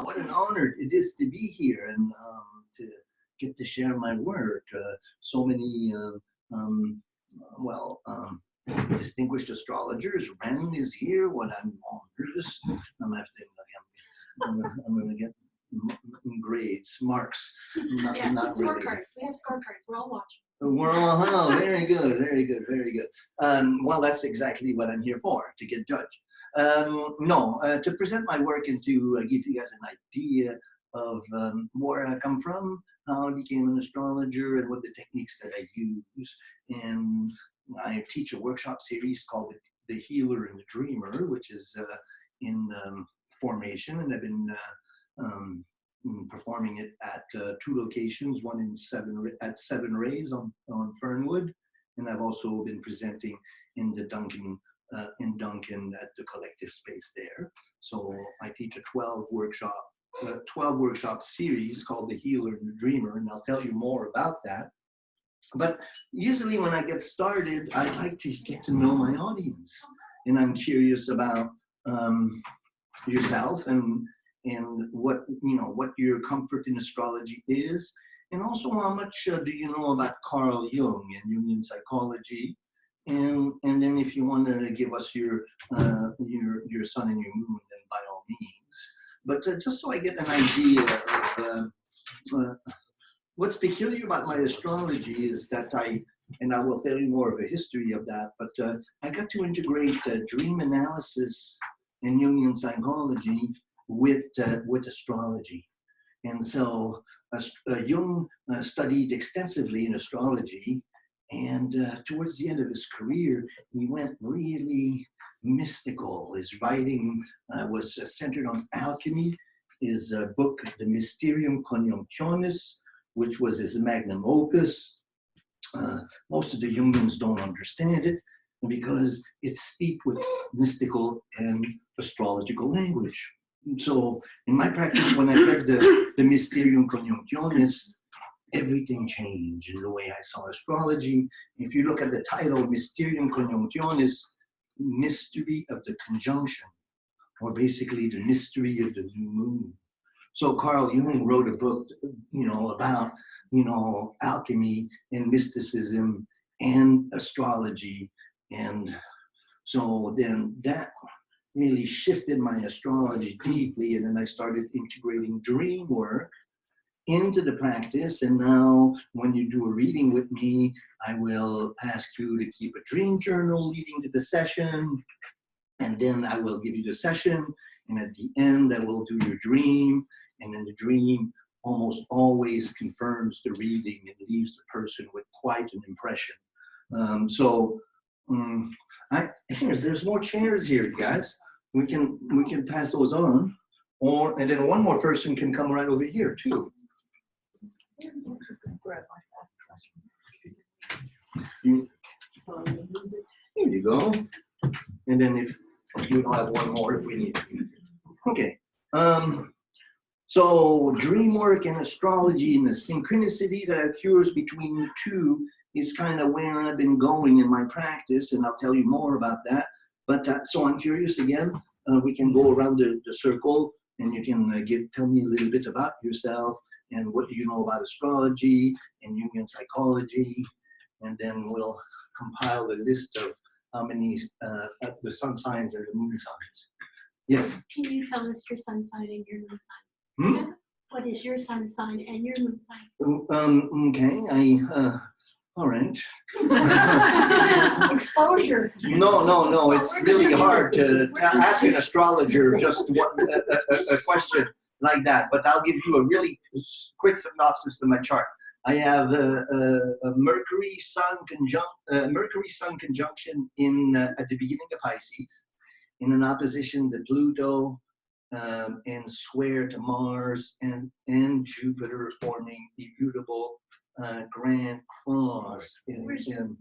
what an honor it is to be here and to get to share my work. So many, distinguished astrologers. Ren is here. What I'm nervous. I'm going to get grades, marks. Not really. Scorecards. We have scorecards. We're all watching. Well, very good, very good, very good. Well, that's exactly what I'm here for, to get judged. To present my work and to give you guys an idea of where I come from, how I became an astrologer, and what the techniques that I use. And I teach a workshop series called The Healer and the Dreamer, which is in formation, and I've been performing it at 2 locations, one in Seven Rays on Fernwood, and I've also been presenting in the Duncan at the collective space there. So I teach a 12 workshop series called The Healer and the Dreamer, and I'll tell you more about that. But usually when I get started, I like to get to know my audience, and I'm curious about yourself and what your comfort in astrology is, and also how much do you know about Carl Jung and Jungian psychology, and then if you want to give us your sun and your moon, then by all means. But just so I get an idea of what's peculiar about my astrology is that I will tell you more of a history of that, but I got to integrate dream analysis and Jungian psychology with astrology. And so Jung studied extensively in astrology, and towards the end of his career, he went really mystical. His writing was centered on alchemy. His book, the Mysterium Coniunctionis, which was his magnum opus. Most of the Jungians don't understand it because it's steeped with mystical and astrological language. So in my practice, when I read the Mysterium Coniunctionis, everything changed in the way I saw astrology. If you look at the title, Mysterium Coniunctionis, mystery of the conjunction, or basically the mystery of the new moon. So Carl Jung wrote a book, about, alchemy and mysticism and astrology. And so then that really shifted my astrology deeply. And then I started integrating dream work into the practice. And now when you do a reading with me, I will ask you to keep a dream journal leading to the session. And then I will give you the session. And at the end, I will do your dream. And then the dream almost always confirms the reading and leaves the person with quite an impression. There's more chairs here, guys. We can pass those on, and then one more person can come right over here too. Here you go. And then if you'll have one more if we need to. Okay. So dream work and astrology and the synchronicity that occurs between the two is kind of where I've been going in my practice, and I'll tell you more about that. But so I'm curious again. We can go around the circle, and you can tell me a little bit about yourself and what do you know about astrology and Jungian psychology, and then we'll compile a list of how many the sun signs and the moon signs. Yes. Can you tell us your sun sign and your moon sign? What is your sun sign and your moon sign? Okay, all right. Exposure. No, it's really hard to ask an astrologer just a question like that, but I'll give you a really quick synopsis of my chart. I have a Mercury Sun conjunction at the beginning of Pisces, in an opposition to Pluto, and square to Mars and Jupiter, forming the beautiful Grand Cross. Where's your moon?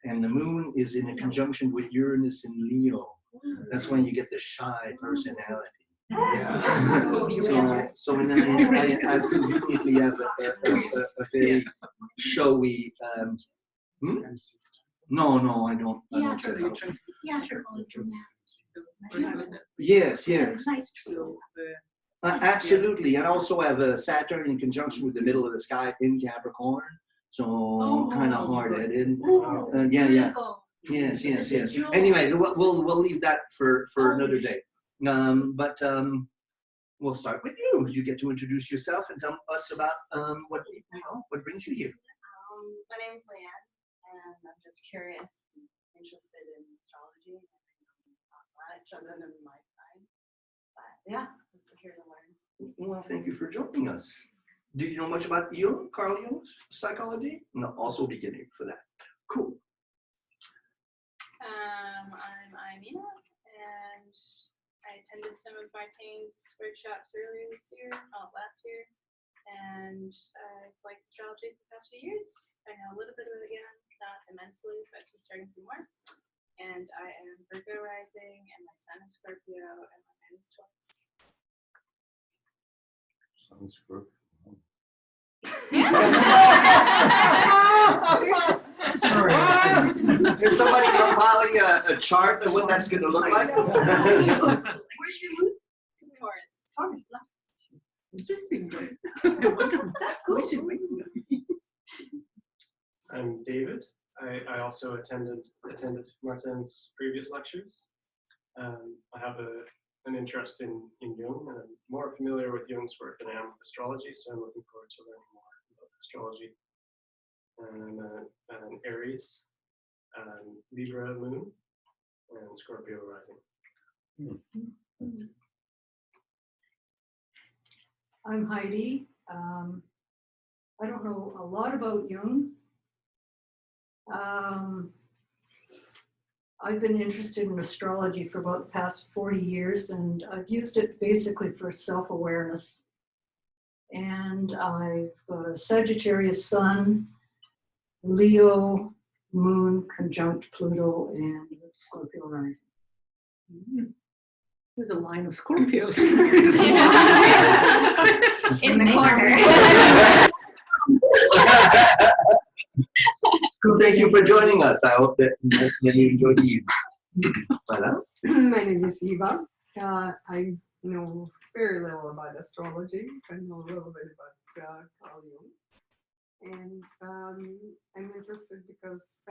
And the moon is in a conjunction with Uranus in Leo. That's when you get the shy personality. Yeah. So and then I conveniently have a very showy. No, I don't. Yes. So nice. Absolutely, and also have Saturn in conjunction with the middle of the sky in Capricorn, so kind of hard-headed. Yeah. Yes. Anyway, we'll leave that for another day. But we'll start with you. You get to introduce yourself and tell us about what brings you here. My name is Leanne, and I'm just curious and interested in astrology and not much other than my sign. But yeah, just here to learn. Well, thank you for joining us. Do you know much about Jung, Carl Jung's psychology? No, also beginning for that. Cool. I'm Anima, and I attended some of Martine's workshops earlier last year, and I've liked astrology for the past few years. I know a little bit of it again, not immensely, but just starting to do more. And I am Virgo rising, and my sun is Scorpio, and my moon is Taurus. Sun Scorpio. Is somebody compiling a chart of what that's going to look like? Where's your moon? Taurus. Taurus. Interesting. That's cool. I'm David. I also attended Martin's previous lectures. I have an interest in Jung, and I'm more familiar with Jung's work than I am with astrology, so I'm looking forward to learning more about astrology. And I'm an Aries, Libra moon, and Scorpio rising. I'm Heidi. I don't know a lot about Jung. I've been interested in astrology for about the past 40 years, and I've used it basically for self-awareness. And I've got a Sagittarius sun, Leo moon conjunct Pluto, and Scorpio rising. There's a line of Scorpios. In the corner. So thank you for joining us. I hope that you enjoyed the evening. Voilà. My name is Eva. I know very little about astrology. I know a little bit about Carl Jung. And I'm interested because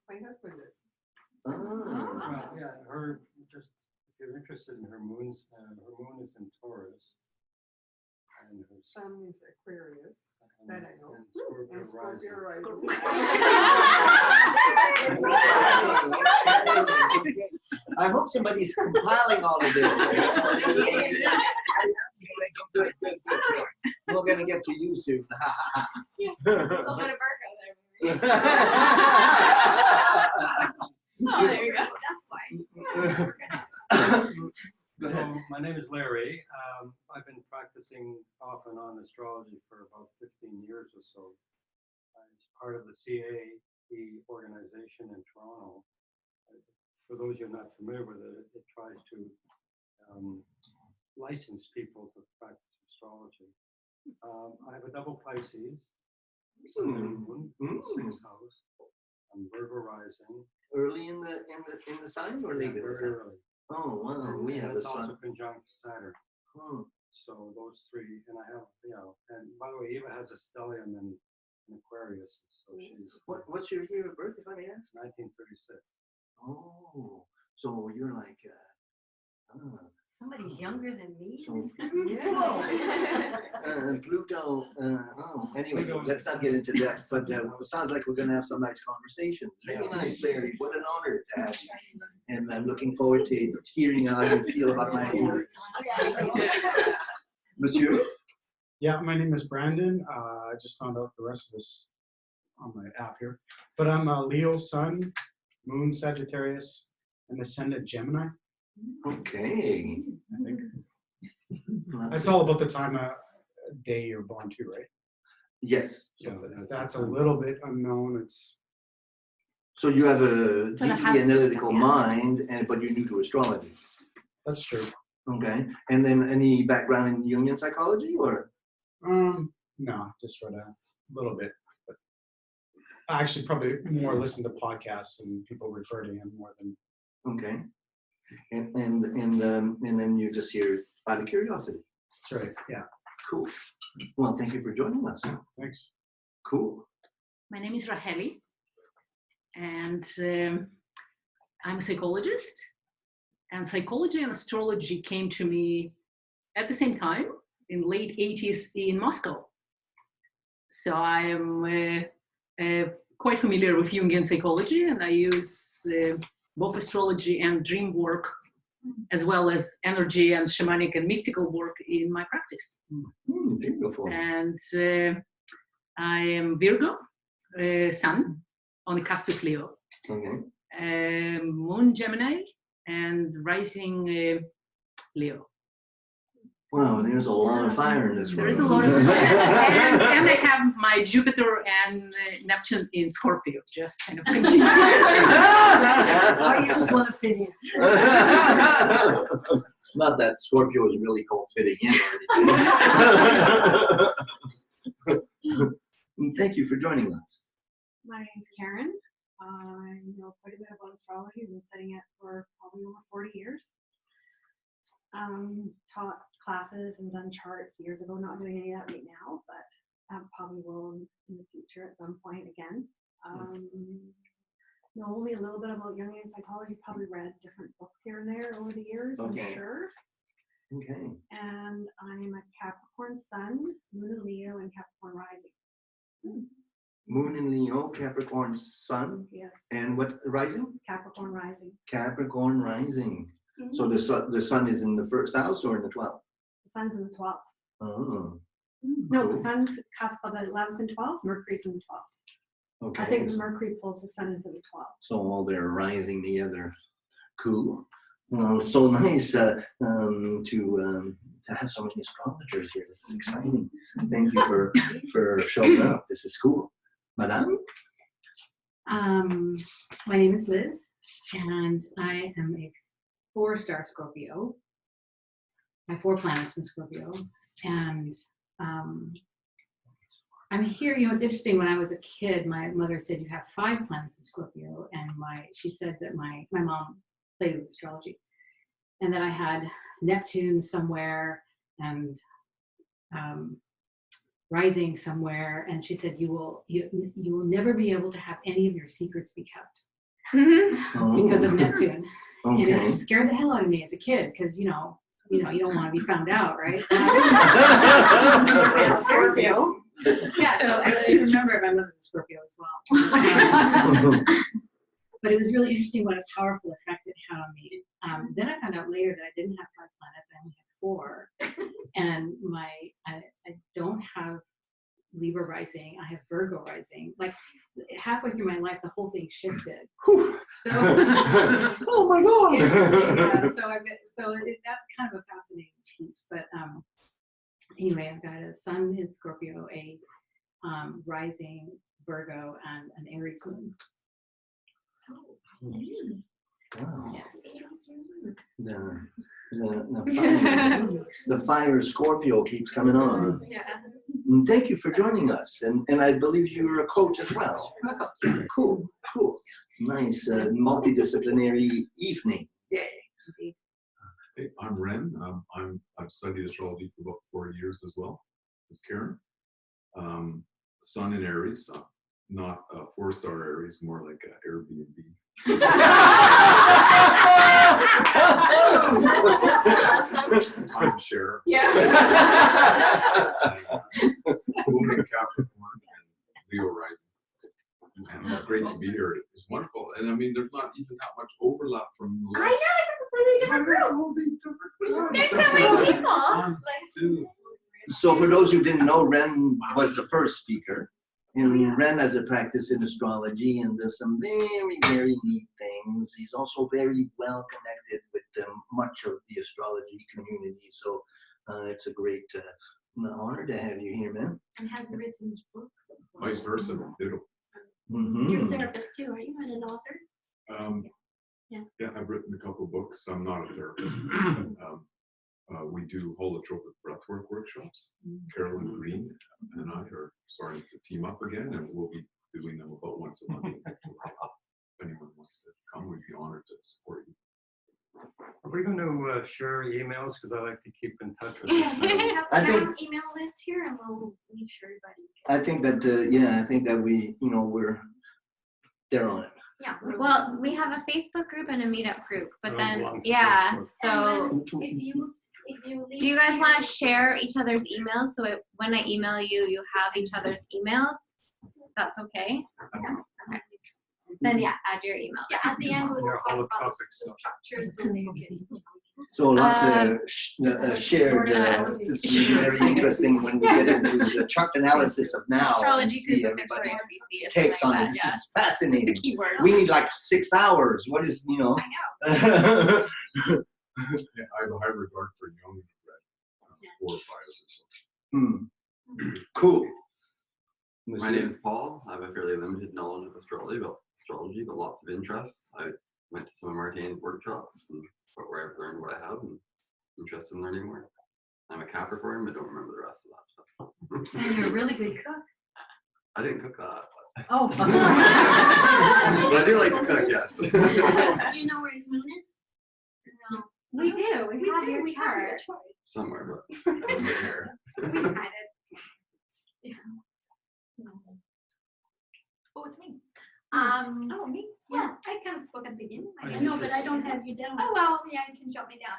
my husband is. Well, yeah, just if you're interested in her moon is in Taurus, and her Sun is Aquarius. That I know. and Scorpio And Scorpio rising. rising. I hope somebody's compiling all of this. Good. We're going to get to you soon. A little bit of Virgo there. Oh, there you go. That's why. My name is Larry. I've been practicing off and on astrology for about 15 years or so. As part of the CAE organization in Toronto. For those who are not familiar with it, it tries to license people to practice astrology. I have a double Pisces, Sun and Moon, 6th house. I'm Virgo rising. Early in the sign or late in the Very sign? early. Oh wow, we have a It's also sun. conjunct Saturn. Hmm. So those three, and I have, and by the way, Eva has a stellium in Aquarius, so she's What's your year of birth, if I may ask? 1936. Oh, so you're like, Somebody's younger than me. Pluto. Anyway, let's not get into that. But it sounds like we're going to have some nice conversations. Very nice, Larry. What an honor to have you. And I'm looking forward to hearing how you feel about my words. Monsieur? Yeah, my name is Brandon. I just found out the rest of this on my app here. But I'm a Leo sun, moon Sagittarius, and ascendant Gemini, Okay. I think. That's all about the time of day you're born too, right? Yes. So that's a little bit unknown. So you have a the deeply house, analytical yeah. mind, but you're new to astrology. That's true. Okay. And then any background in Jungian psychology or? No, just read a little bit. But I actually probably more listen to podcasts and people refer to him more than. Okay. And then you just hear out of curiosity. That's right. Yeah. Cool. Well, thank you for joining us. Thanks. Cool. My name is Raheli, and I'm a psychologist. And psychology and astrology came to me at the same time in late 80s in Moscow. So I am quite familiar with Jungian psychology, and I use both astrology and dream work, as well as energy and shamanic and mystical work in my practice. Beautiful. And I am Virgo, Sun, on the cusp of Leo, Okay. Moon Gemini, and rising Leo. Wow, there's a lot of fire in this There room. is a lot of and I have my Jupiter and Neptune in Scorpio, just kind of finishing. Or you just want to fit in. Not that Scorpio is really called fitting in or anything. Thank you for joining us. My name's Karen. I know quite a bit about astrology. I've been studying it for probably over 40 years. Taught classes and done charts years ago, not doing any of that right now, but I probably will in the future at some point again. Know only a little bit about Jungian psychology, probably read different books here and there over the years, Okay. I'm sure. Okay. And I'm a Capricorn Sun, Moon in Leo, and Capricorn Rising. Moon in Leo, Capricorn Sun, Yes, and what rising? Capricorn Rising. Capricorn rising. So the sun is in the first house or in the 12th? The sun's in the 12th. Oh, No, cool. the sun's cusp of the 11th and 12th, Mercury's in the 12th. Okay. I think Mercury pulls the sun into the 12th. So all they're rising together. Cool. Well, so nice to have so many astrologers here. This is exciting. Thank you for showing up. This is cool. Madame? My name is Liz, and I am a 4-star Scorpio. My 4 planets in Scorpio, and I'm here. You know, it's interesting. When I was a kid, my mother said you have 5 planets in Scorpio, and she said that my mom played with astrology, and that I had Neptune somewhere and rising somewhere, and she said you will never be able to have any of your secrets be kept because of Neptune. And it Okay. scared the hell out of me as a kid because you don't want to be found out, right? Scorpio. Yeah, so I do remember my mother's a Scorpio as well. But it was really interesting what a powerful effect it had on me. Then I found out later that I didn't have 5 planets, I only had 4. And I don't have Libra rising, I have Virgo rising. Like halfway through my life, the whole thing shifted. So, Oh my God. yeah, that's kind of a fascinating piece. But anyway, I've got a sun in Scorpio, a rising Virgo, and an Aries moon. Wow. Yes. The fire Scorpio keeps coming on. Yeah. And thank you for joining us. And I believe you're a coach as well. Cool, cool. Nice multidisciplinary evening. Yay. Indeed. Hey, I'm Ren. I've studied astrology for about 4 years as well as Karen. Sun in Aries, not a 4-star Aries, more like a Airbnb. Timeshare. Yeah. Moon in Capricorn and Leo rising. And great to be here. It's wonderful. And I mean, there's not even that much overlap from the last. It's a completely different group. There's so many people. So for those who didn't know, Ren was the first speaker. And Ren has a practice in astrology and does some very, very neat things. He's also very well connected with much of the astrology community. So it's a great honor to have you here, man. And has written books as well. Vice versa. Ditto. You're a therapist too, are you? And an author? Yeah, I've written a couple books. I'm not a therapist. We do holotropic breathwork workshops. Carolyn Green and I are starting to team up again, and we'll be doing them about once a month. If anyone wants to come, we'd be honored to support you. Are we going to share emails? Because I like to keep in touch with We them. have I think- an email list here, and we'll make sure everybody. I think that, yeah, I think that we, you know, they're on it. Yeah. Well, we have a Facebook group and a meetup group, but Oh, then belong to yeah. Facebook. So If you leave do you guys want to your- share each other's emails so when I email you, you have each other's emails? That's okay. Okay. Then yeah, add your email. Yeah, at the end we will Your talk whole about the topics. structures so you can. So lots of shared, it's very interesting when we get into the chart analysis of now and Astrology see group of everybody's Victoria, BC, or takes on something it. like This that, is yeah. fascinating. The keyword. We need like 6 hours. What is, you know? Yeah, I have a high regard for Jung. I've read 4 or 5 of his books. Cool. My name is Paul. I have a fairly limited knowledge of astrology, but lots of interest. I went to some of Martine's workshops, and where I've learned what I have, and interested in learning more. I'm a Capricorn, but don't remember the rest of that stuff. And you're a really good cook. I didn't cook that, Oh. but I do like to cook, yes. Do you know where his moon is? No. We do. We have your We have your chart. chart. Somewhere, but over here. We kind of. Oh, it's me. Oh, me? Yeah, I kind of spoke at the beginning. I I know, guess but it's- I don't have you down. Oh well, yeah, you can jot me down.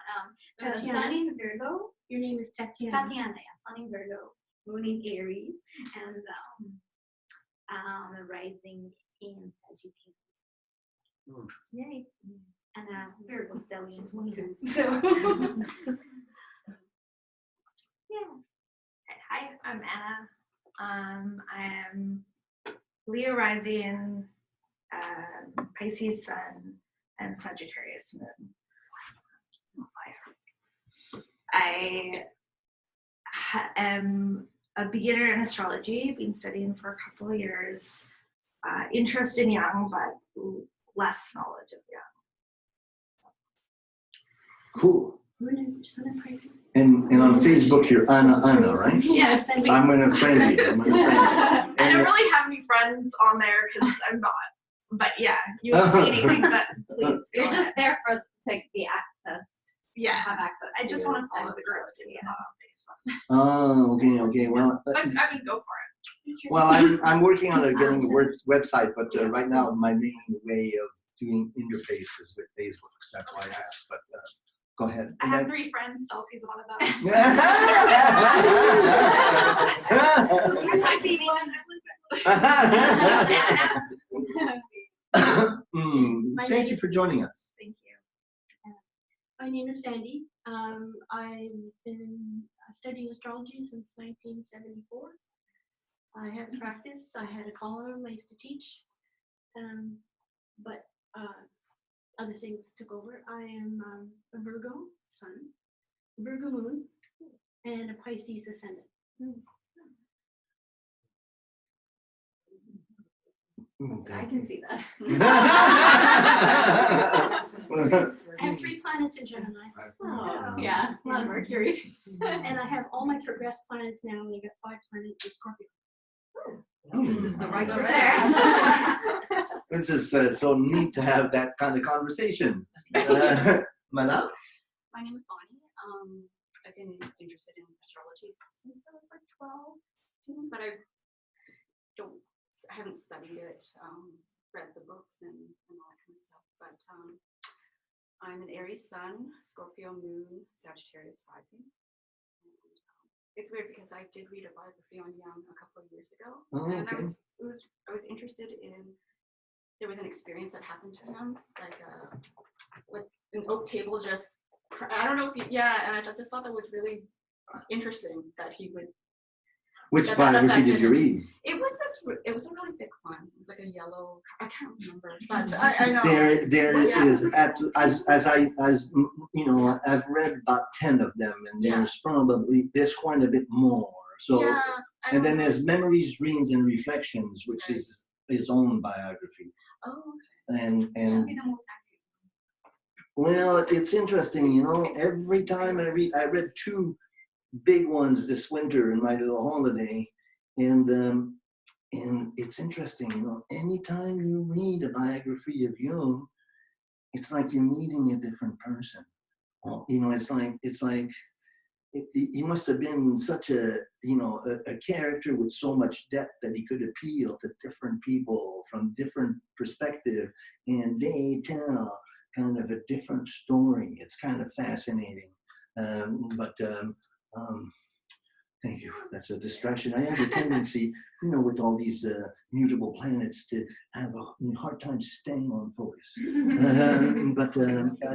The Tatiana. Sun in Virgo, Your name is Tatiana. Tatiana, yeah, Sun in Virgo, Moon in Aries, and the rising in Sagittarius. Hmm. Yay! And Virgo stellium. She's one of those. So yeah. Hi, I'm Anna. I am Leo rising, Pisces sun, and Sagittarius moon. I am a beginner in astrology, been studying for a couple of years. Interest in Jung, but less knowledge of Jung. Cool. Moon and Sun and Pisces. And on Facebook, you're Anna, right? Yes. I'm gonna friend you. I'm gonna friend you. I don't really have any friends on there because I'm not. But yeah, you don't see anything, but please. You're go just ahead. there for to be access. Yeah. Have access. I just to want to follow and the groups. astrology, It's yeah. not on Facebook. Oh, okay. Well, But I would go for it. well, I'm working on getting a website, but right now my main way of doing interfaces with Facebook. So that's why I asked. But go ahead. I have 3 friends. Elsie's one of them. I see Thank you for joining us. Thank you. My name is Sandy. I've been studying astrology since 1974. I had a practice. I had a column. I used to teach. But other things took over. I am a Virgo sun, Virgo moon, and a Pisces ascendant. I can see that. I have 3 planets in Gemini. Oh, yeah, a lot of Mercury. And I have all my progressed planets now, and I got 5 planets in Scorpio. This is the right Over there. This is so neat to have that kind of conversation. Madame? My name is Bonnie. I've been interested in astrology since I was like 12, but I haven't studied it, read the books and all that kind of stuff. But I'm an Aries sun, Scorpio moon, Sagittarius rising. And, it's weird because I did read a biography on Jung a couple of years ago, and I was interested in. There was an experience that happened to him, like an oak table just. I don't know if and I just thought that was really interesting that he would. Which biography did you read? It was a really thick one. It was like a yellow. I can't remember, but I know. There is as you know, I've read about 10 of them, and there's quite a bit more. So and then there's Memories, Dreams, and Reflections, which is his own biography. Oh. And well, it's interesting, you know. Every time I read 2 big ones this winter in my little holiday, and it's interesting, you know. Anytime you read a biography of Jung, it's like you're meeting a different person. You know, it's like he must have been such a, you know, a character with so much depth that he could appeal to different people from different perspective, and they tell kind of a different story. It's kind of fascinating. Thank you. That's a distraction. I have a tendency, you know, with all these mutable planets to have a hard time staying on focus. At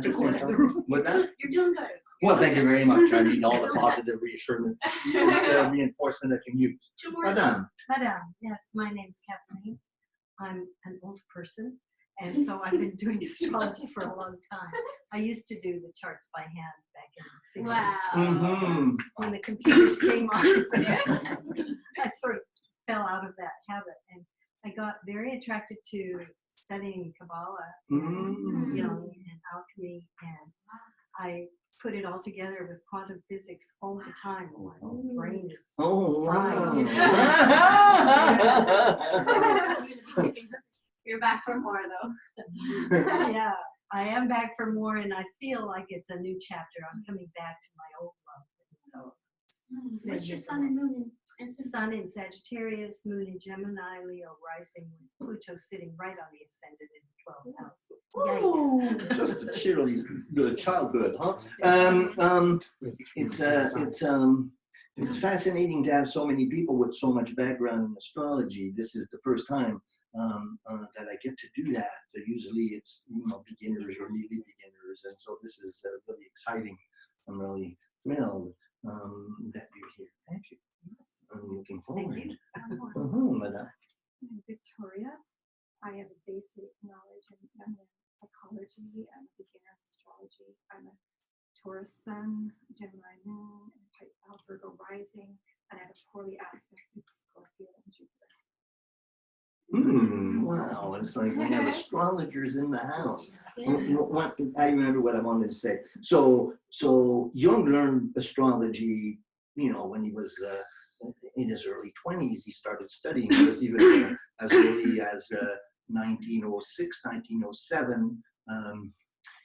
the same time, what's that? You're doing good. Well, thank you very much. I need all the positive reassurance, reinforcement I can use. Two more. Madame. Madame, yes, my name's Kathleen. I'm an old person, and so I've been doing astrology for a long time. I used to do the charts by hand back in the 60s. Mm-hmm. When the computers came on, I sort of fell out of that habit, and I got very attracted to studying Kabbalah and Jung and alchemy, and I put it all together with quantum physics all the time. My whole brain is fried. You're back for more though. Yeah, I am back for more, and I feel like it's a new chapter. I'm coming back to my old love. So, What's your sun and moon in? Sun in Sagittarius, moon in Gemini, Leo rising, with Pluto sitting right on the ascendant in the 12th house. Yikes. Just a cheerily good childhood, huh? It's fascinating to have so many people with so much background in astrology. This is the first time that I get to do that. Usually it's, you know, beginners or newly beginners, and so this is really exciting. I'm really thrilled that you're here. Thank you. Yes. I'm looking forward. Thank you. Madame. I'm Victoria. I have a basic knowledge in Jungian psychology. I'm a beginner in astrology. I'm a Taurus sun, Gemini moon, and Pisces Virgo rising, and I have a poorly aspected Scorpio and Jupiter. Wow, it's like we have astrologers in the house. I remember what I wanted to say. So Jung learned astrology, you know, when he was in his early 20s. He started studying. It was even as early as 1906, 1907.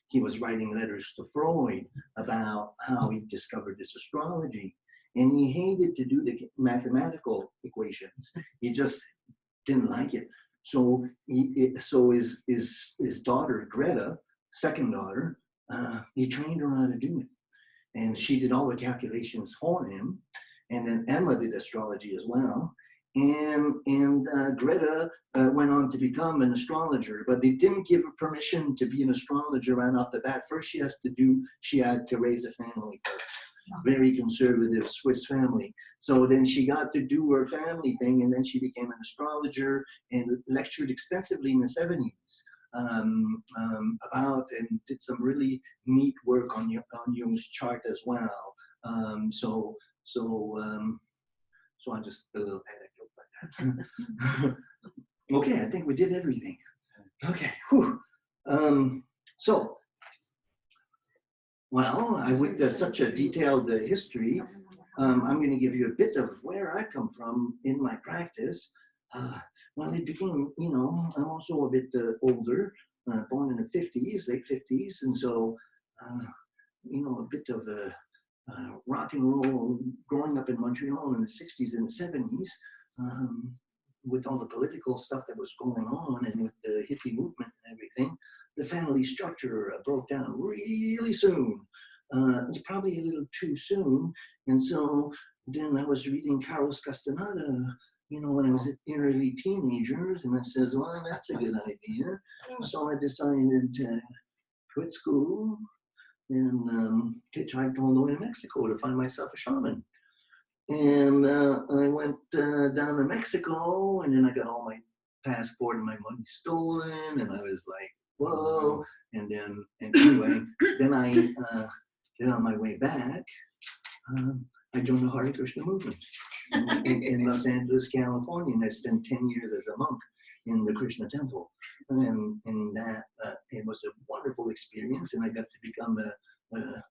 He was writing letters to Freud about how he discovered this astrology. And he hated to do the mathematical equations. He just didn't like it. So his daughter, Greta, second daughter, he trained her how to do it. And she did all the calculations for him. And then Emma did astrology as well. And Greta went on to become an astrologer, but they didn't give her permission to be an astrologer right off the bat. First, she had to raise a family first. Very conservative Swiss family. So then she got to do her family thing, and then she became an astrologer and lectured extensively in the 70s about, and did some really neat work on Jung's chart as well. So I just a little anecdote like that. Okay, I think we did everything. Okay, whew. Well, with such a detailed history, I'm going to give you a bit of where I come from in my practice. Well, it became, you know, I'm also a bit older, born in the 50s, late 50s, and so, you know, a bit of a rock and roll growing up in Montreal in the 60s and the 70s, with all the political stuff that was going on and with the hippie movement and everything. The family structure broke down really soon. It was probably a little too soon. And so then I was reading Hieros Gamos, you know, when I was in early teenagers, and I says, well, that's a good idea. So I decided to quit school and hitchhiked all the way to Mexico to find myself a shaman. And I went down to Mexico, and then I got all my passport and my money stolen, and I was like, whoa. And anyway, then on my way back, I joined the Hare Krishna movement in Los Angeles, California, and I spent 10 years as a monk in the Krishna temple. And that it was a wonderful experience, and I got to become a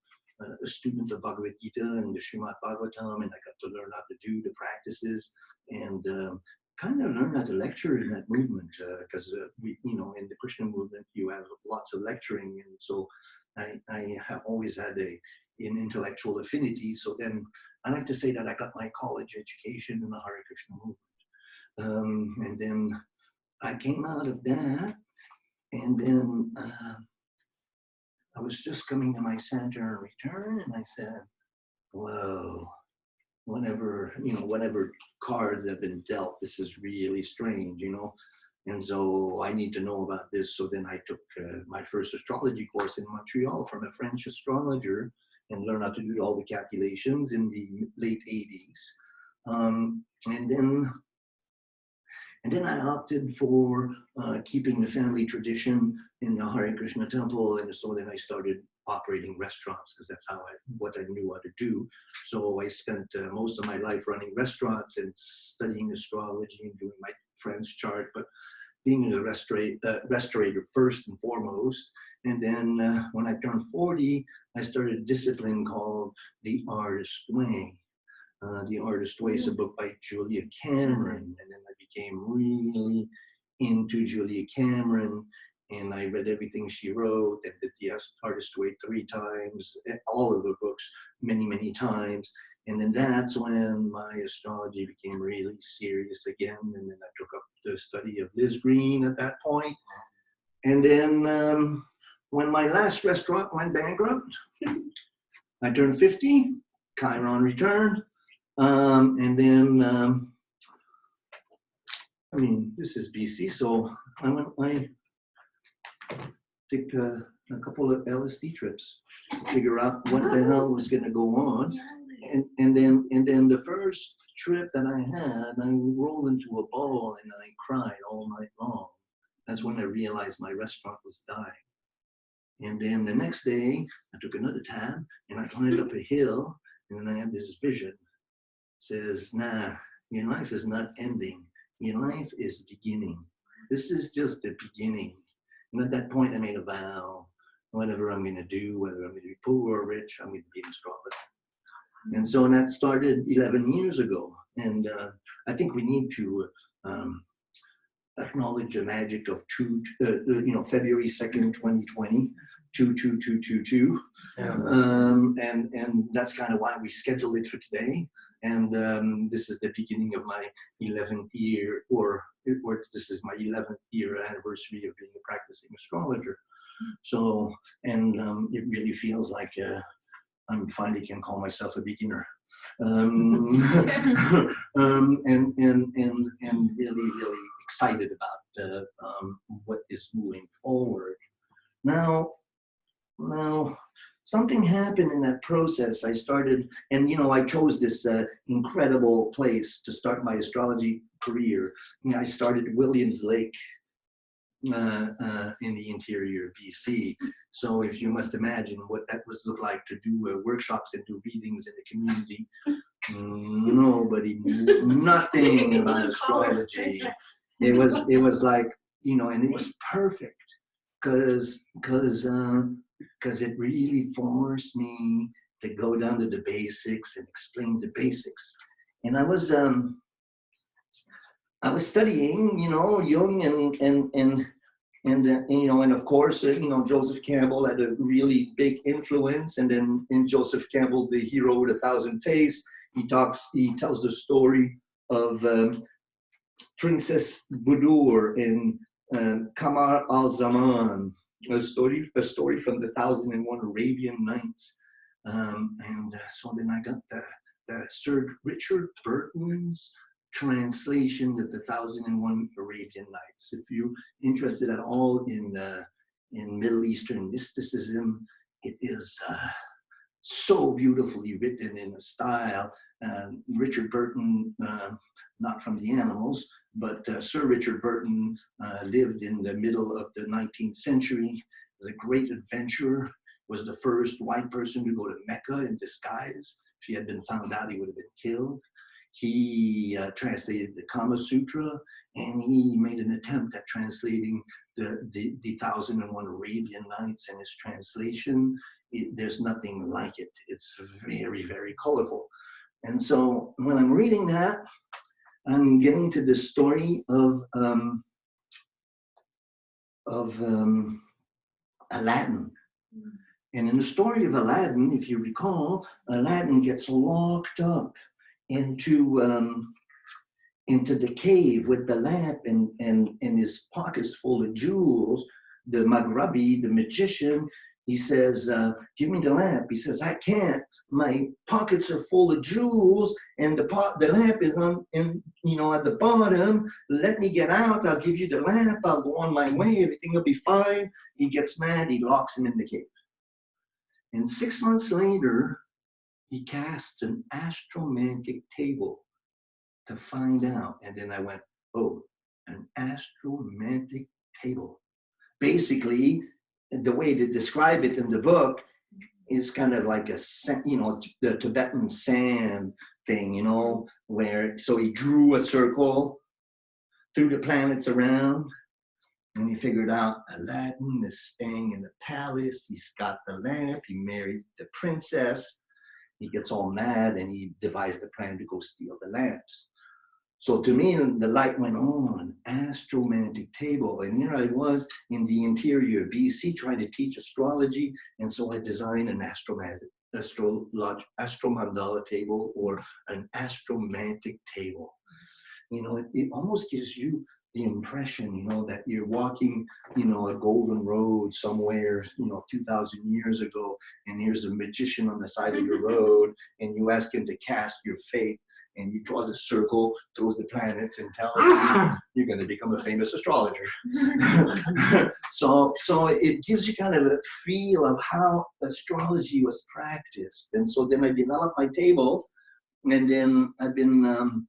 student of Bhagavad Gita and the Srimad Bhagavatam, and I got to learn how to do the practices and kind of learned how to lecture in that movement because we, you know, in the Christian movement, you have lots of lecturing. And so I have always had an intellectual affinity. So then I like to say that I got my college education in the Hare Krishna movement. And then I came out of that, and then I was just coming to my Saturn return, and I said, whoa, whatever, you know, whatever cards have been dealt, this is really strange, you know, and so I need to know about this. So then I took my first astrology course in Montreal from a French astrologer and learned how to do all the calculations in the late 80s. And then I opted for keeping the family tradition in the Hare Krishna temple, and so then I started operating restaurants because that's what I knew how to do. So I spent most of my life running restaurants and studying astrology and doing my friend's chart, but being a restorator first and foremost. And then when I turned 40, I started a discipline called the Artist Way. The Artist Way is a book by Julia Cameron, and then I became really into Julia Cameron, and I read everything she wrote and did the Artist Way 3 times, all of the books many times. And then that's when my astrology became really serious again, and then I took up the study of Liz Green at that point. And then when my last restaurant went bankrupt, I turned 50, Chiron returned. And then, I mean, this is BC, so I took a couple of LSD trips to figure out what the hell was going to go on. And then the first trip that I had, I rolled into a ball and I cried all night long. That's when I realized my restaurant was dying. And then the next day, I took another tab and I climbed up a hill, and then I had this vision. Says, nah, your life is not ending. Your life is beginning. This is just the beginning. And at that point, I made a vow. Whatever I'm going to do, whether I'm going to be poor or rich, I'm going to be an astrologer. And so that started 11 years ago. And I think we need to acknowledge the magic of February 2nd, 2020. 22222. And that's kind of why we scheduled it for today. And this is the beginning of my 11th year, or this is my 11th year anniversary of being a practicing astrologer. So, and it really feels like I'm finally can call myself a beginner. And really excited about what is moving forward. Now, something happened in that process. I started, and I chose this incredible place to start my astrology career. I started at Williams Lake in the interior of BC. So if you must imagine what that would look like to do workshops and do readings in the community, nobody knew nothing about astrology. It was like, and it was perfect because it really forced me to go down to the basics and explain the basics. And I was studying, Jung and of course, Joseph Campbell had a really big influence. And then in Joseph Campbell, the hero with 1,000 faces, he tells the story of Princess Budur in Kamar al-Zaman, a story from the 1001 Arabian Nights. So then I got the Sir Richard Burton's translation of the 1001 Arabian Nights. If you're interested at all in Middle Eastern mysticism, it is so beautifully written in a style. Richard Burton, not from the Animals, but Sir Richard Burton lived in the middle of the 19th century. Was a great adventurer, was the first white person to go to Mecca in disguise. If he had been found out, he would have been killed. He translated the Kama Sutra, and he made an attempt at translating the 1001 Arabian Nights. And his translation, there's nothing like it. It's very, very colorful. And so when I'm reading that, I'm getting to the story of Aladdin. And in the story of Aladdin, if you recall, Aladdin gets locked up into the cave with the lamp and his pockets full of jewels. The Maghrabi, the magician, he says, give me the lamp. He says, I can't. My pockets are full of jewels and the lamp is at the bottom. Let me get out. I'll give you the lamp. I'll go on my way. Everything will be fine. He gets mad. He locks him in the cave. And 6 months later, he casts an astromantic table to find out. And then I went, oh, an astromantic table. Basically, the way to describe it in the book is kind of like the Tibetan sand thing, where, so he drew a circle through the planets around, and he figured out Aladdin is staying in the palace. He's got the lamp. He married the princess. He gets all mad and he devised a plan to go steal the lamps. So to me, the light went on, astromantic table. And here I was in the interior of BC trying to teach astrology. And so I designed an astromandala table or an astromantic table. It almost gives you the impression, that you're walking, a golden road somewhere, 2,000 years ago, and here's a magician on the side of the road, and you ask him to cast your fate, and he draws a circle, throws the planets, and tells you you're going to become a famous astrologer. So it gives you kind of a feel of how astrology was practiced. And so then I developed my table, and then I've been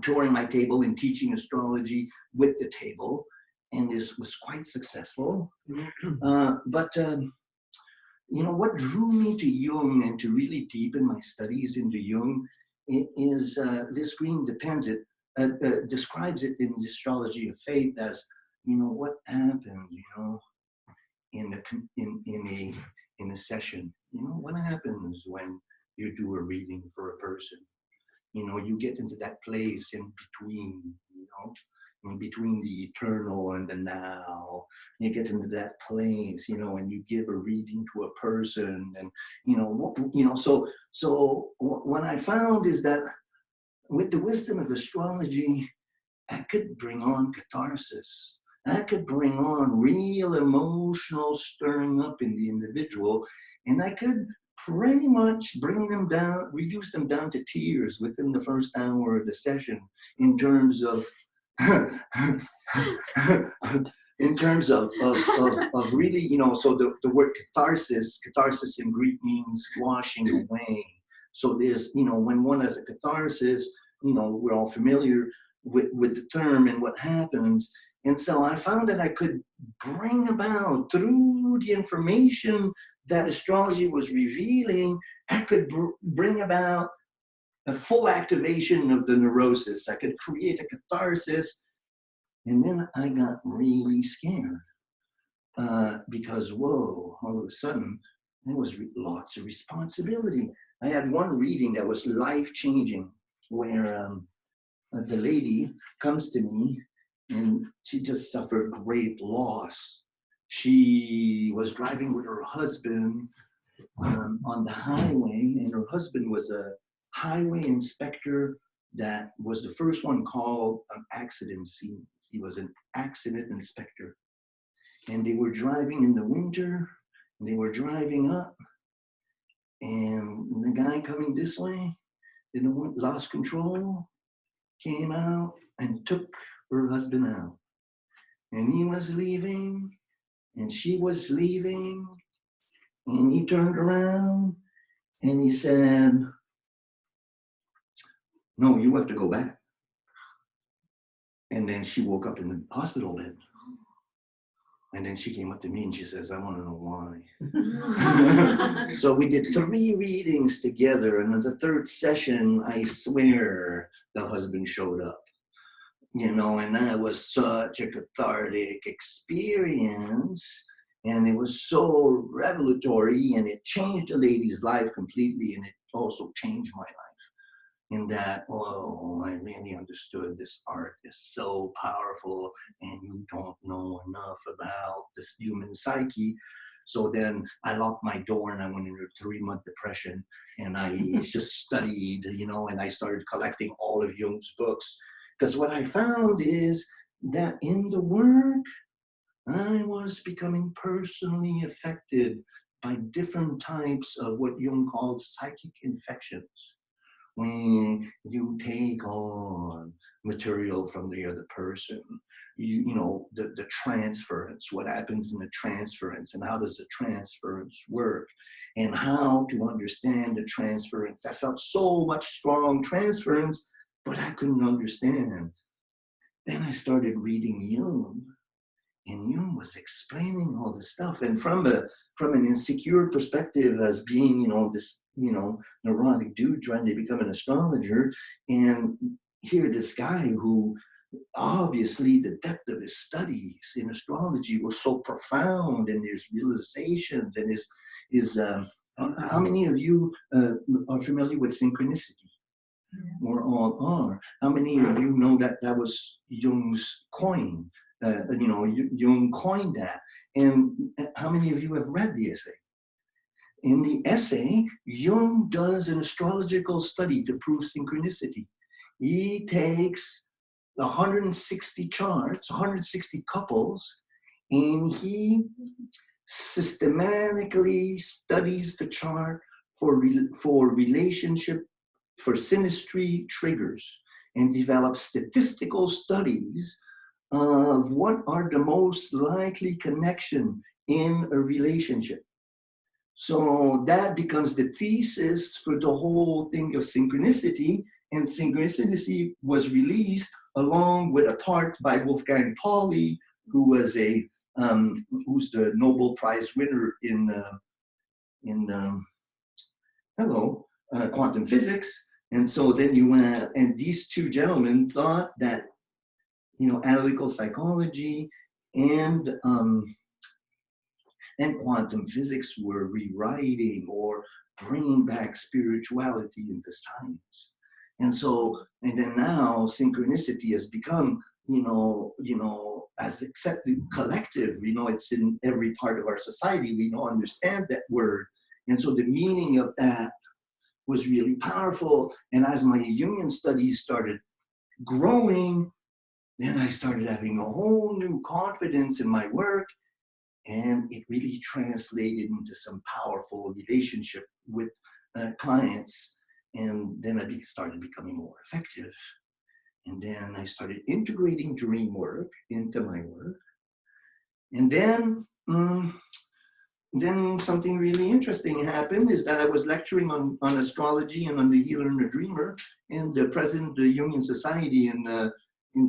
touring my table and teaching astrology with the table, and this was quite successful. But what drew me to Jung and to really deepen my studies into Jung is this green describes it in the astrology of faith as, what happens, in a session. What happens when you do a reading for a person? You get into that place in between, in between the eternal and the now. You get into that place, and you give a reading to a person, and so what I found is that with the wisdom of astrology, I could bring on catharsis. I could bring on real emotional stirring up in the individual, and I could pretty much bring them down, reduce them down to tears within the first hour of the session in terms of really, so the word catharsis in Greek means washing away. So there's, when one has a catharsis, we're all familiar with the term and what happens. And so I found that I could bring about, through the information that astrology was revealing, I could bring about a full activation of the neurosis. I could create a catharsis. And then I got really scared because, whoa, all of a sudden, there was lots of responsibility. I had one reading that was life-changing where the lady comes to me and she just suffered great loss. She was driving with her husband on the highway, and her husband was a highway inspector that was the first one called an accident scene. He was an accident inspector. And they were driving in the winter, and they were driving up, and the guy coming this way, lost control, came out and took her husband out. And he was leaving, and she was leaving, and he turned around and he said, no, you have to go back. And then she woke up in the hospital bed. And then she came up to me and she says, I want to know why. So we did 3 readings together. And in the 3rd session, I swear the husband showed up. And that was such a cathartic experience. And it was so revelatory, and it changed the lady's life completely. And it also changed my life. in that, oh, I really understood this art is so powerful and you don't know enough about this human psyche. So then I locked my door and I went into a 3-month depression, and I just studied, you know, and I started collecting all of Jung's books. Because what I found is that in the work, I was becoming personally affected by different types of what Jung called psychic infections. When you take on material from the other person, you know, the transference, what happens in the transference, and how does the transference work, and how to understand the transference. I felt so much strong transference, but I couldn't understand. Then I started reading Jung, and Jung was explaining all this stuff, and from an insecure perspective, as being, you know, this, you know, neurotic dude trying to become an astrologer, and here this guy who obviously the depth of his studies in astrology was so profound, and his realizations and his how many of you are familiar with synchronicity? Or all are. How many of you know that that was Jung's coin? You know, Jung coined that. And how many of you have read the essay? In the essay, Jung does an astrological study to prove synchronicity. He takes 160 charts, 160 couples, and he systematically studies the chart for relationship, for synastry triggers, and develops statistical studies of what are the most likely connection in a relationship. So that becomes the thesis for the whole thing of synchronicity, and synchronicity was released along with a part by Wolfgang Pauli, who was who's the Nobel Prize winner in quantum physics. And so then you went, and these two gentlemen thought that, you know, analytical psychology and quantum physics were rewriting or bringing back spirituality into science. And so, and then now synchronicity has become, you know, as accepted collective, you know, it's in every part of our society. We don't understand that word. And so the meaning of that was really powerful. And as my Jungian studies started growing, then I started having a whole new confidence in my work, and it really translated into some powerful relationship with clients. And then I started becoming more effective. And then I started integrating dream work into my work. And then something really interesting happened, is that I was lecturing on astrology and on the healer and the dreamer, and the president of the Jungian Society in the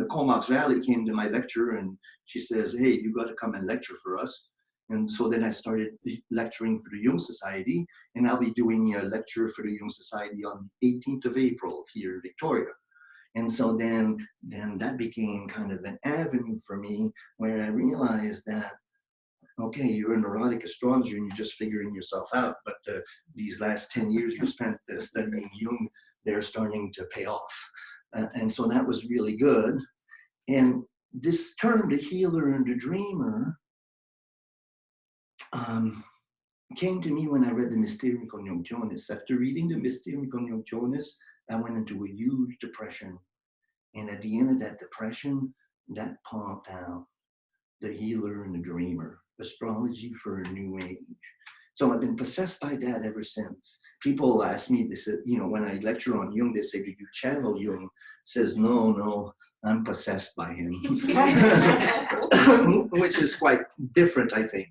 Comox Valley came to my lecture, and she says, hey, you got to come and lecture for us. And so then I started lecturing for the Jung Society, and I'll be doing a lecture for the Jung Society on the 18th of April here in Victoria. And so then that became kind of an avenue for me, where I realized that, okay, you're a neurotic astrologer and you're just figuring yourself out, but these last 10 years you spent studying Jung, they're starting to pay off. And so that was really good. And this term, the healer and the dreamer, came to me when I read the Mysterium Coniunctionis. After reading the Mysterium Coniunctionis, I went into a huge depression. And at the end of that depression, that popped out, the healer and the dreamer, astrology for a new age. So I've been possessed by that ever since. People ask me, they said, you know, when I lecture on Jung, they say, did you channel Jung? Says, no, I'm possessed by him. Which is quite different, I think,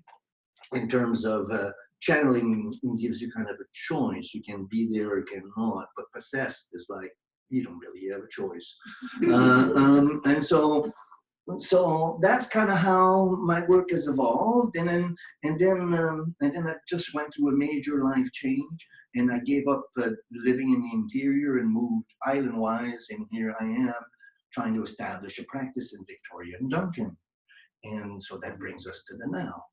in terms of channeling gives you kind of a choice. You can be there or cannot, but possessed is like, you don't really have a choice. And so that's kind of how my work has evolved. And then I just went through a major life change, and I gave up living in the interior and moved island-wise, and here I am trying to establish a practice in Victoria and Duncan. And so that brings us to the now.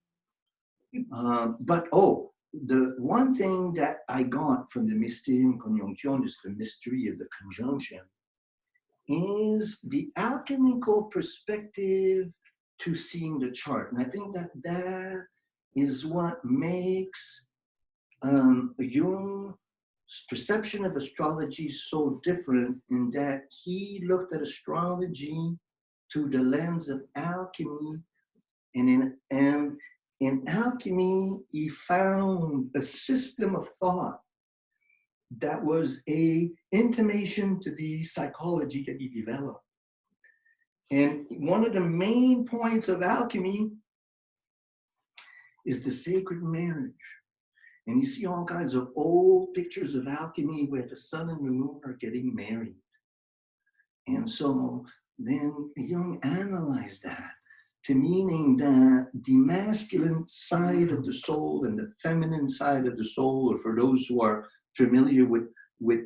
But the one thing that I got from the Mysterium Coniunctionis, the mystery of the conjunction, is the alchemical perspective to seeing the chart. And I think that that is what makes Jung's perception of astrology so different, in that he looked at astrology through the lens of alchemy, and in alchemy he found a system of thought that was a intimation to the psychology that he developed. And one of the main points of alchemy is the sacred marriage. And you see all kinds of old pictures of alchemy where the sun and the moon are getting married. And so then Jung analyzed that to meaning that the masculine side of the soul and the feminine side of the soul, or for those who are familiar with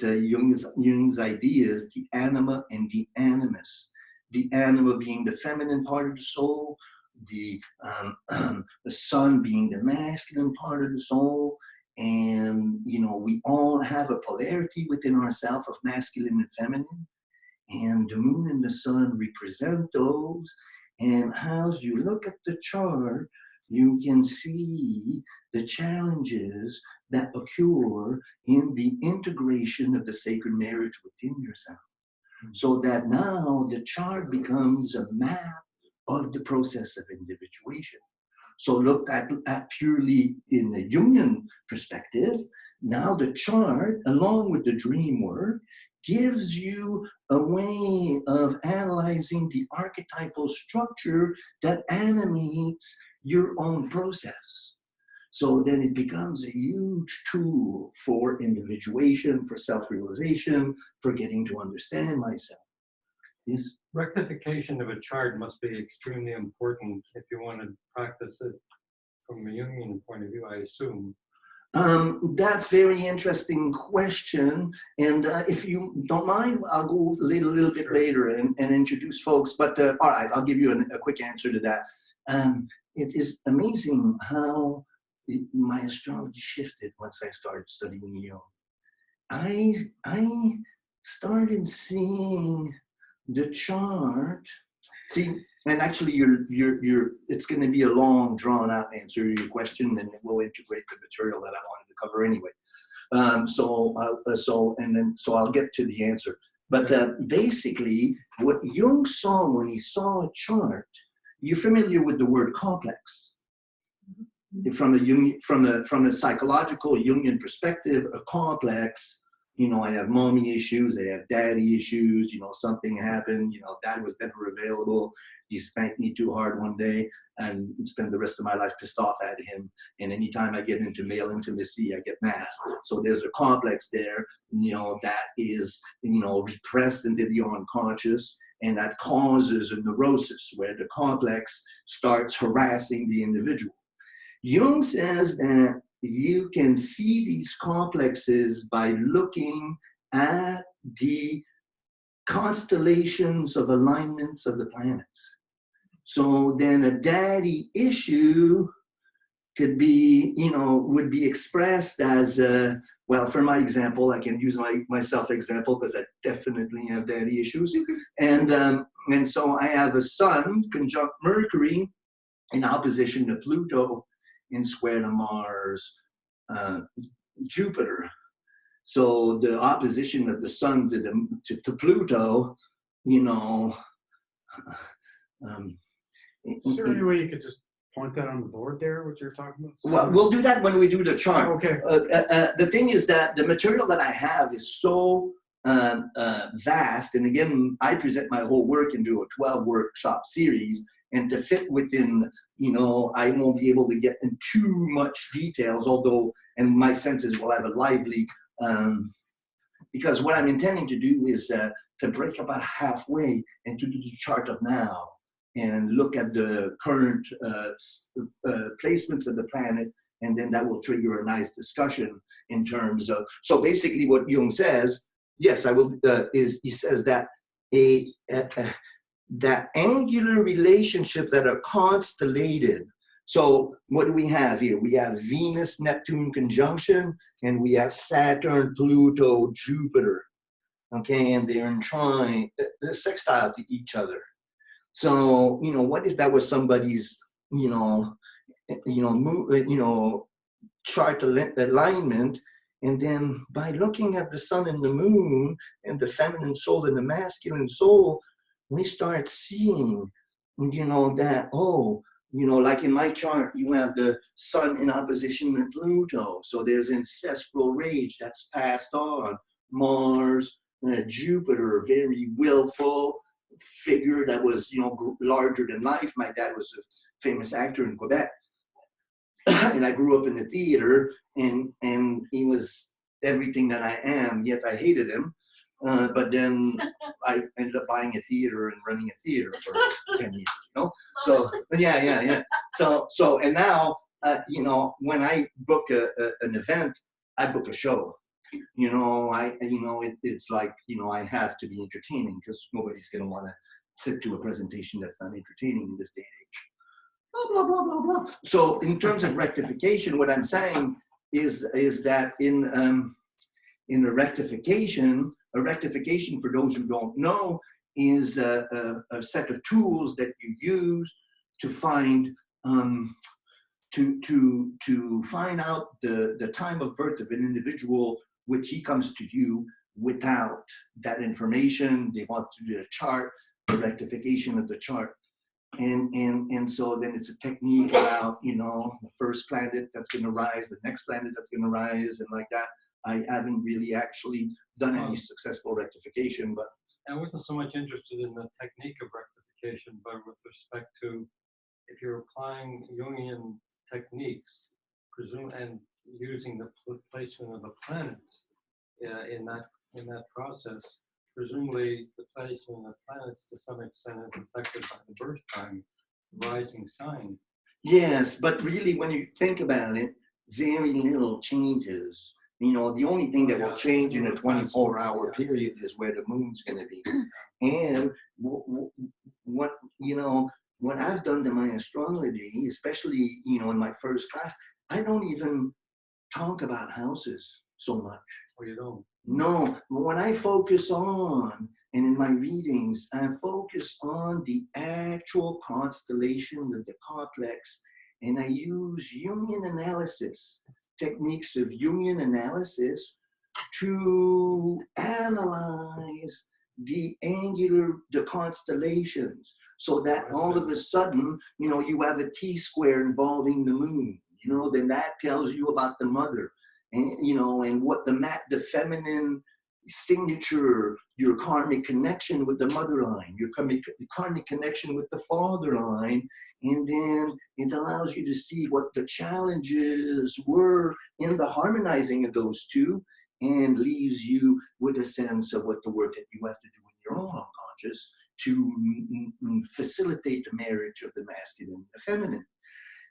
Jung's ideas, the anima and the animus. The anima being the feminine part of the soul, the sun being the masculine part of the soul. And, you know, we all have a polarity within ourselves of masculine and feminine. And the moon and the sun represent those. And as you look at the chart, you can see the challenges that occur in the integration of the sacred marriage within yourself. So that now the chart becomes a map of the process of individuation. So looked at purely in the Jungian perspective, now the chart, along with the dream work, gives you a way of analyzing the archetypal structure that animates your own process. So then it becomes a huge tool for individuation, for self-realization, for getting to understand myself. Yes? Rectification of a chart must be extremely important if you want to practice it from a Jungian point of view, I assume. That's very interesting question. And if you don't mind, I'll go a little bit later and introduce folks. But all right, I'll give you a quick answer to that. It is amazing how my astrology shifted once I started studying Jung. I started seeing the chart. See, and actually, it's going to be a long, drawn-out answer to your question, and it will integrate the material that I wanted to cover anyway. So I'll get to the answer. But basically, what Jung saw when he saw a chart, you're familiar with the word complex. From the psychological Jungian perspective, a complex, you know, I have mommy issues, I have daddy issues, you know, something happened, you know, dad was never available, he spanked me too hard one day, and spend the rest of my life pissed off at him. And anytime I get into male intimacy, I get mad. So there's a complex there, you know, that is, you know, repressed into the unconscious, and that causes a neurosis where the complex starts harassing the individual. Jung says that you can see these complexes by looking at the constellations of alignments of the planets. So then a daddy issue could be, you know, would be expressed as, well, for my example, I can use my self-example because I definitely have daddy issues. And so I have a sun conjunct Mercury in opposition to Pluto in square to Mars, Jupiter. So the opposition of the sun to Pluto, you know. Is there any way you could just point that on the board there, what you're talking about? Well, we'll do that when we do the chart. Oh, okay. The thing is that the material that I have is so vast, and again, I present my whole work into a 12 workshop series, and to fit within, you know, I won't be able to get in too much details, although, and my sense is we'll have a lively, because what I'm intending to do is to break about halfway and to do the chart of now and look at the current placements of the planet, and then that will trigger a nice discussion in terms of, so basically what Jung says, yes, I will, is he says that that angular relationships that are constellated So what do we have here? We have Venus-Neptune conjunction, and we have Saturn, Pluto, Jupiter. Okay, and they're in trine, they're sextile to each other. So, you know, what if that was somebody's, chart alignment, and then by looking at the sun and the moon and the feminine soul and the masculine soul, we start seeing, that, like in my chart, you have the sun in opposition to Pluto. So there's ancestral rage that's passed on. Mars, Jupiter, very willful figure that was, larger than life. My dad was a famous actor in Quebec. And I grew up in the theater, and he was everything that I am, yet I hated him. But then I ended up buying a theater and running a theater for 10 years, So, yeah. So, and now, when I book an event, I book a show. It's like, I have to be entertaining because nobody's going to want to sit to a presentation that's not entertaining in this day and age. Blah, blah, blah, blah, blah. So in terms of rectification, what I'm saying is that in a rectification for those who don't know is a set of tools that you use to find to find out the time of birth of an individual, which he comes to you without that information. They want to do a chart, the rectification of the chart. And so then it's a technique about, the first planet that's going to rise, the next planet that's going to rise, and like that. I haven't really actually done any successful rectification, but I wasn't so much interested in the technique of rectification, but with respect to if you're applying Jungian techniques, and using the placement of the planets in that process. Presumably, the placement of planets to some extent is affected by the birth time, rising sign. Yes, but really, when you think about it, very little changes. The only thing that will change in a 24-hour period is where the moon's going to be. And what I've done to my astrology, especially in my first class, I don't even talk about houses so much. Well, you don't. No, what I focus on, and in my readings, I focus on the actual constellation of the complex, and I use Jungian analysis, techniques of Jungian analysis to analyze the constellations, so that all of a sudden, you have a T-square involving the moon, then that tells you about the mother. And what the feminine signature, your karmic connection with the mother line, your karmic connection with the father line, and then it allows you to see what the challenges were in the harmonizing of those two, and leaves you with a sense of what the work that you have to do in your own unconscious to facilitate the marriage of the masculine and the feminine.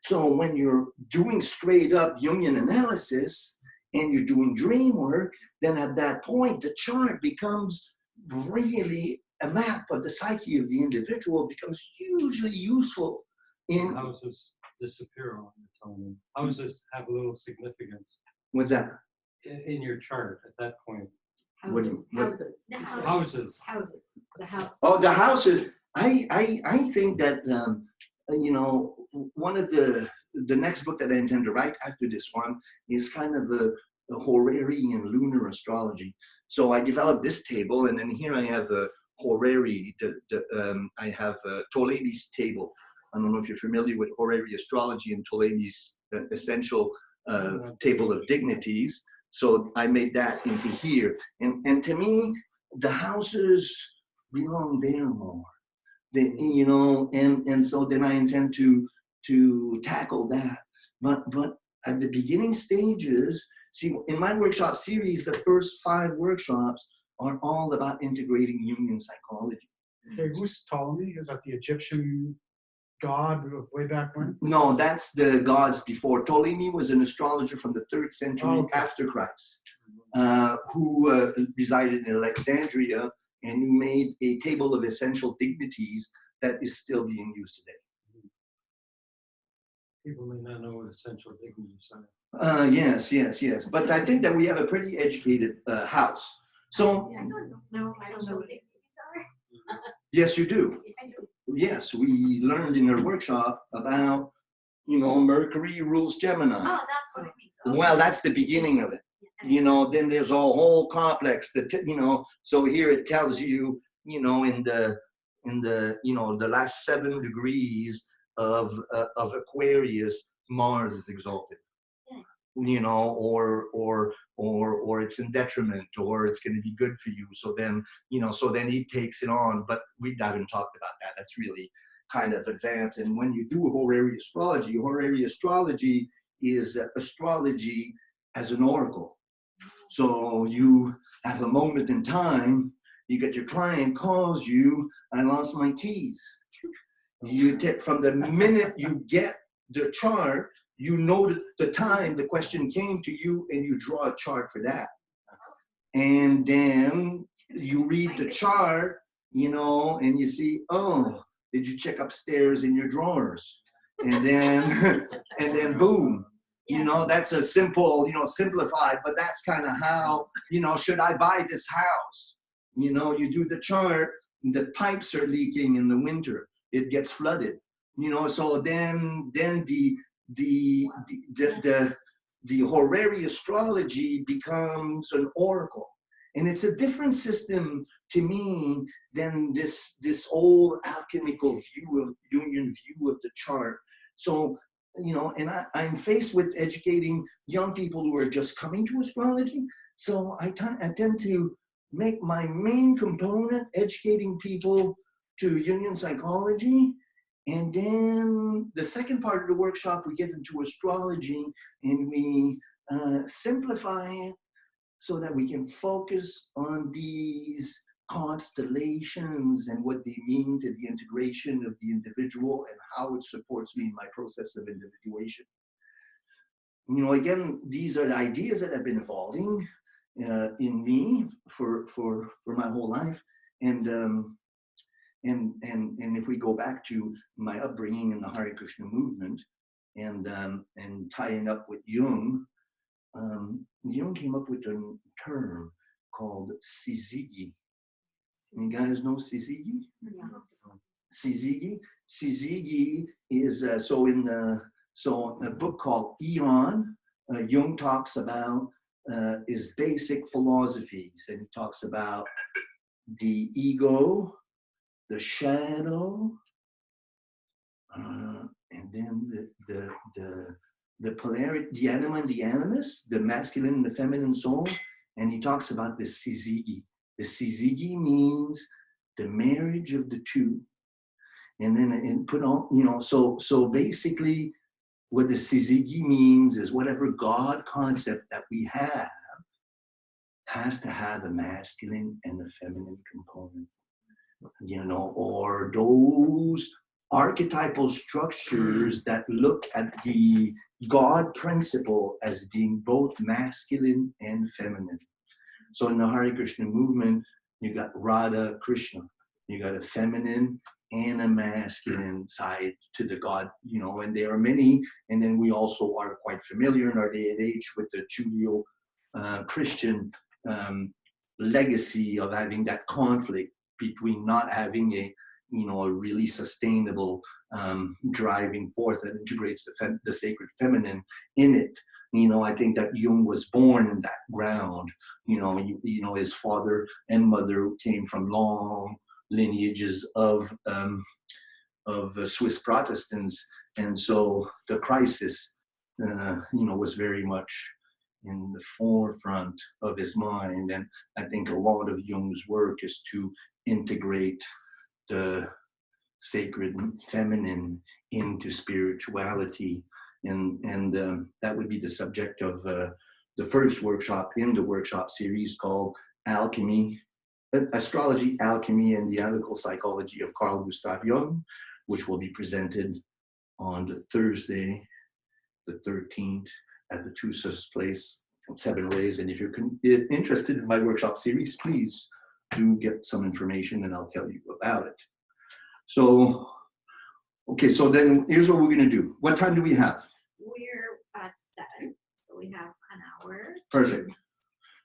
So when you're doing straight up Jungian analysis, and you're doing dream work, then at that point, the chart becomes really a map of the psyche of the individual, becomes hugely useful in... Houses disappear on your telling. Houses have little significance. What's that? In your chart at that point. Houses. The house. Oh, the houses. I think that, one of the next book that I intend to write after this one is kind of a Horarian lunar astrology. So I developed this table, and then here I have a Horary, I have a Ptolemy's table. I don't know if you're familiar with Horary astrology and Ptolemy's essential table of dignities. So I made that into here. And to me, the houses belong there more. And so then I intend to tackle that. But at the beginning stages, see, in my workshop series, the first 5 workshops are all about integrating Jungian psychology. Okay, who's Ptolemy? Is that the Egyptian god of way back when? No, that's the gods before. Ptolemy was an astrologer from the 3rd century after Christ, who resided in Alexandria and who made a table of essential dignities that is still being used today. People may not know what essential dignities are. Yes. But I think that we have a pretty educated house. So I don't know. I don't know what these are. yes, you do. I do. Yes, we learned in our workshop about, Mercury rules Gemini. Oh, that's what it means. Okay. Well, that's the beginning of it. Then there's a whole complex that, so here it tells you, in the last 7 degrees of Aquarius, Mars is exalted. Or it's in detriment, or it's going to be good for you. So then he takes it on. But we haven't talked about that. That's really kind of advanced. And when you do horary astrology is astrology as an oracle. So you have a moment in time, you get your client calls you, I lost my keys. You take from the minute you get the chart, you know the time the question came to you, and you draw a chart for that. And then you read the chart, and you see, oh, did you check upstairs in your drawers? And then, boom, that's a simple, simplified, but that's kind of how, should I buy this house? You do the chart, the pipes are leaking in the winter, it gets flooded, so then the horary astrology becomes an oracle. And it's a different system to me than this old alchemical view of Jungian view of the chart. So, and I'm faced with educating young people who are just coming to astrology. So I tend to make my main component educating people to Jungian psychology. And then the second part of the workshop, we get into astrology and we simplify it so that we can focus on these constellations and what they mean to the integration of the individual and how it supports me in my process of individuation. Again, these are the ideas that have been evolving in me for my whole life. And if we go back to my upbringing in the Hare Krishna movement and tying up with Jung, Jung came up with a term called syzygy. You guys know syzygy? Syzygy is a book called Eon. Jung talks about his basic philosophies, and he talks about the ego, the shadow, and then the polarity, the anima and the animus, the masculine and the feminine soul, and he talks about the syzygy. The syzygy means the marriage of the two, and then so basically, what the syzygy means is whatever God concept that we have has to have a masculine and a feminine component. Or those archetypal structures that look at the God principle as being both masculine and feminine. So in the Hare Krishna movement, you got Radha Krishna, you got a feminine and a masculine side to the God, and there are many. And then we also are quite familiar in our day and age with the Judeo-Christian legacy of having that conflict between not having a really sustainable driving force that integrates the sacred feminine in it. I think that Jung was born in that ground. His father and mother came from long lineages of Swiss Protestants, and so the crisis, was very much in the forefront of his mind. And I think a lot of Jung's work is to integrate the sacred feminine into spirituality, and that would be the subject of the first workshop in the workshop series called Alchemy, Astrology, Alchemy, and the Analytical Psychology of Carl Gustav Jung, which will be presented on the Thursday, the 13th, at the Tusas Place at 7 Rays. And if you're interested in my workshop series, please do get some information and I'll tell you about it. So Okay, so then here's what we're gonna do. What time do we have? We're at 7, so we have an hour. Perfect.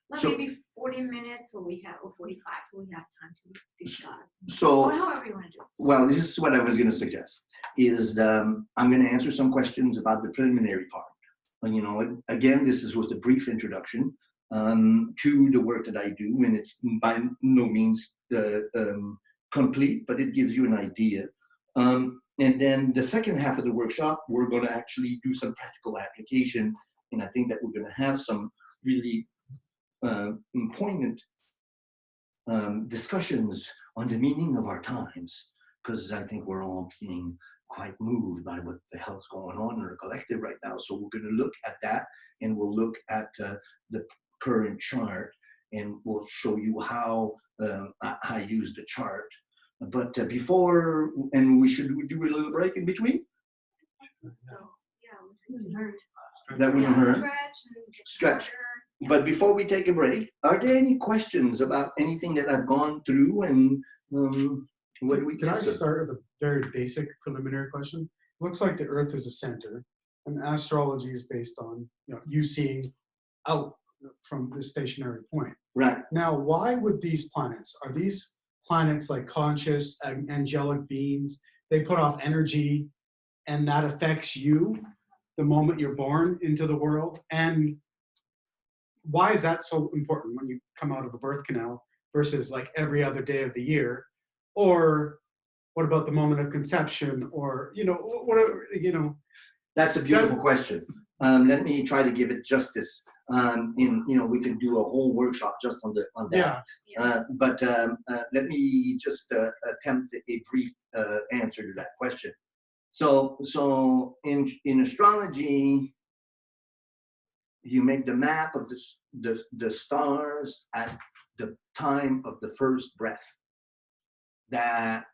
Well, So- maybe 40 minutes, so we have, or 45, so we have time to discuss. So, Or however you want to do it. well, this is what I was gonna suggest, is I'm gonna answer some questions about the preliminary part. You know, again, this is just a brief introduction to the work that I do, and it's by no means complete, but it gives you an idea. And then the second half of the workshop, we're going to actually do some practical application, and I think that we're going to have some really poignant discussions on the meaning of our times, because I think we're all being quite moved by what the hell's going on in our collective right now. So we're going to look at that, and we'll look at the current chart, and we'll show you how I use the chart. But before, and we should do a little break in between. So, yeah, we heard. That we heard. Stretch and get Stretch. water. But before we take a break, are there any questions about anything that I've gone through, and what do we Can I consider? start with a very basic preliminary question? Looks like the Earth is a center, and astrology is based on you seeing out from the stationary point. Right. Now, why would these planets? Are these planets like conscious, angelic beings? They put off energy, and that affects you the moment you're born into the world. And why is that so important when you come out of the birth canal versus like every other day of the year? Or what about the moment of conception? Or whatever. That's a beautiful question. Let me try to give it justice. We can do a whole workshop just on that. Yeah. But let me just attempt a brief answer to that question. So in astrology, you make the map of the stars at the time of the first breath. That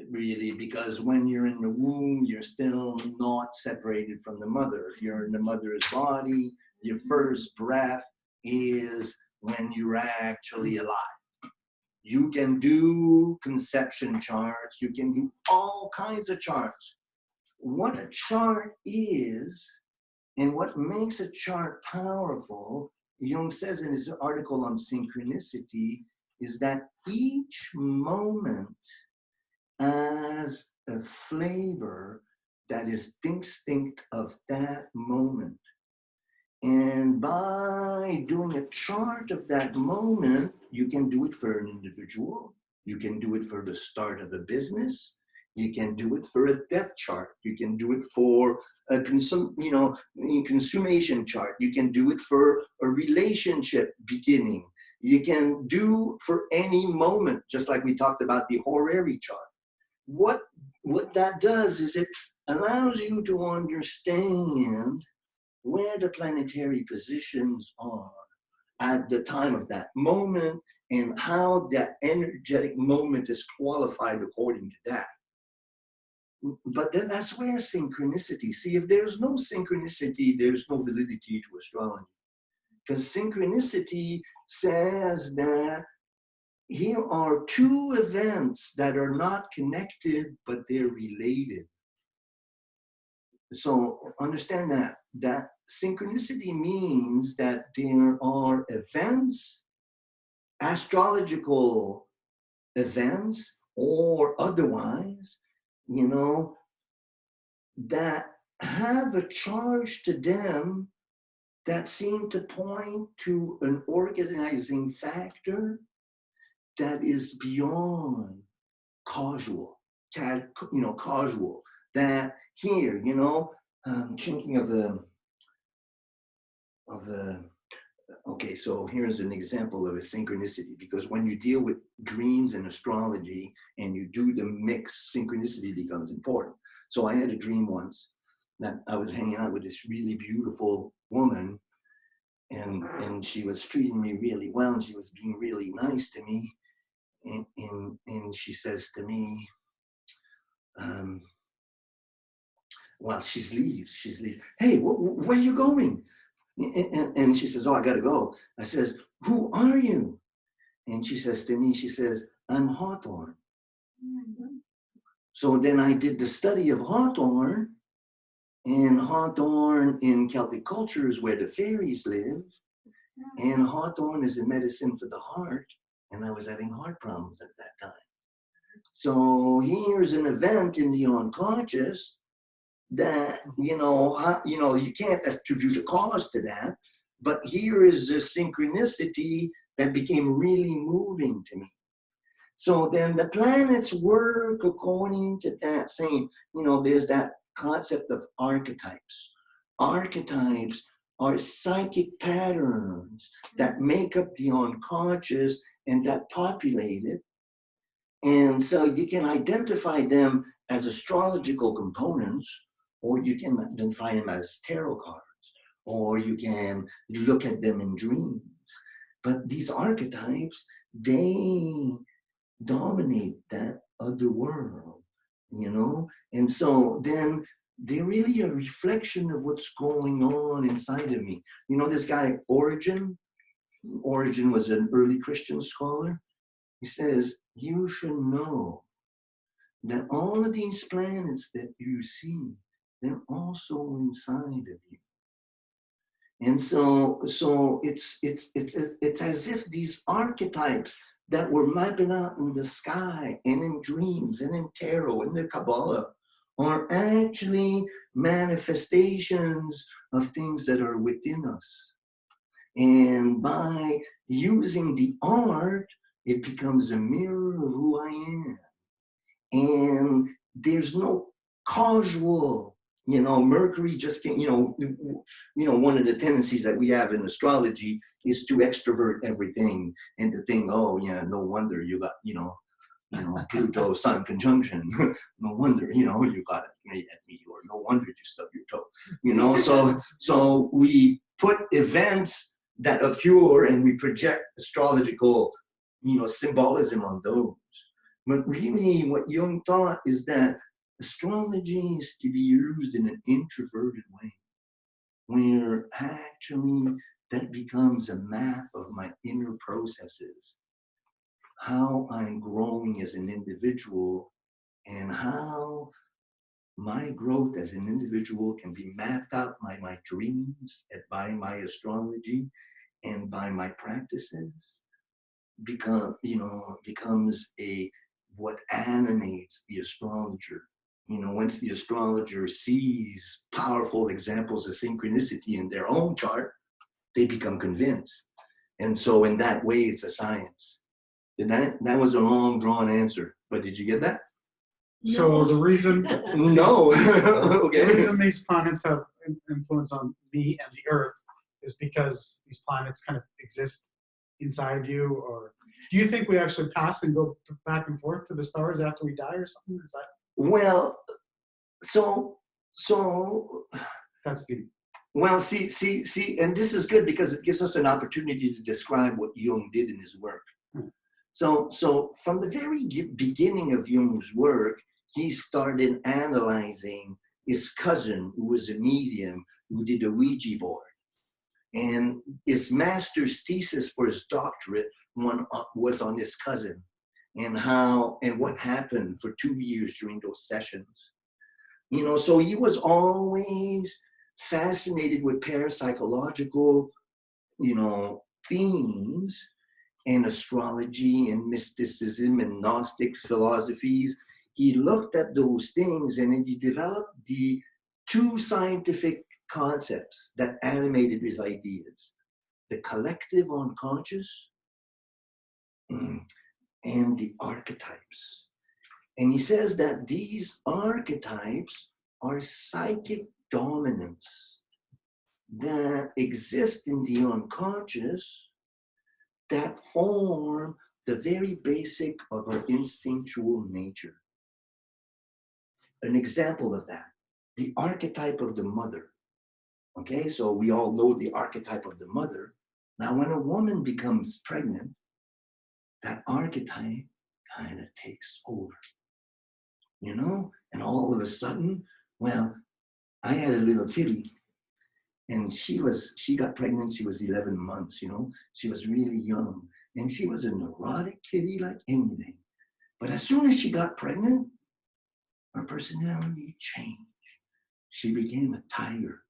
really, because when you're in the womb, you're still not separated from the mother. You're in the mother's body. Your first breath is when you're actually alive. You can do conception charts. You can do all kinds of charts. What a chart is, and what makes a chart powerful, Jung says in his article on synchronicity, is that each moment has a flavor that is distinct of that moment. And by doing a chart of that moment, you can do it for an individual. You can do it for the start of a business. You can do it for a death chart. You can do it for a consummation chart. You can do it for a relationship beginning. You can do for any moment, just like we talked about the horary chart. What that does is it allows you to understand where the planetary positions are at the time of that moment and how that energetic moment is qualified according to that. But then that's where synchronicity, see, if there's no synchronicity, there's no validity to astrology. Because synchronicity says that here are two events that are not connected, but they're related. So understand that synchronicity means that there are events, astrological events or otherwise, that have a charge to them that seem to point to an organizing factor that is beyond causal. That here, thinking okay, so here's an example of a synchronicity, because when you deal with dreams and astrology and you do the mix, synchronicity becomes important. So I had a dream once that I was hanging out with this really beautiful woman, and she was treating me really well, and she was being really nice to me. And she says to me, well, she leaves. Hey, where are you going? And she says, oh, I got to go. I says, who are you? And she says to me, I'm Hawthorne. So then I did the study of Hawthorne, and Hawthorne in Celtic culture is where the fairies live, and Hawthorne is a medicine for the heart, and I was having heart problems at that time. So here's an event in the unconscious that, you can't attribute a cause to that, but here is a synchronicity that became really moving to me. So then the planets work according to that same, there's that concept of archetypes. Archetypes are psychic patterns that make up the unconscious and that populate it. And so you can identify them as astrological components, or you can identify them as tarot cards, or you can look at them in dreams. But these archetypes, they dominate that other world, And so then they're really a reflection of what's going on inside of me. This guy, Origen was an early Christian scholar. He says, you should know that all of these planets that you see, they're also inside of you. And so it's as if these archetypes that were mapping out in the sky and in dreams and in tarot and the Kabbalah are actually manifestations of things that are within us. And by using the art, it becomes a mirror of who I am. And there's no causal, Mercury just can't, one of the tendencies that we have in astrology is to extrovert everything and to think, oh yeah, no wonder you got, Pluto Sun conjunction. No wonder, you got it at me, or no wonder you stubbed your toe. So we put events that occur and we project astrological, symbolism on those. But really what Jung thought is that astrology is to be used in an introverted way, where actually that becomes a map of my inner processes, how I'm growing as an individual, and how my growth as an individual can be mapped out by my dreams, and by my astrology, and by my practices, becomes what animates the astrologer. Once the astrologer sees powerful examples of synchronicity in their own chart, they become convinced. And so in that way, it's a science. That was a long drawn answer, but did you get that? So the reason No. Okay. The reason these planets have influence on me and the Earth is because these planets kind of exist inside of you. Or do you think we actually pass and go back and forth to the stars after we die or something? Is that? Well, so that's the. Well, see, and this is good because it gives us an opportunity to describe what Jung did in his work. So from the very beginning of Jung's work, he started analyzing his cousin, who was a medium, who did a Ouija board. And his master's thesis for his doctorate was on his cousin and what happened for 2 years during those sessions. So he was always fascinated with parapsychological, themes, and astrology and mysticism and Gnostic philosophies. He looked at those things and he developed the 2 scientific concepts that animated his ideas: the collective unconscious and the archetypes. And he says that these archetypes are psychic dominants that exist in the unconscious that form the very basic of our instinctual nature. An example of that, the archetype of the mother. Okay, so we all know the archetype of the mother. Now, when a woman becomes pregnant, that archetype kind of takes over, and all of a sudden, well, I had a little kitty, and she got pregnant, she was 11 months, she was really young, and she was a neurotic kitty like anything. But as soon as she got pregnant, her personality changed. She became a tiger,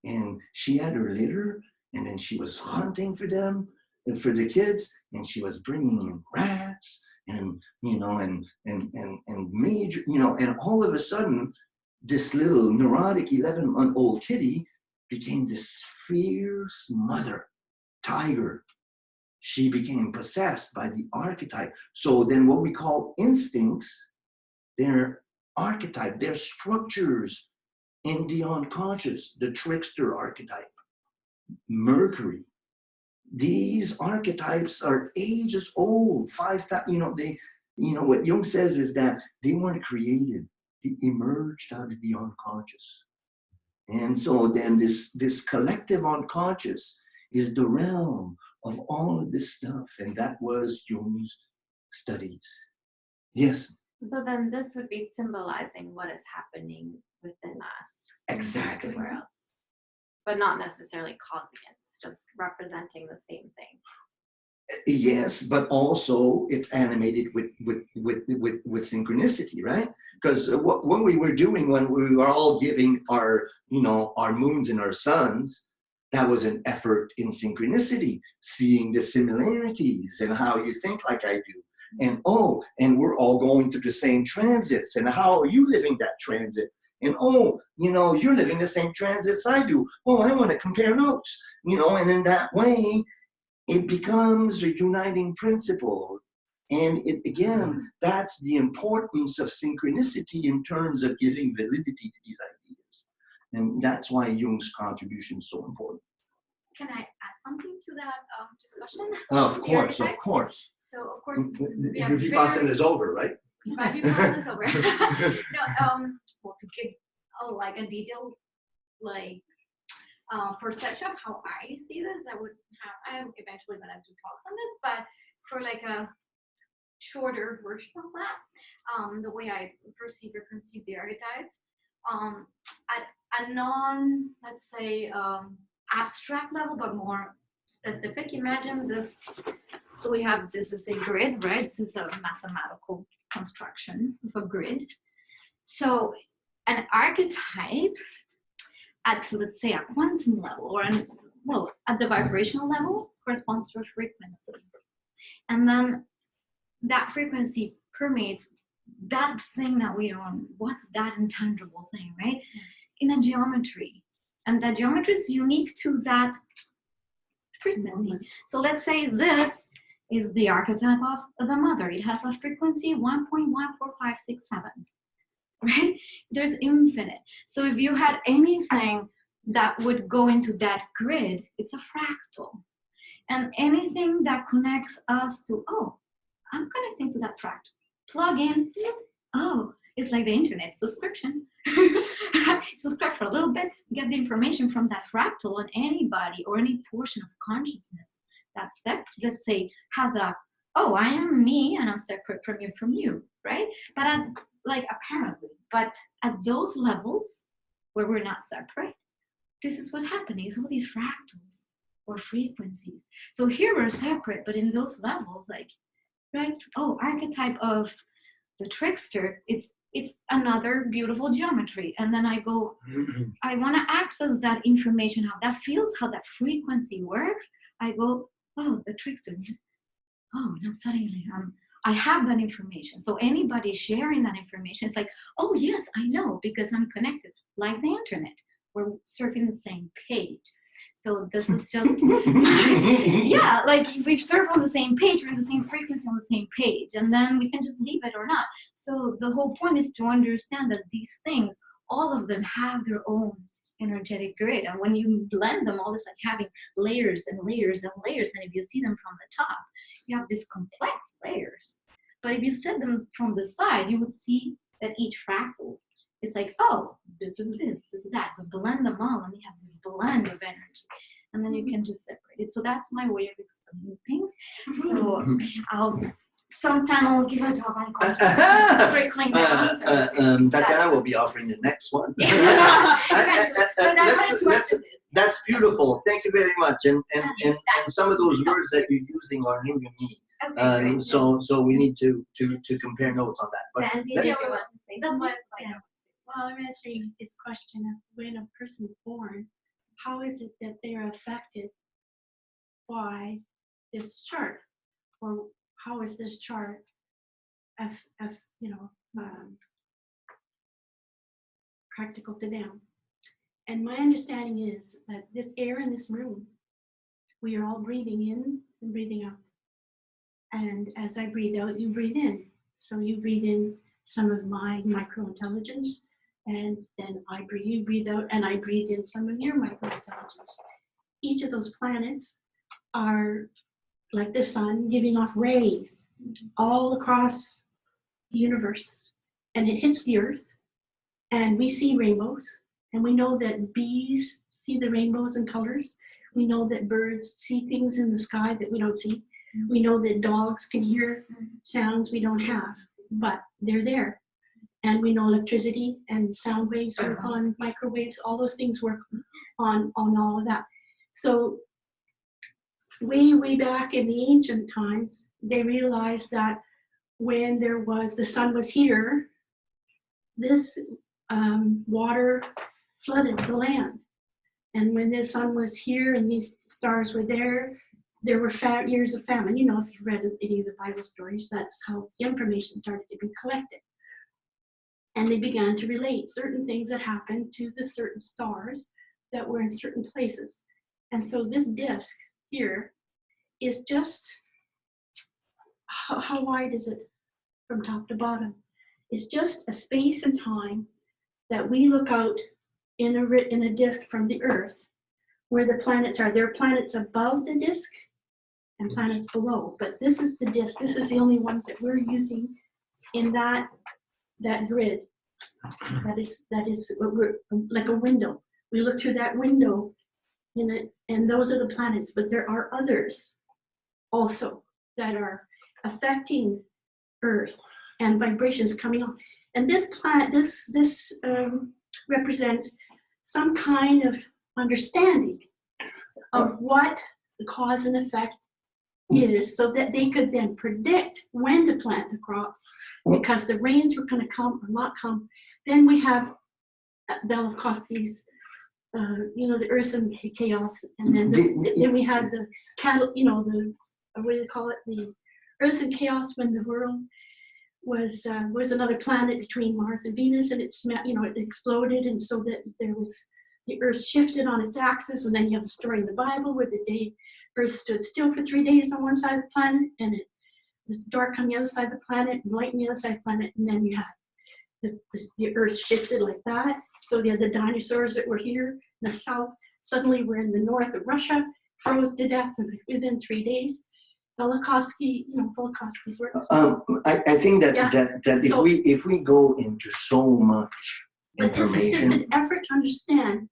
and she had her litter, and then she was hunting for them and for the kids, and she was bringing in rats and and major, and all of a sudden, this little neurotic 11-month-old kitty became this fierce mother tiger. She became possessed by the archetype. So then what we call instincts, they're archetype, they're structures in the unconscious, the trickster archetype, Mercury. These archetypes are ages old, 5,000, what Jung says is that they weren't created, they emerged out of the unconscious. And so then this collective unconscious is the realm of all of this stuff, and that was Jung's studies. Yes? So then this would be symbolizing what is happening within us. Exactly. Everywhere else. But not necessarily causing it. It's just representing the same thing. Yes, but also it's animated with synchronicity, right? Because what we were doing when we were all giving our moons and our suns, that was an effort in synchronicity, seeing the similarities and how you think like I do. And and we're all going through the same transits, and how are you living that transit? And you're living the same transits I do. I want to compare notes, and in that way, it becomes a uniting principle. And that's the importance of synchronicity in terms of giving validity to these ideas. And that's why Jung's contribution is so important. Can I add something to that discussion? Of course, of course. So, of course, we Your Vipassana is over, right? My Vipassana is over. Well, to give like a detailed perception of how I see this, I'm eventually going to do talks on this, but for like a shorter version of that, the way I perceive or conceive the archetypes, at a non, let's say, abstract level, but more specific. Imagine this. So we have, this is a grid, right? This is a mathematical construction of a grid. So an archetype at, let's say, a quantum level, or at the vibrational level, corresponds to a frequency. And then that frequency permeates that thing that we don't, what's that intangible thing, right? In a geometry. And that geometry is unique to that frequency. So let's say this is the archetype of the mother. It has a frequency 1.14567, right? There's infinite. So if you had anything that would go into that grid, it's a fractal. And anything that connects us to, I'm connecting to that fractal. Plug in, it's like the internet subscription. Subscribe for a little bit, get the information from that fractal, and anybody or any portion of consciousness that's separate, let's say, has a, I am me and I'm separate from you, right? But apparently, but at those levels where we're not separate, this is what's happening. It's all these fractals or frequencies. So here we're separate, but in those levels, right? Archetype of the trickster, it's another beautiful geometry. And then I go, I want to access that information, how that feels, how that frequency works. I go, the trickster. Now suddenly I have that information. So anybody sharing that information is like, yes, I know, because I'm connected, like the internet. We're surfing the same page. So this is just, if we surf on the same page, we're in the same frequency on the same page, and then we can just leave it or not. So the whole point is to understand that these things, all of them have their own energetic grid. And when you blend them, all it's like having layers and layers and layers. And if you see them from the top, you have these complex layers. But if you set them from the side, you would see that each fractal is like, this is that. But blend them all, and you have this blend of energy. And then you can just separate it. So that's my way of explaining things. So sometime I'll give a talk on trickling down. Tatiana will be offering the next one. That's beautiful. Thank you very much. And some of those words that you're using are new to me. So we need to compare notes on that. But Sandy, do you want to say Okay. That's why it's like, Yeah. Well, I'm answering this question of when a person's born, how is it that they're affected by this chart? Or how is this chart practical to them? And my understanding is that this air in this room, we are all breathing in and breathing out. And as I breathe out, you breathe in. So you breathe in some of my micro-intelligence, and then you breathe out, and I breathe in some of your micro-intelligence. Each of those planets are like the sun, giving off rays all across the universe. And it hits the earth, and we see rainbows, and we know that bees see the rainbows and colors. We know that birds see things in the sky that we don't see. We know that dogs can hear sounds we don't have, but they're there. And we know electricity and sound waves work on microwaves, all those things work on all of that. So way back in the ancient times, they realized that when the sun was here, this water flooded the land. And when the sun was here and these stars were there were years of famine. You know, if you've read any of the Bible stories, that's how the information started to be collected. And they began to relate certain things that happened to the certain stars that were in certain places. And so this disk here is just, how wide is it from top to bottom? It's just a space and time that we look out in a disk from the Earth where the planets are. There are planets above the disk and planets below, but this is the disk. This is the only ones that we're using in that grid. That is what we're like a window. We look through that window in it, and those are the planets. But there are others also that are affecting Earth and vibrations coming on. And this planet, this represents some kind of understanding of what the cause and effect is, so that they could then predict when to plant the crops, because the rains were going to come or not come. Then we have Belkovsky's, the Earth and Chaos, and then then we had the cattle, the what do you call it, the Earth and Chaos, when the world was another planet between Mars and Venus, and it exploded, and so that the Earth shifted on its axis, and then you have the story in the Bible where the Earth stood still for 3 days on one side of the planet, and it was dark on the other side of the planet, and light on the other side of the planet, and then you had the Earth shifted like that. So the other dinosaurs that were here in the south suddenly were in the north of Russia, froze to death within 3 days. Belkovsky's work. I think that if we go into so much but this is just an effort to understand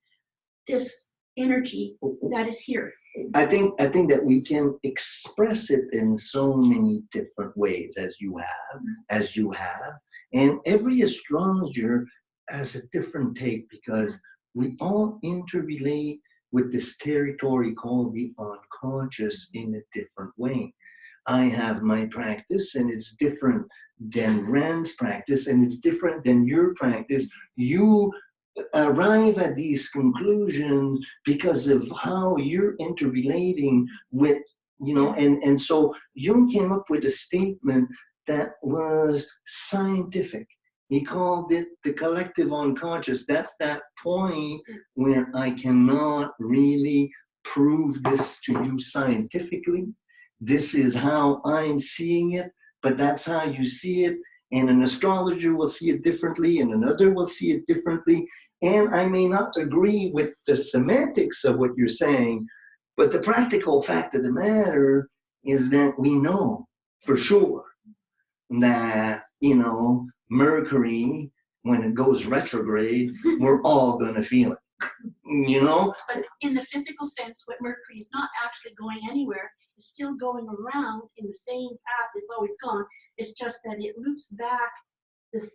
this energy that is here. I think that we can express it in so many different ways, as you have, and every astrologer has a different take, because we all interrelate with this territory called the unconscious in a different way. I have my practice, and it's different than Rand's practice, and it's different than your practice. You arrive at these conclusions because of how you're interrelating with, and so Jung came up with a statement that was scientific. He called it the collective unconscious. That's that point where I cannot really prove this to you scientifically. This is how I'm seeing it, but that's how you see it. And an astrologer will see it differently, and another will see it differently. And I may not agree with the semantics of what you're saying, but the practical fact of the matter is that we know for sure that, Mercury, when it goes retrograde, we're all going to feel it, But in the physical sense, what Mercury is not actually going anywhere, it's still going around in the same path it's always gone. It's just that it loops back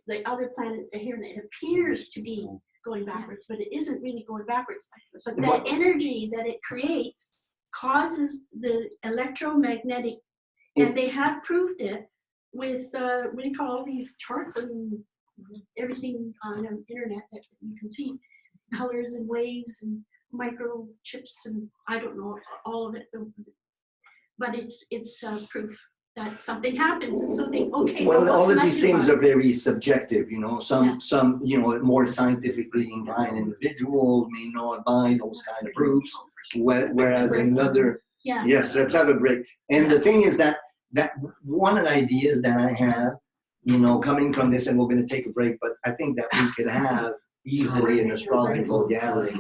the other planets are here, and it appears to be going backwards, but it isn't really going backwards. But that energy that it creates causes the electromagnetic, and they have proved it with what do you call these charts and everything on the internet that you can see, colors and waves and microchips and I don't know all of it, but it's proof that something happens, and so they okay. Well, what all can of I these do things about are it? very subjective, you know. Some, you know, more scientifically inclined individuals may not buy those kind of proofs, whereas another, Yeah. yes, let's have a break. And the thing is that one of the ideas that I have, you know, coming from this, and we're going to take a break, but I think that we could have easily an astrological gathering,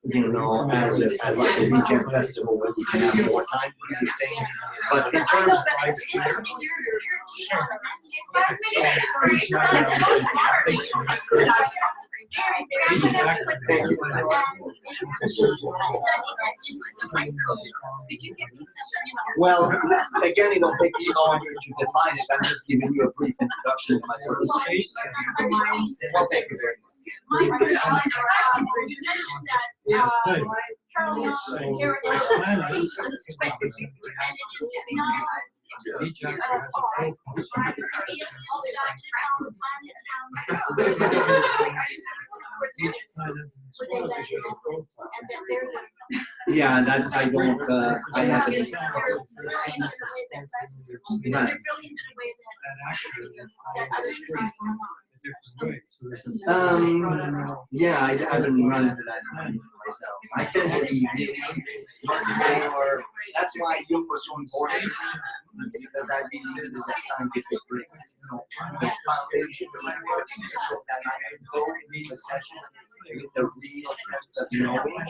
you know, as like a weekend festival where we can have more time to do these things. But in terms of It's interesting. You're 5 minutes. That's so smart. Well, again, it will take me longer to define it. I'm just giving you a brief introduction to my sort of space. Well, thank you very much. You mentioned that Carl Jung and space, and it is not Each actor has a profile. Each planet in astrology has a profile. Yeah, that I don't, I haven't. And Yeah, I haven't run into that myself. I tend to be really much more, that's why Jung was so important, because I really needed that scientific breaks, you know, the foundation of my work, so that I could go into a session with the real sense of knowing.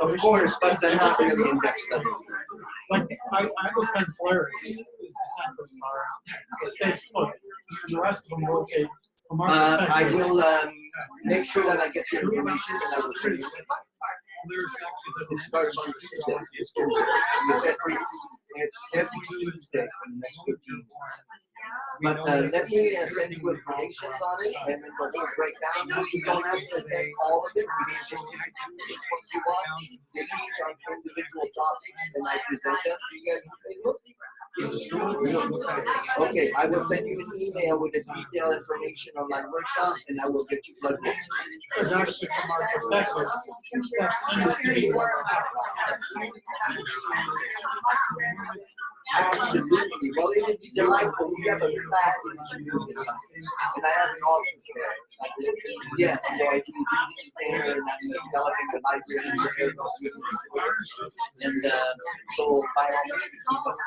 Of course, but they're not really in-depth studies. Like, I understand Polaris is the central star. It stays put. And the rest of them rotate. From our perspective. I will make sure that I get your information and I will send you. It starts on Tuesday. It's Tuesday. It's every Tuesday for the next 15 years. But let me send you information on it and then the whole breakdown. You don't have to take all of it. You can just pick what you want. They each on individual topics and I present them to you guys on Facebook. Okay, I will send you an email with the detailed information on my workshop and I will get you plugged in. Because actually, from our perspective, that seems to be what Absolutely. Well, it would be delightful. We have a flat institute and I have an office there. Yes, so I do meetings there and I'm developing the library there. And so by all means, keep us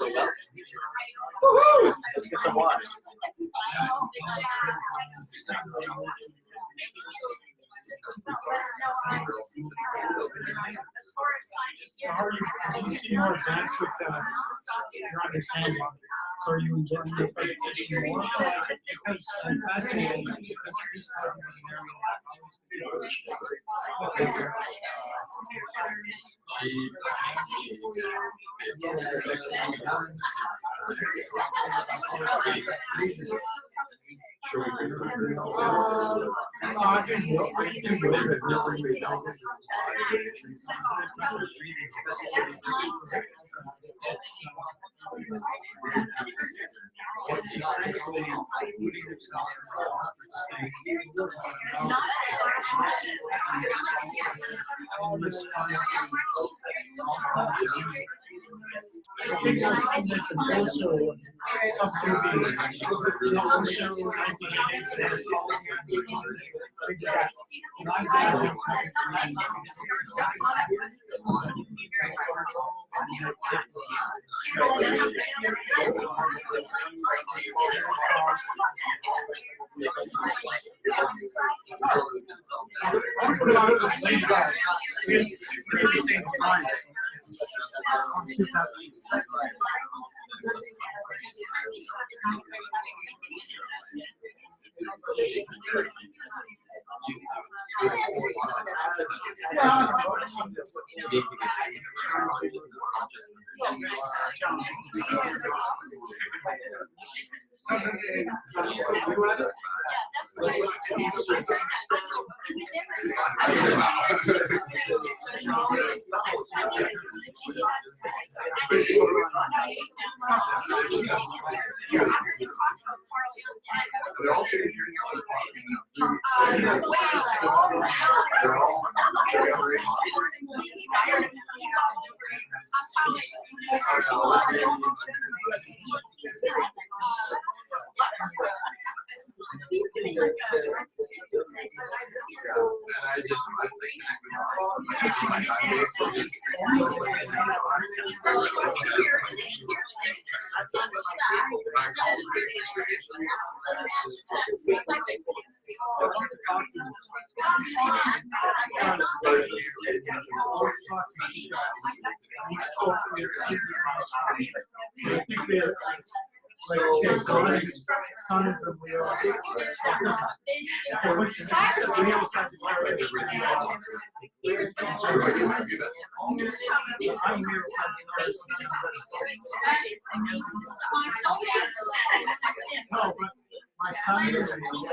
so well. Woohoo! Let's get some water. So how are you, as you see more advanced with your understanding, so are you enjoying this presentation more? Because I'm fascinated because this type of an area I've always it's essentially putting yourself in a comfort state. All this constant I think I've seen this in also something the Osho 1980s and things like that. And I've been I put a lot of this lady guys. We're the same science. Let's see if that means. Sun is a Leo. Which is Leo Sagittarius. I'm Leo Sagittarius. No, but my son is a Leo.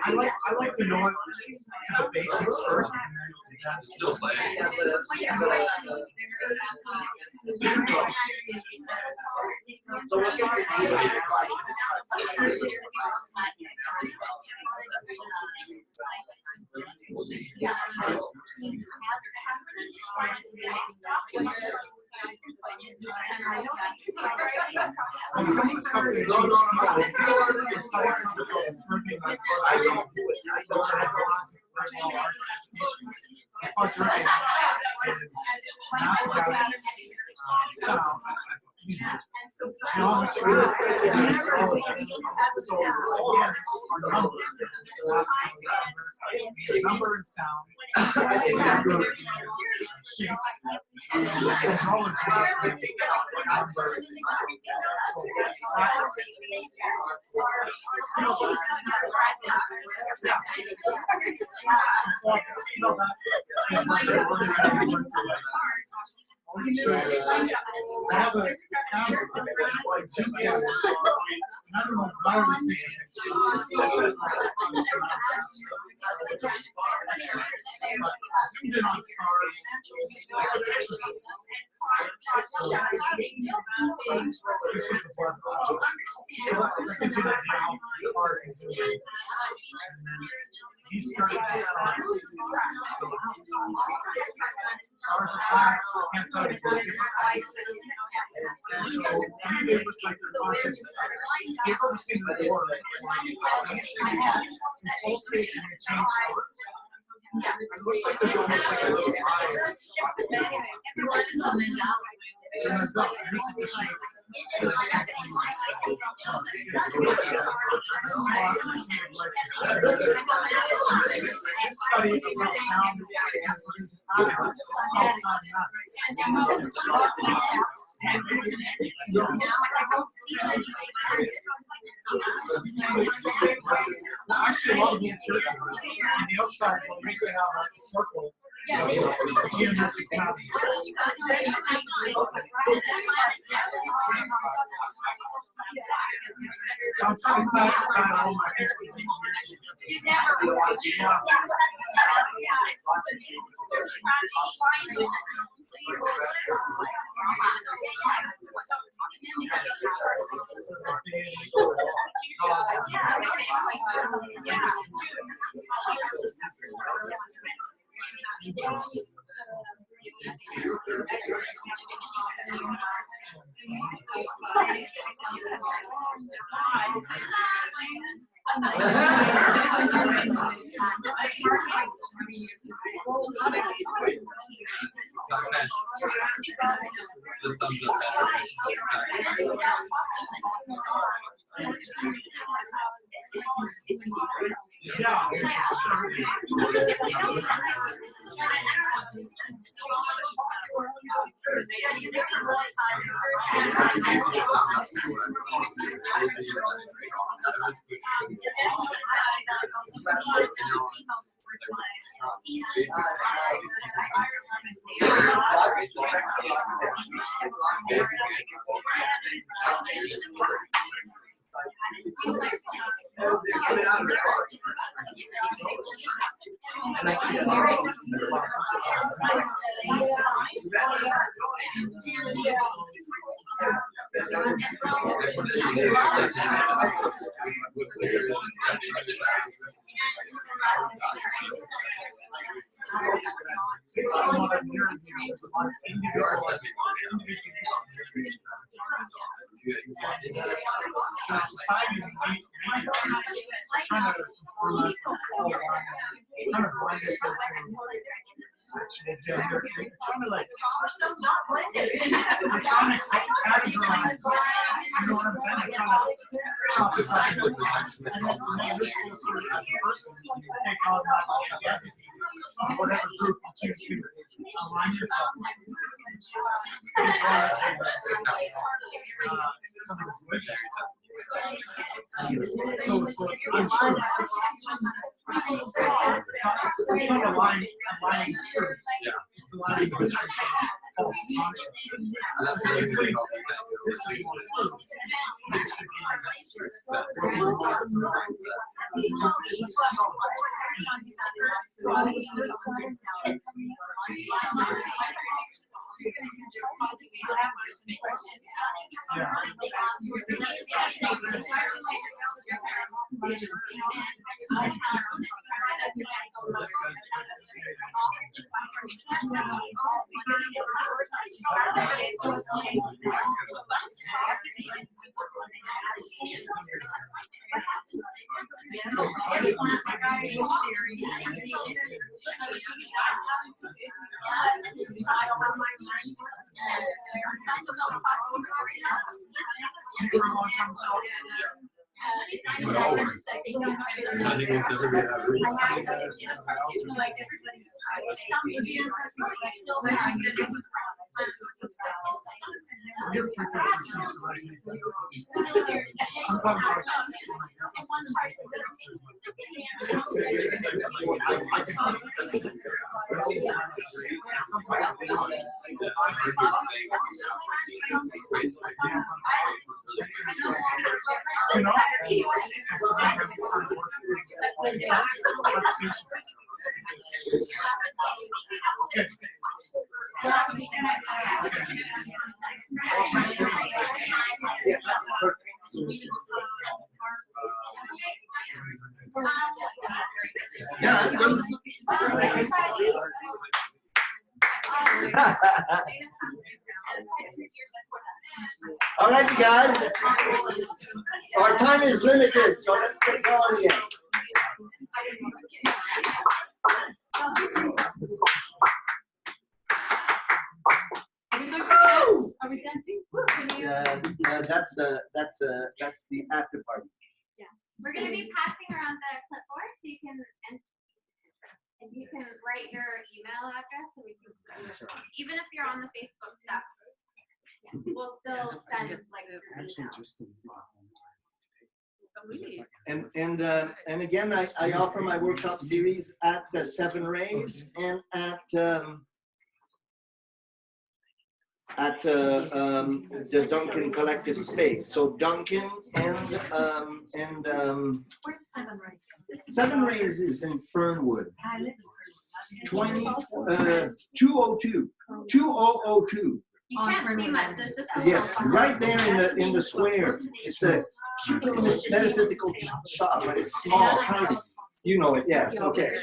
I like to know it to the basics first, and then still play. Number and sound. He started to start. Stars are planets, can't tell you the different sides. So to me, they look like they're conscious. You've ever seen the war, right? It's pulsate and it changes colors. It looks like there's almost like a little fire. And this is the shape. Study about sound actually, a lot of the churches on the outside, when we say have a circle, Whatever group you choose to align yourself with. So it's untrue. It's not aligning truth. It's aligning with false consciousness. That's this is what's true. It should Yeah, that's good. All right, you guys. Our time is limited, so let's get going again. Are we dancing? That's the after party. Yeah. We're gonna be passing around the clipboard so you can and you can write your email address so we can even if you're on the Facebook stuff. Yeah, we'll still send like your email. And again, I offer my workshop series at the Seven Rays and at the Duncan Collective Space. So Duncan and Where's Seven Rays? Seven Rays is in Fernwood. I live in 2002. You can't see much. There's just a Yes, little right there in the square. It's a cute little metaphysical shop, but it's small, tiny. You know it, yes, okay.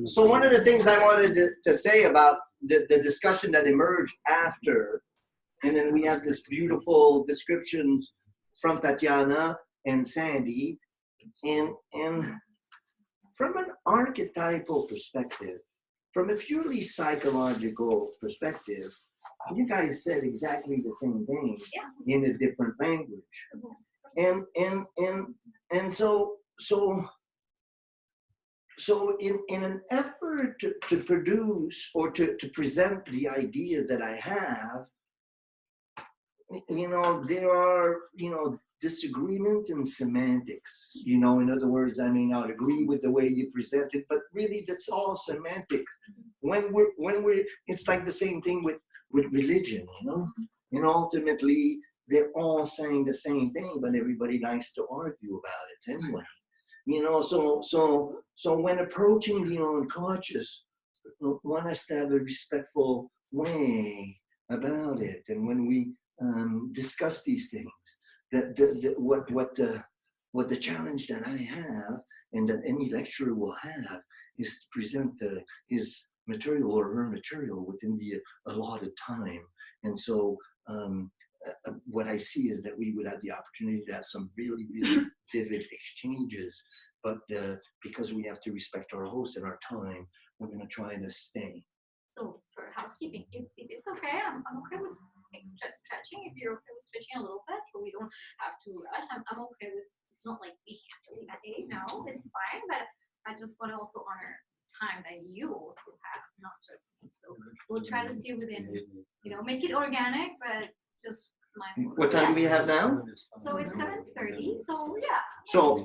So one of the things I wanted to say about the discussion that emerged after, and then we have this beautiful description from Tatiana and Sandy, and from an archetypal perspective, from a purely psychological perspective, you guys said exactly the same thing in a different language. And so in an effort to produce or to present the ideas that I have, there are, disagreement in semantics. In other words, I may not agree with the way you present it, but really that's all semantics. When we're, it's like the same thing with religion, and ultimately they're all saying the same thing, but everybody likes to argue about it anyway. So when approaching the unconscious, one has to have a respectful way about it. And when we discuss these things, what the challenge that I have, and that any lecturer will have, is to present his material or her material within the allotted time. And so what I see is that we would have the opportunity to have some really, really vivid exchanges, but because we have to respect our host and our time, we're going to try to stay. So for housekeeping, if it's okay, I'm okay with stretching. If you're okay with stretching a little bit, so we don't have to rush. I'm okay with. It's not like we have to leave at 8. No, it's fine. But I just want to also honor time that you also have, not just me. So we'll try to stay within. Make it organic, but just mindful. What time do we have now? So it's 7:30. So yeah. So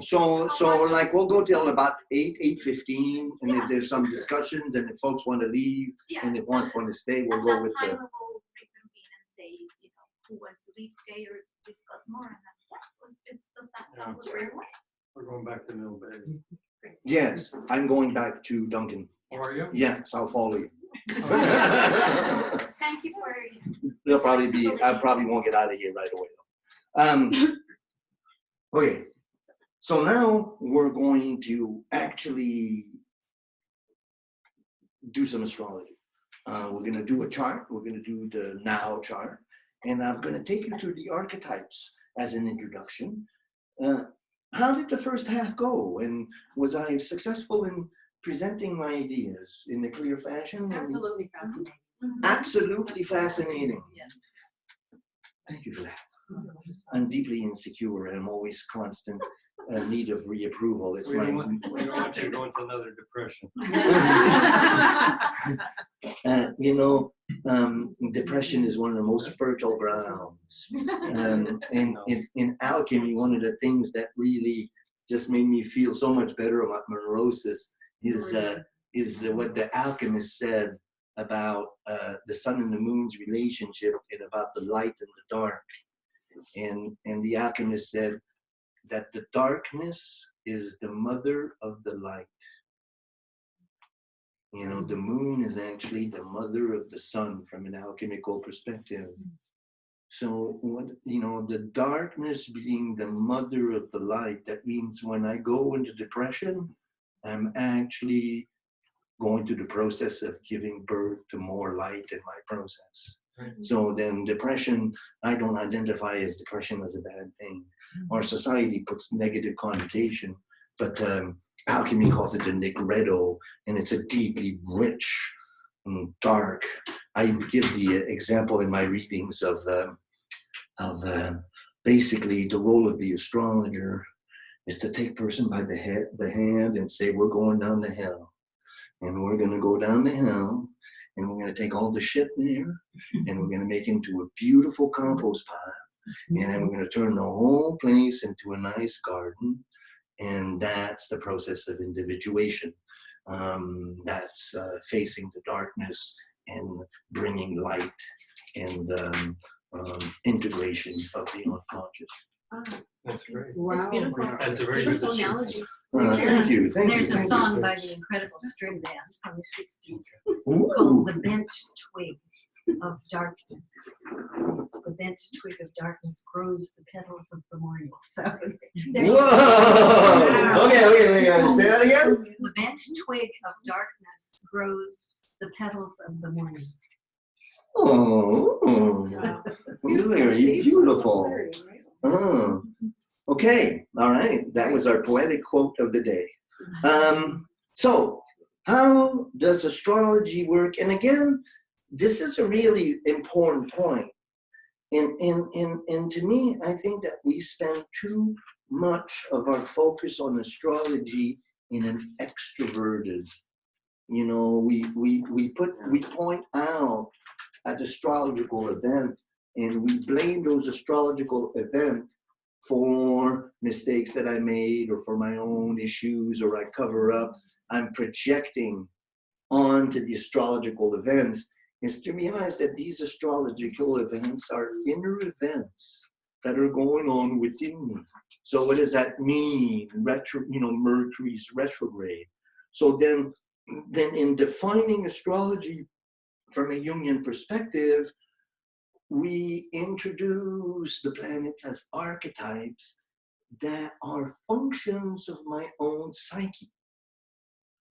like we'll go till about 8:15, and if there's some discussions, and if folks want to leave, and if folks want to stay, we'll go with the. We'll reconvene and say, who wants to leave, stay, or discuss more. And does that sound good for everyone? We're going back to Middle Bay. Yes, I'm going back to Duncan. Oh, are you? Yes, I'll follow you. Thank you for. I probably won't get out of here right away. Okay, so now we're going to actually do some astrology. We're going to do a chart. We're going to do the now chart, and I'm going to take you through the archetypes as an introduction. How did the first half go, and was I successful in presenting my ideas in a clear fashion? Absolutely fascinating. Absolutely fascinating. Yes. Thank you for that. I'm deeply insecure, and I'm always constant need of reapproval. It's We like don't want you to go into another depression. Depression is one of the most fertile grounds. In alchemy, one of the things that really just made me feel so much better about neurosis is what the alchemist said about the sun and the moon's relationship, and about the light and the dark. And the alchemist said that the darkness is the mother of the light. The moon is actually the mother of the sun from an alchemical perspective. So, the darkness being the mother of the light, that means when I go into depression, I'm actually going through the process of giving birth to more light in my process. So then depression, I don't identify as depression as a bad thing. Our society puts negative connotation, but alchemy calls it a negretto, and it's a deeply rich and dark. I give the example in my readings of basically the role of the astrologer is to take person by the hand and say, we're going down to hell. And we're going to go down the hill, and we're going to take all the shit there, and we're going to make it into a beautiful compost pile, and then we're going to turn the whole place into a nice garden, and that's the process of individuation. That's facing the darkness and bringing light and integration of the unconscious. That's great. Wow. beautiful. That's a very Beautiful good analogy. Thank you. Thank There's you. a Thank you. song by the incredible string band from the 60s Ooh. called The Bent Twig of Darkness. It's the bent twig of darkness grows the petals of the morning. So there's Whoa! Okay, say that again? the bent twig of darkness grows the petals of the morning. Oh, very beautiful. Oh. Okay, all right. That was our poetic quote of the day. So, how does astrology work? And again, this is a really important point. And to me, I think that we spend too much of our focus on astrology in an extroverted. You know, we point out at astrological event, and we blame those astrological events for mistakes that I made or for my own issues, or I cover up. I'm projecting onto the astrological events, is to realize that these astrological events are inner events that are going on within me. So what does that mean? Mercury's retrograde. So then in defining astrology from a Jungian perspective, we introduce the planets as archetypes that are functions of my own psyche.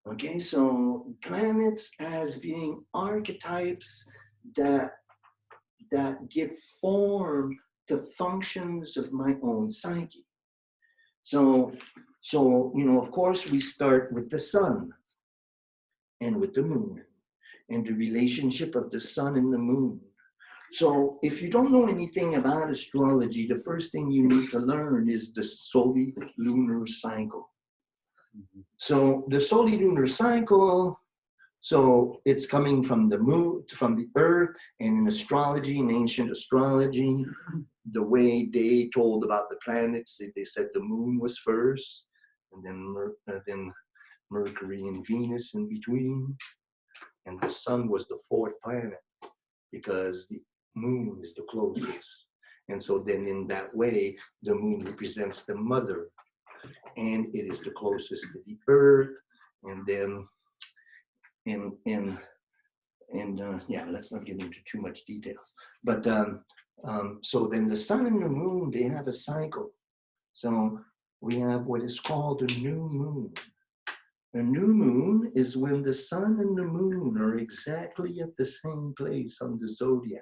Okay, so planets as being archetypes that give form to functions of my own psyche. So of course, we start with the sun and with the moon and the relationship of the sun and the moon. So if you don't know anything about astrology, the first thing you need to learn is the solar-lunar cycle. So the solar-lunar cycle, so it's coming from the moon, from the earth, and in astrology, in ancient astrology, the way they told about the planets, they said the moon was first, and then Mercury and Venus in between, and the sun was the fourth planet, because the moon is the closest. And so then in that way, the moon represents the mother, and it is the closest to the earth. And then, yeah, let's not get into too much details. But so then the sun and the moon, they have a cycle. So we have what is called a new moon. A new moon is when the sun and the moon are exactly at the same place on the zodiac.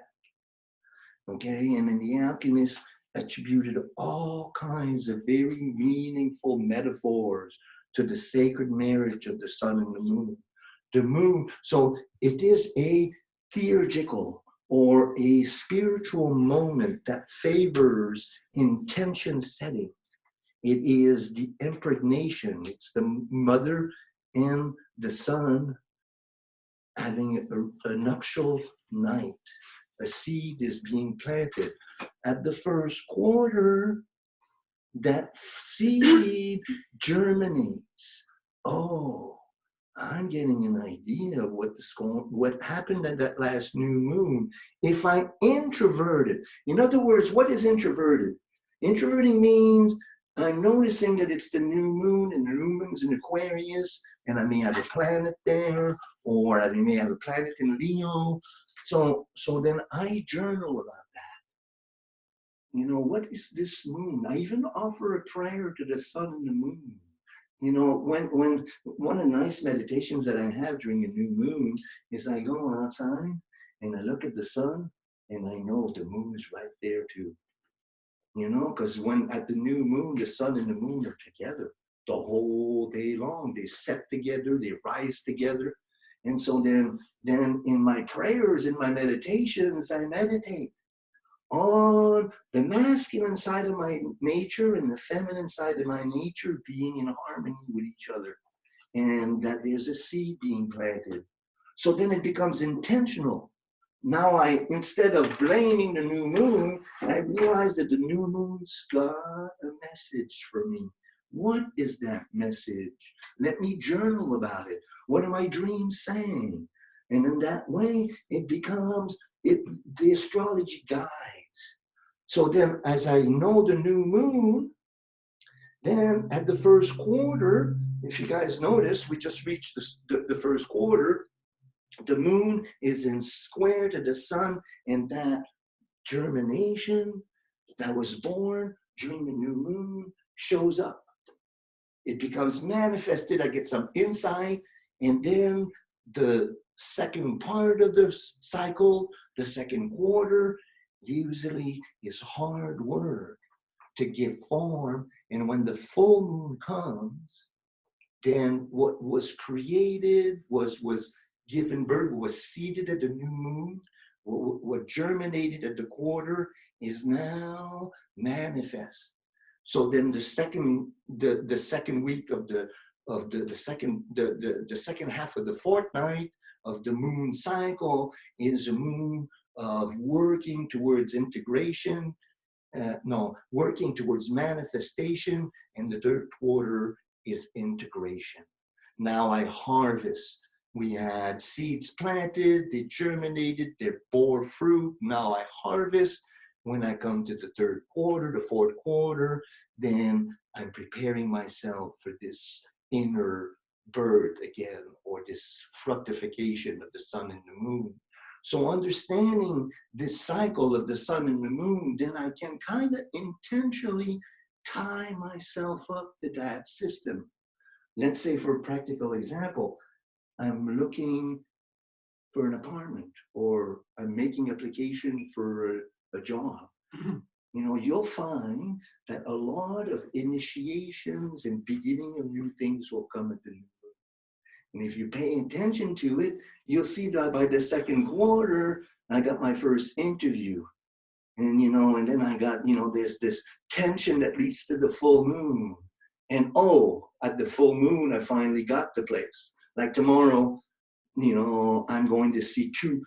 Okay, and then the alchemists attributed all kinds of very meaningful metaphors to the sacred marriage of the sun and the moon. The moon, so it is a theurgical or a spiritual moment that favors intention setting. It is the impregnation, it's the mother and the son having a nuptial night. A seed is being planted. At the first quarter, that seed germinates. Oh, I'm getting an idea of what happened at that last new moon. If I introverted, in other words, what is introverted? Introverting means I'm noticing that it's the new moon, and the new moon's in Aquarius, and I may have a planet there, or I may have a planet in Leo. So then I journal about that. You know, what is this moon? I even offer a prayer to the sun and the moon. You know, when one of the nice meditations that I have during a new moon is I go outside and I look at the sun, and I know the moon is right there too. You know, because when at the new moon, the sun and the moon are together the whole day long. They set together, they rise together. And so then in my prayers, in my meditations, I meditate on the masculine side of my nature and the feminine side of my nature being in harmony with each other. And that there's a seed being planted. So then it becomes intentional. Now instead of blaming the new moon, I realized that the new moon's got a message for me. What is that message? Let me journal about it. What are my dreams saying? And in that way, it becomes, the astrology guides. So then as I know the new moon, then at the first quarter, if you guys notice, we just reached the first quarter. The moon is in square to the sun, and that germination that was born during the new moon shows up. It becomes manifested. I get some insight, and then the second part of the cycle, the second quarter, usually is hard work to give form. And when the full moon comes, then what was created was given birth, was seeded at the new moon, what germinated at the quarter is now manifest. So then the second week of the second half of the fortnight of the moon cycle is a moon of working towards integration, working towards manifestation, and the third quarter is integration. Now I harvest. We had seeds planted, they germinated, they bore fruit. Now I harvest. When I come to the third quarter, the fourth quarter, then I'm preparing myself for this inner birth again, or this fructification of the sun and the moon. So understanding this cycle of the sun and the moon, then I can kind of intentionally tie myself up to that system. Let's say, for a practical example, I'm looking for an apartment, or I'm making application for a job. You know, you'll find that a lot of initiations and beginning of new things will come at the new moon. And if you pay attention to it, you'll see that by the second quarter, I got my first interview. And, you know, and then I got, you know, there's this tension that leads to the full moon. And at the full moon, I finally got the place. Like tomorrow, you know, I'm going to see 2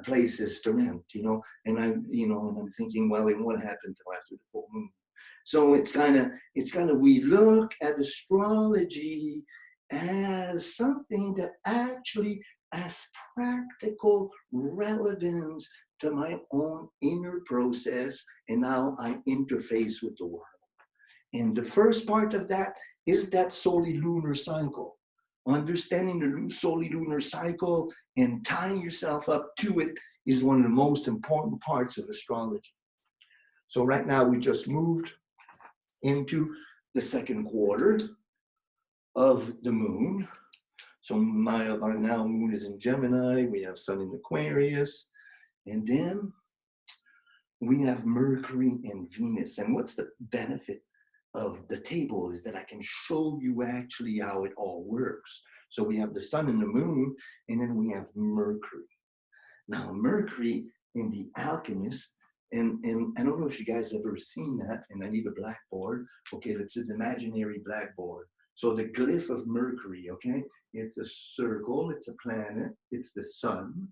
places to rent, you know, and I'm thinking, well, it won't happen until after the full moon. So it's kind of, we look at astrology as something that actually has practical relevance to my own inner process, and how I interface with the world. And the first part of that is that solilunar cycle. Understanding the solilunar cycle and tying yourself up to it is one of the most important parts of astrology. So right now we just moved into the second quarter of the moon. So our now moon is in Gemini, we have sun in Aquarius, and then we have Mercury and Venus. And what's the benefit of the table is that I can show you actually how it all works. So we have the sun and the moon, and then we have Mercury. Now Mercury in the Alchemist, and I don't know if you guys ever seen that, and I need a blackboard. Okay, it's an imaginary blackboard. So the glyph of Mercury, okay, it's a circle, it's a planet, it's the sun,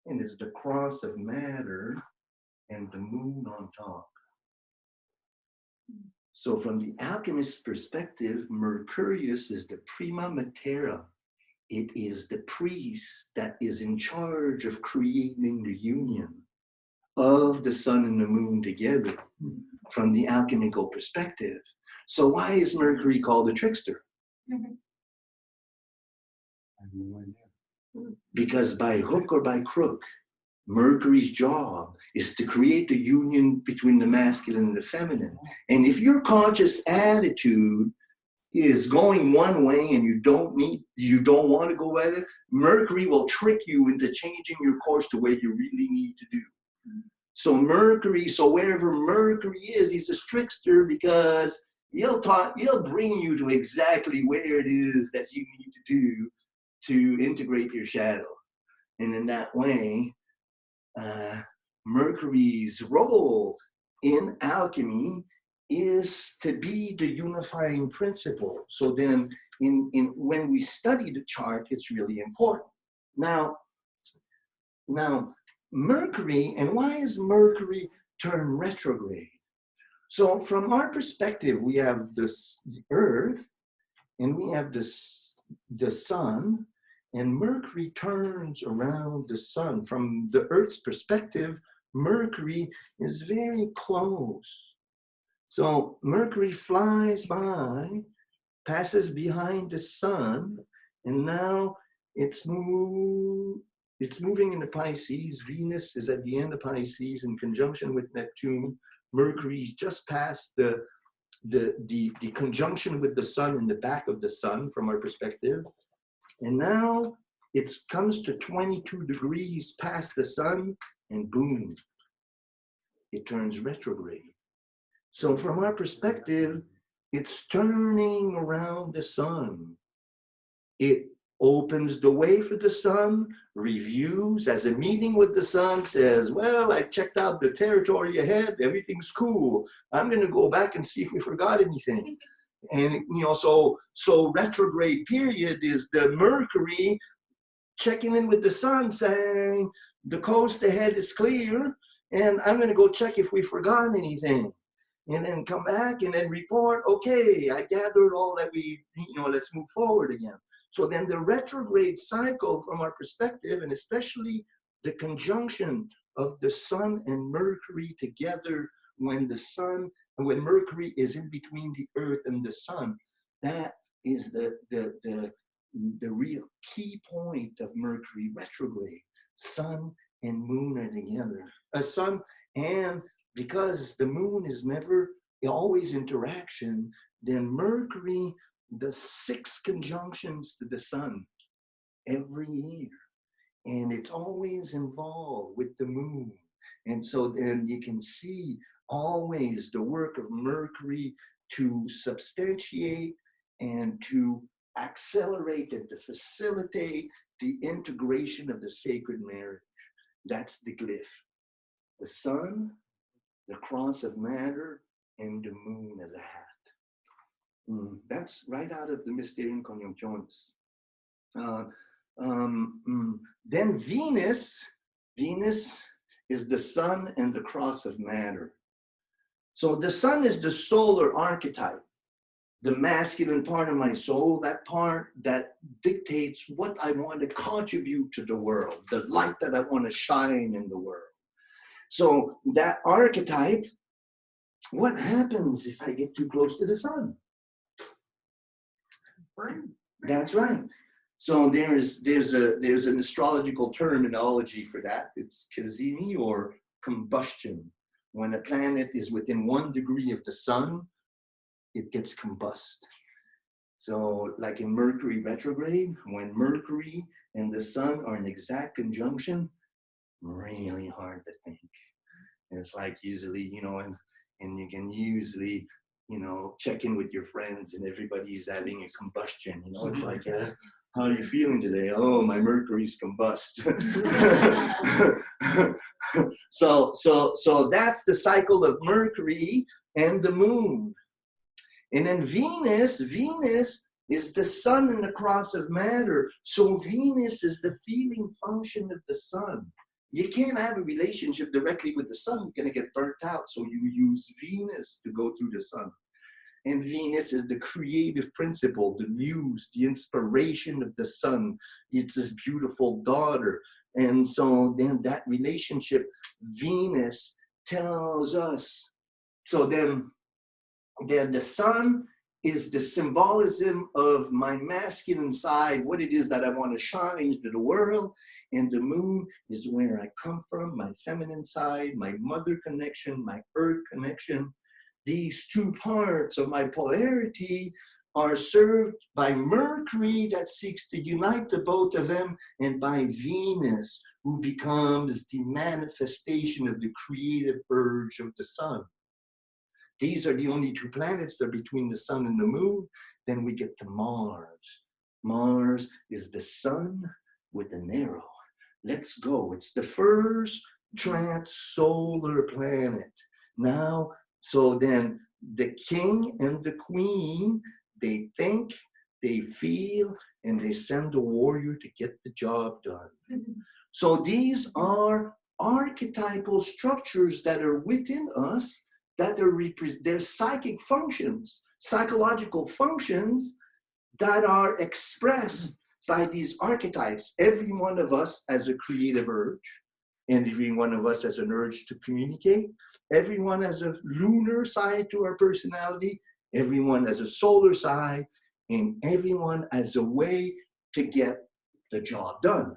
and it's the cross of matter and the moon on top. So from the alchemist's perspective, Mercurius is the prima matera. It is the priest that is in charge of creating the union of the sun and the moon together from the alchemical perspective. So why is Mercury called the trickster? I have no idea. Because by hook or by crook, Mercury's job is to create the union between the masculine and the feminine. And if your conscious attitude is going one way and you don't want to go at it, Mercury will trick you into changing your course to where you really need to do. So wherever Mercury is, he's a trickster, because he'll bring you to exactly where it is that you need to do to integrate your shadow. And in that way, Mercury's role in alchemy is to be the unifying principle. So then when we study the chart, it's really important. Now, Now, Mercury, and why is Mercury turn retrograde? So from our perspective, we have the Earth, and we have the Sun, and Mercury turns around the Sun. From the Earth's perspective, Mercury is very close. So Mercury flies by, passes behind the Sun, and now it's moving into Pisces. Venus is at the end of Pisces in conjunction with Neptune. Mercury's just past the conjunction with the Sun in the back of the Sun from our perspective. And now it comes to 22 degrees past the Sun, and boom, it turns retrograde. So from our perspective, it's turning around the Sun. It opens the way for the Sun, reviews, has a meeting with the Sun, says, well, I checked out the territory ahead, everything's cool. I'm going to go back and see if we forgot anything. And, you know, so retrograde period is the Mercury checking in with the Sun saying, the coast ahead is clear, and I'm going to go check if we forgot anything. And then come back and then report, okay, I gathered all that let's move forward again. So then the retrograde cycle from our perspective, and especially the conjunction of the Sun and Mercury together when Mercury is in between the Earth and the Sun, that is the real key point of Mercury retrograde. Sun and Moon are together. Sun, and because the Moon is never always interaction, then Mercury, the 6 conjunctions to the Sun every year, and it's always involved with the Moon. And so then you can see always the work of Mercury to substantiate and to accelerate and to facilitate the integration of the sacred marriage. That's the glyph. The Sun, the cross of matter, and the Moon as a hat. That's right out of the Mysterium Coniunctionis. Then Venus is the Sun and the cross of matter. So the Sun is the solar archetype, the masculine part of my soul, that part that dictates what I want to contribute to the world, the light that I want to shine in the world. So that archetype, what happens if I get too close to the Sun? That's right. So there's an astrological terminology for that. It's kazimi, or combustion. When a planet is within 1 degree of the Sun, it gets combust. So like in Mercury retrograde, when Mercury and the Sun are in exact conjunction, really hard to think. And it's like usually, and you can usually, check in with your friends and everybody's having a combustion. It's like, how are you feeling today? Oh, my Mercury's combust. So that's the cycle of Mercury and the Moon. And then Venus is the Sun and the cross of matter. So Venus is the feeling function of the Sun. You can't have a relationship directly with the Sun. You're going to get burnt out. So you use Venus to go through the Sun. And Venus is the creative principle, the muse, the inspiration of the Sun. It's his beautiful daughter. And so then that relationship, Venus tells us. So then the Sun is the symbolism of my masculine side, what it is that I want to shine into the world. And the Moon is where I come from, my feminine side, my mother connection, my earth connection. These 2 parts of my polarity are served by Mercury that seeks to unite the both of them, and by Venus, who becomes the manifestation of the creative urge of the Sun. These are the only 2 planets that are between the Sun and the Moon. Then we get to Mars. Mars is the Sun with an arrow. Let's go. It's the first trans-solar planet. Now, so then the king and the queen, they think, they feel, and they send a warrior to get the job done. So these are archetypal structures that are within us, that are they're psychic functions, psychological functions that are expressed by these archetypes. Every one of us has a creative urge, and every one of us has an urge to communicate. Everyone has a lunar side to our personality. Everyone has a solar side, and everyone has a way to get the job done.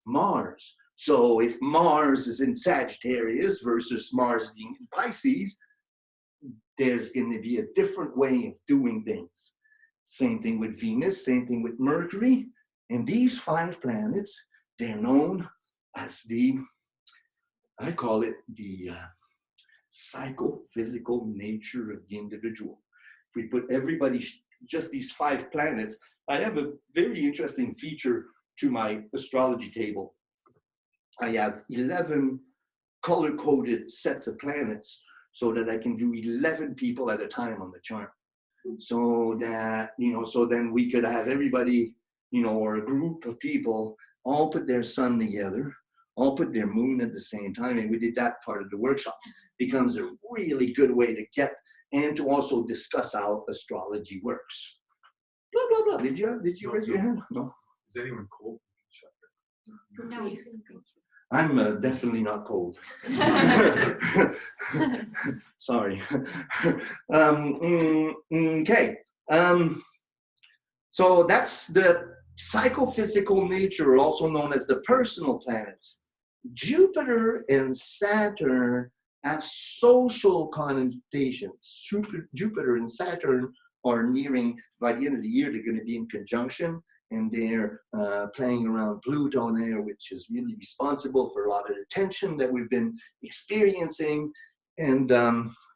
Mars. So if Mars is in Sagittarius versus Mars being in Pisces, there's going to be a different way of doing things. Same thing with Venus, same thing with Mercury. And these 5 planets, they're known as I call it the psychophysical nature of the individual. If we put everybody, just these 5 planets, I have a very interesting feature to my astrology table. I have 11 color-coded sets of planets so that I can do 11 people at a time on the chart. So that, so then we could have everybody, or a group of people all put their sun together, all put their moon at the same time. And we did that part of the workshop. Becomes a really good way to get and to also discuss how astrology works. Blah, blah, blah. Did you raise your hand? No. Is anyone cold? No. I'm definitely not cold. Sorry. Okay. So that's the psychophysical nature, also known as the personal planets. Jupiter and Saturn have social connotations. Jupiter and Saturn are nearing, by the end of the year, they're going to be in conjunction. And they're playing around Pluto there, which is really responsible for a lot of the tension that we've been experiencing. And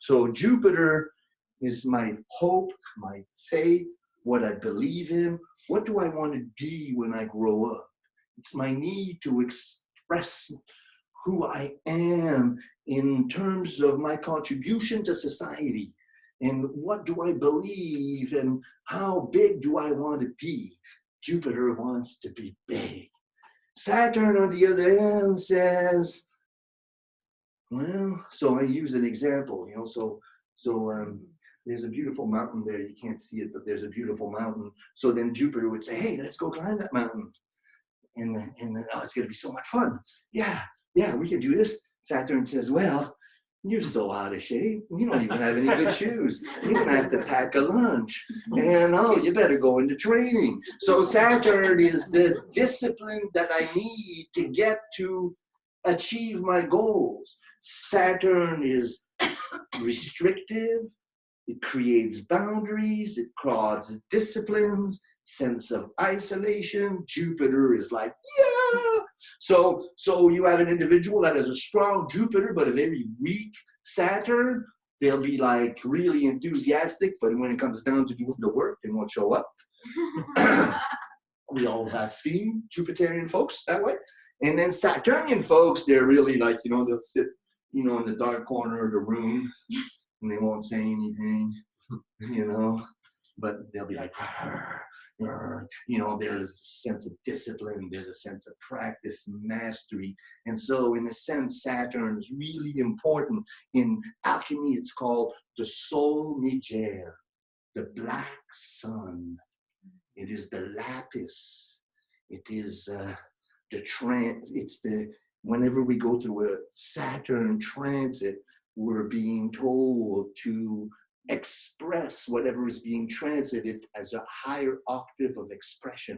so Jupiter is my hope, my faith, what I believe in. What do I want to be when I grow up? It's my need to express who I am in terms of my contribution to society. And what do I believe and how big do I want to be? Jupiter wants to be big. Saturn, on the other hand, says, well, so I use an example, there's a beautiful mountain there. You can't see it, but there's a beautiful mountain. So then Jupiter would say, hey, let's go climb that mountain. And it's going to be so much fun. Yeah, we can do this. Saturn says, well, you're so out of shape. You don't even have any good shoes. You're going to have to pack a lunch. And you better go into training. So Saturn is the discipline that I need to get to achieve my goals. Saturn is restrictive. It creates boundaries. It causes disciplines, sense of isolation. Jupiter is like, yeah. So you have an individual that has a strong Jupiter, but a very weak Saturn. They'll be like really enthusiastic, but when it comes down to doing the work, they won't show up. We all have seen Jupiterian folks that way. And then Saturnian folks, they're really like, they'll sit, in the dark corner of the room and they won't say anything, but they'll be like, there's a sense of discipline, there's a sense of practice, mastery. And so in a sense, Saturn is really important. In alchemy, it's called the sol niger, the black sun. It is the lapis. It is whenever we go through a Saturn transit, we're being told to express whatever is being transited as a higher octave of expression,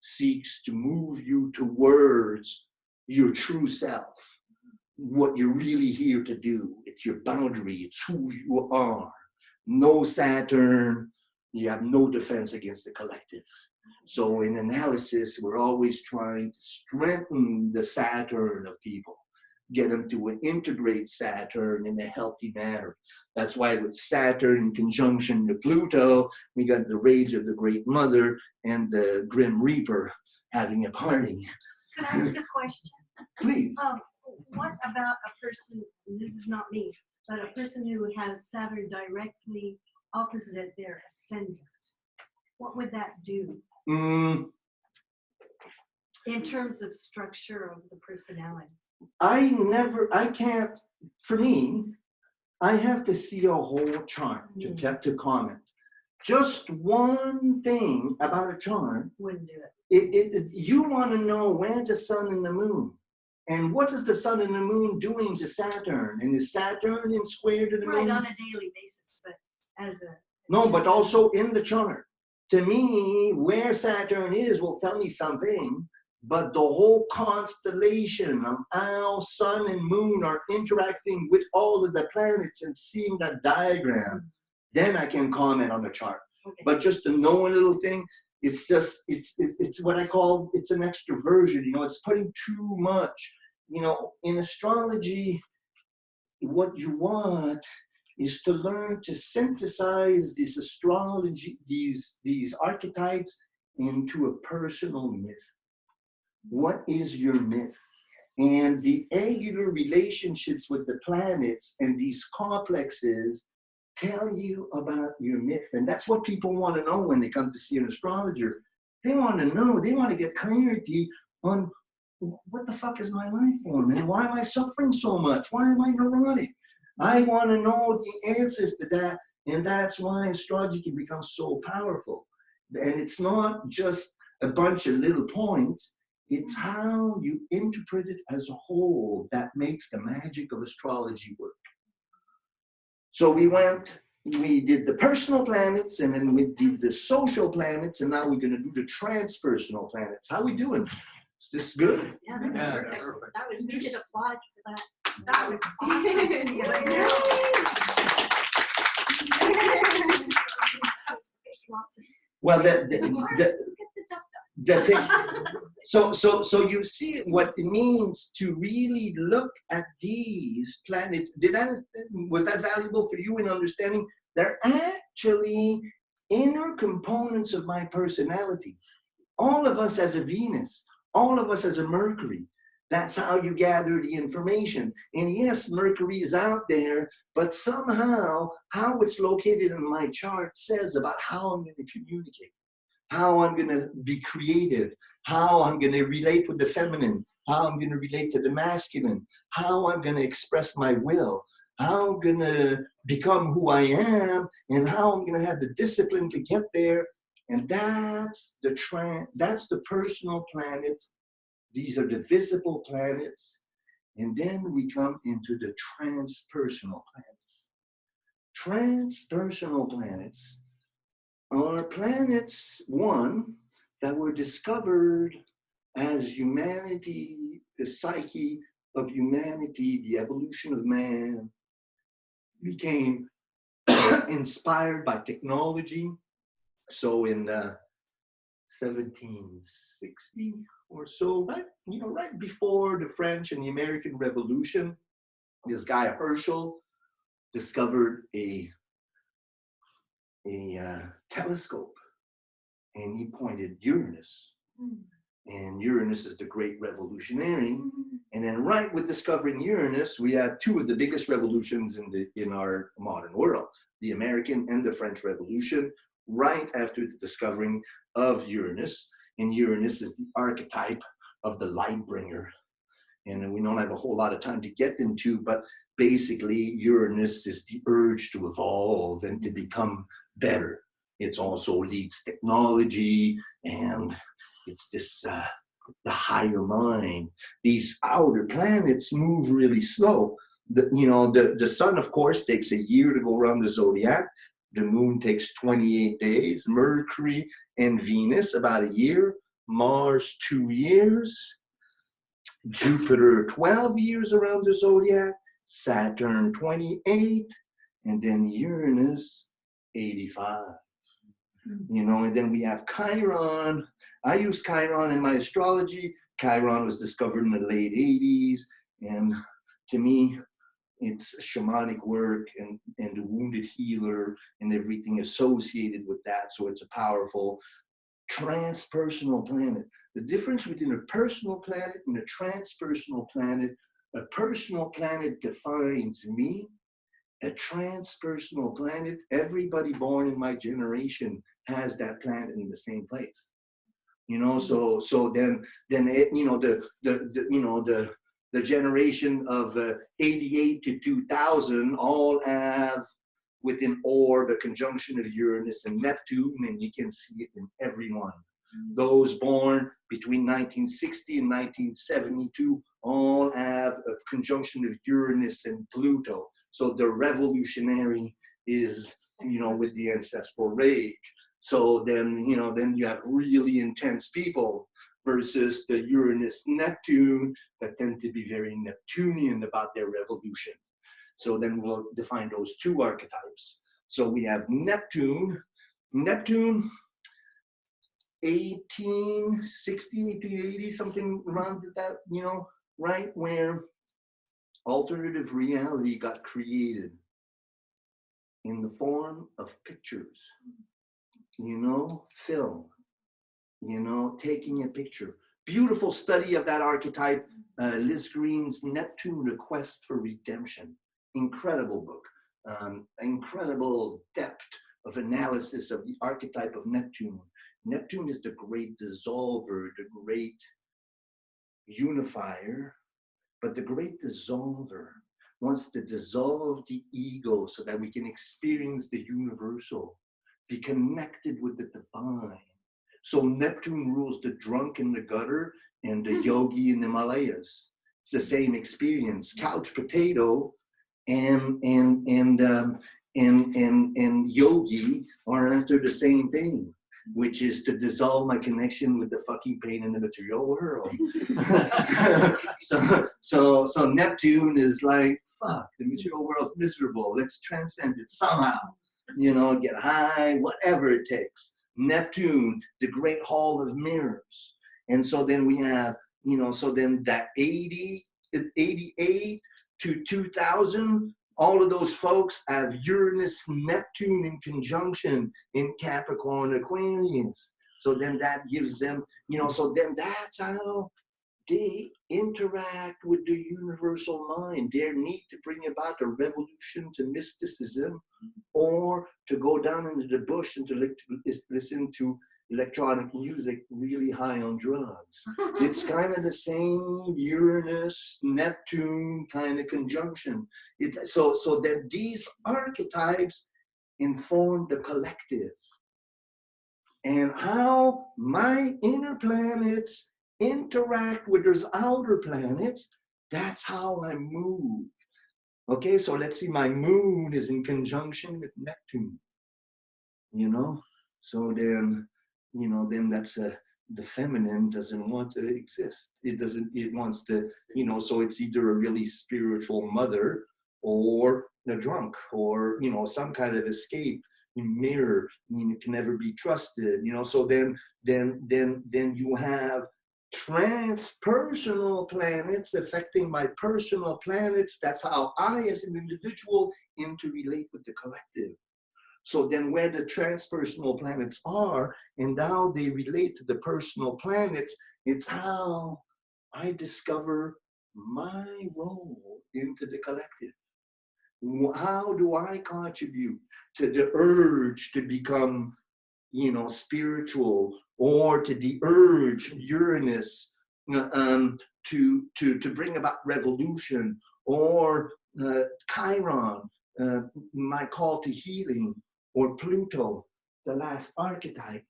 seeks to move you towards your true self, what you're really here to do. It's your boundary, it's who you are. No Saturn, you have no defense against the collective. So in analysis, we're always trying to strengthen the Saturn of people, get them to integrate Saturn in a healthy manner. That's why with Saturn in conjunction to Pluto, we got the rage of the Great Mother and the Grim Reaper having a party. Could I ask a question? Please. What about a person, this is not me, but a person who has Saturn directly opposite their ascendant? What would that do? In terms of structure of the personality. I can't, for me, I have to see a whole chart to comment. Just one thing about a chart, Wouldn't do it. You want to know where the sun and the moon, and what is the sun and the moon doing to Saturn, and is Saturn in square to the moon? Right, on a daily basis, but as a... No, but also in the chart. To me, where Saturn is will tell me something, but the whole constellation of how sun and moon are interacting with all of the planets and seeing that diagram, then I can comment on the chart. Okay. But just to know a little thing, it's just, it's what I call, it's an extroversion, you know, it's putting too much. You know, in astrology, what you want is to learn to synthesize this astrology, these archetypes into a personal myth. What is your myth? And the angular relationships with the planets and these complexes tell you about your myth. And that's what people want to know when they come to see an astrologer. They want to know, they want to get clarity on what the fuck is my life for, man? Why am I suffering so much? Why am I neurotic? I want to know the answers to that. And that's why astrology can become so powerful. And it's not just a bunch of little points. It's how you interpret it as a whole that makes the magic of astrology work. So we did the personal planets, and then we did the social planets, and now we're going to do the transpersonal planets. How we doing? Is this good? Yeah, Yeah, perfect. perfect. That was, we should applaud for that. That was awesome. Well, so you see what it means to really look at these planets. Was that valuable for you in understanding? They're actually inner components of my personality. All of us has a Venus. All of us has a Mercury. That's how you gather the information. And yes, Mercury is out there, but somehow how it's located in my chart says about how I'm going to communicate, how I'm going to be creative, how I'm going to relate with the feminine, how I'm going to relate to the masculine, how I'm going to express my will, how I'm going to become who I am, and how I'm going to have the discipline to get there. And that's the personal planets. These are the visible planets. And then we come into the transpersonal planets. Transpersonal planets are planets, one, that were discovered as humanity, the psyche of humanity, the evolution of man, became inspired by technology. So in 1760 or so, right before the French and the American Revolution, this guy Herschel discovered a telescope, and he pointed Uranus. And Uranus is the great revolutionary. And then right with discovering Uranus, we had two of the biggest revolutions in our modern world, the American and the French Revolution, right after the discovering of Uranus. And Uranus is the archetype of the light bringer. And we don't have a whole lot of time to get into, but basically Uranus is the urge to evolve and to become better. It also leads technology, and it's this the higher mind. These outer planets move really slow. The sun, of course, takes a year to go around the zodiac. The moon takes 28 days. Mercury and Venus, about a year. Mars, 2 years. Jupiter, 12 years around the zodiac. Saturn, 28. And then Uranus, 85. And then we have Chiron. I use Chiron in my astrology. Chiron was discovered in the late 80s. And to me, it's shamanic work and the wounded healer and everything associated with that. So it's a powerful transpersonal planet. The difference between a personal planet and a transpersonal planet, a personal planet defines me. A transpersonal planet, everybody born in my generation has that planet in the same place. You know, so then it, you know, the generation of 88 to 2000 all have within orb a conjunction of Uranus and Neptune, and you can see it in everyone. Those born between 1960 and 1972 all have a conjunction of Uranus and Pluto. So the revolutionary is, you know, with the ancestral rage. So then, you know, then you have really intense people versus the Uranus Neptune that tend to be very Neptunian about their revolution. So then we'll define those two archetypes. So we have Neptune, 1860, 1880, something around that, you know, right where alternative reality got created in the form of pictures, you know, film, you know, taking a picture. Beautiful study of that archetype, Liz Green's Neptune, The Quest for Redemption. Incredible book, incredible depth of analysis of the archetype of Neptune. Neptune is the great dissolver, the great unifier, but the great dissolver wants to dissolve the ego so that we can experience the universal, be connected with the divine. So Neptune rules the drunk in the gutter and the yogi in the Himalayas. It's the same experience. Couch potato and yogi are after the same thing, which is to dissolve my connection with the fucking pain in the material world. so Neptune is like, fuck, the material world's miserable. Let's transcend it somehow. You know, get high, whatever it takes. Neptune, the great hall of mirrors. And so then we have, you know, so then that 88 to 2000, all of those folks have Uranus, Neptune in conjunction in Capricorn, Aquarius. So then that gives them, you know, so then that's how they interact with the universal mind. Their need to bring about a revolution to mysticism, or to go down into the bush and to listen to electronic music really high on drugs. It's kind of the same Uranus, Neptune kind of conjunction. So that these archetypes inform the collective. And how my inner planets interact with those outer planets, that's how I move. Okay, so let's see, my moon is in conjunction with Neptune, you know? So then, you know, then that's the feminine doesn't want to exist. It wants to, you know, so it's either a really spiritual mother or a drunk or, you know, some kind of escape mirror. I mean, it can never be trusted, you know? So then you have transpersonal planets affecting my personal planets. That's how I, as an individual, interrelate with the collective. So then where the transpersonal planets are and how they relate to the personal planets, it's how I discover my role into the collective. How do I contribute to the urge to become, you know, spiritual, or to the urge, Uranus, to bring about revolution, or Chiron, my call to healing, or Pluto, the last archetype.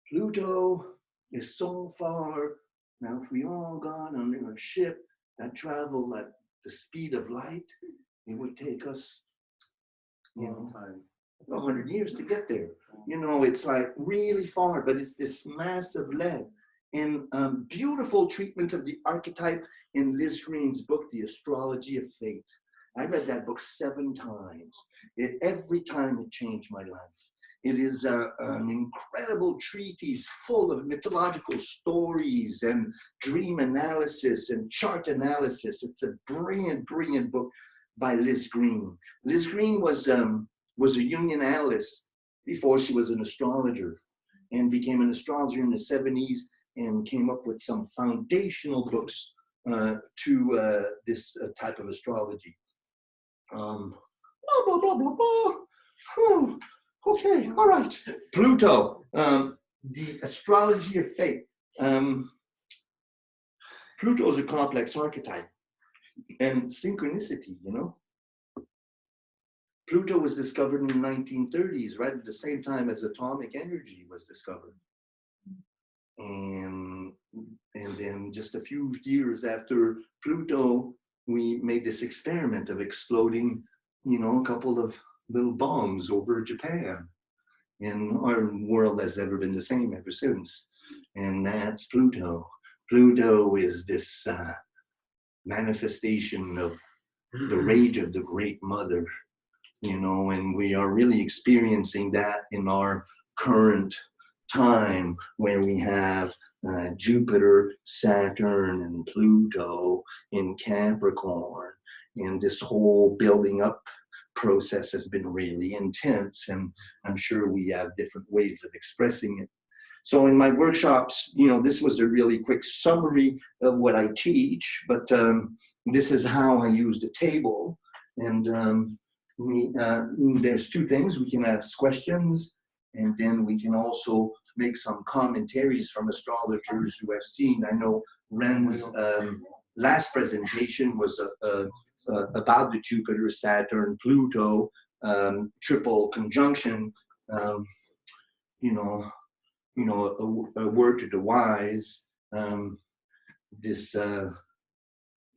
Pluto is so far. Now, if we all got on a ship that traveled at the speed of light, it would take us, you know, 100 years to get there. You know, it's like really far, but it's this massive lead. And beautiful treatment of the archetype in Liz Green's book, The Astrology of Fate. I read that book 7 times. Every time it changed my life. It is an incredible treatise full of mythological stories and dream analysis and chart analysis. It's a brilliant, brilliant book by Liz Green. Liz Green was a Jungian analyst before she was an astrologer, and became an astrologer in the 70s and came up with some foundational books to this type of astrology. Blah, blah, blah, blah, blah. Okay, all right. Pluto. the astrology of fate. Pluto is a complex archetype, and synchronicity, you know. Pluto was discovered in the 1930s, right at the same time as atomic energy was discovered. And then just a few years after Pluto, we made this experiment of exploding, you know, a couple of little bombs over Japan. And our world has never been the same ever since. And that's Pluto. Pluto is this manifestation of the rage of the Great Mother, you know, and we are really experiencing that in our current time, where we have Jupiter, Saturn, and Pluto in Capricorn. And this whole building up process has been really intense, and I'm sure we have different ways of expressing it. So in my workshops, you know, this was a really quick summary of what I teach, but this is how I use the table. And there's two things. We can ask questions, and then we can also make some commentaries from astrologers who have seen. I know Ren's last presentation was about the Jupiter, Saturn, Pluto triple conjunction. You know, a word to the wise. This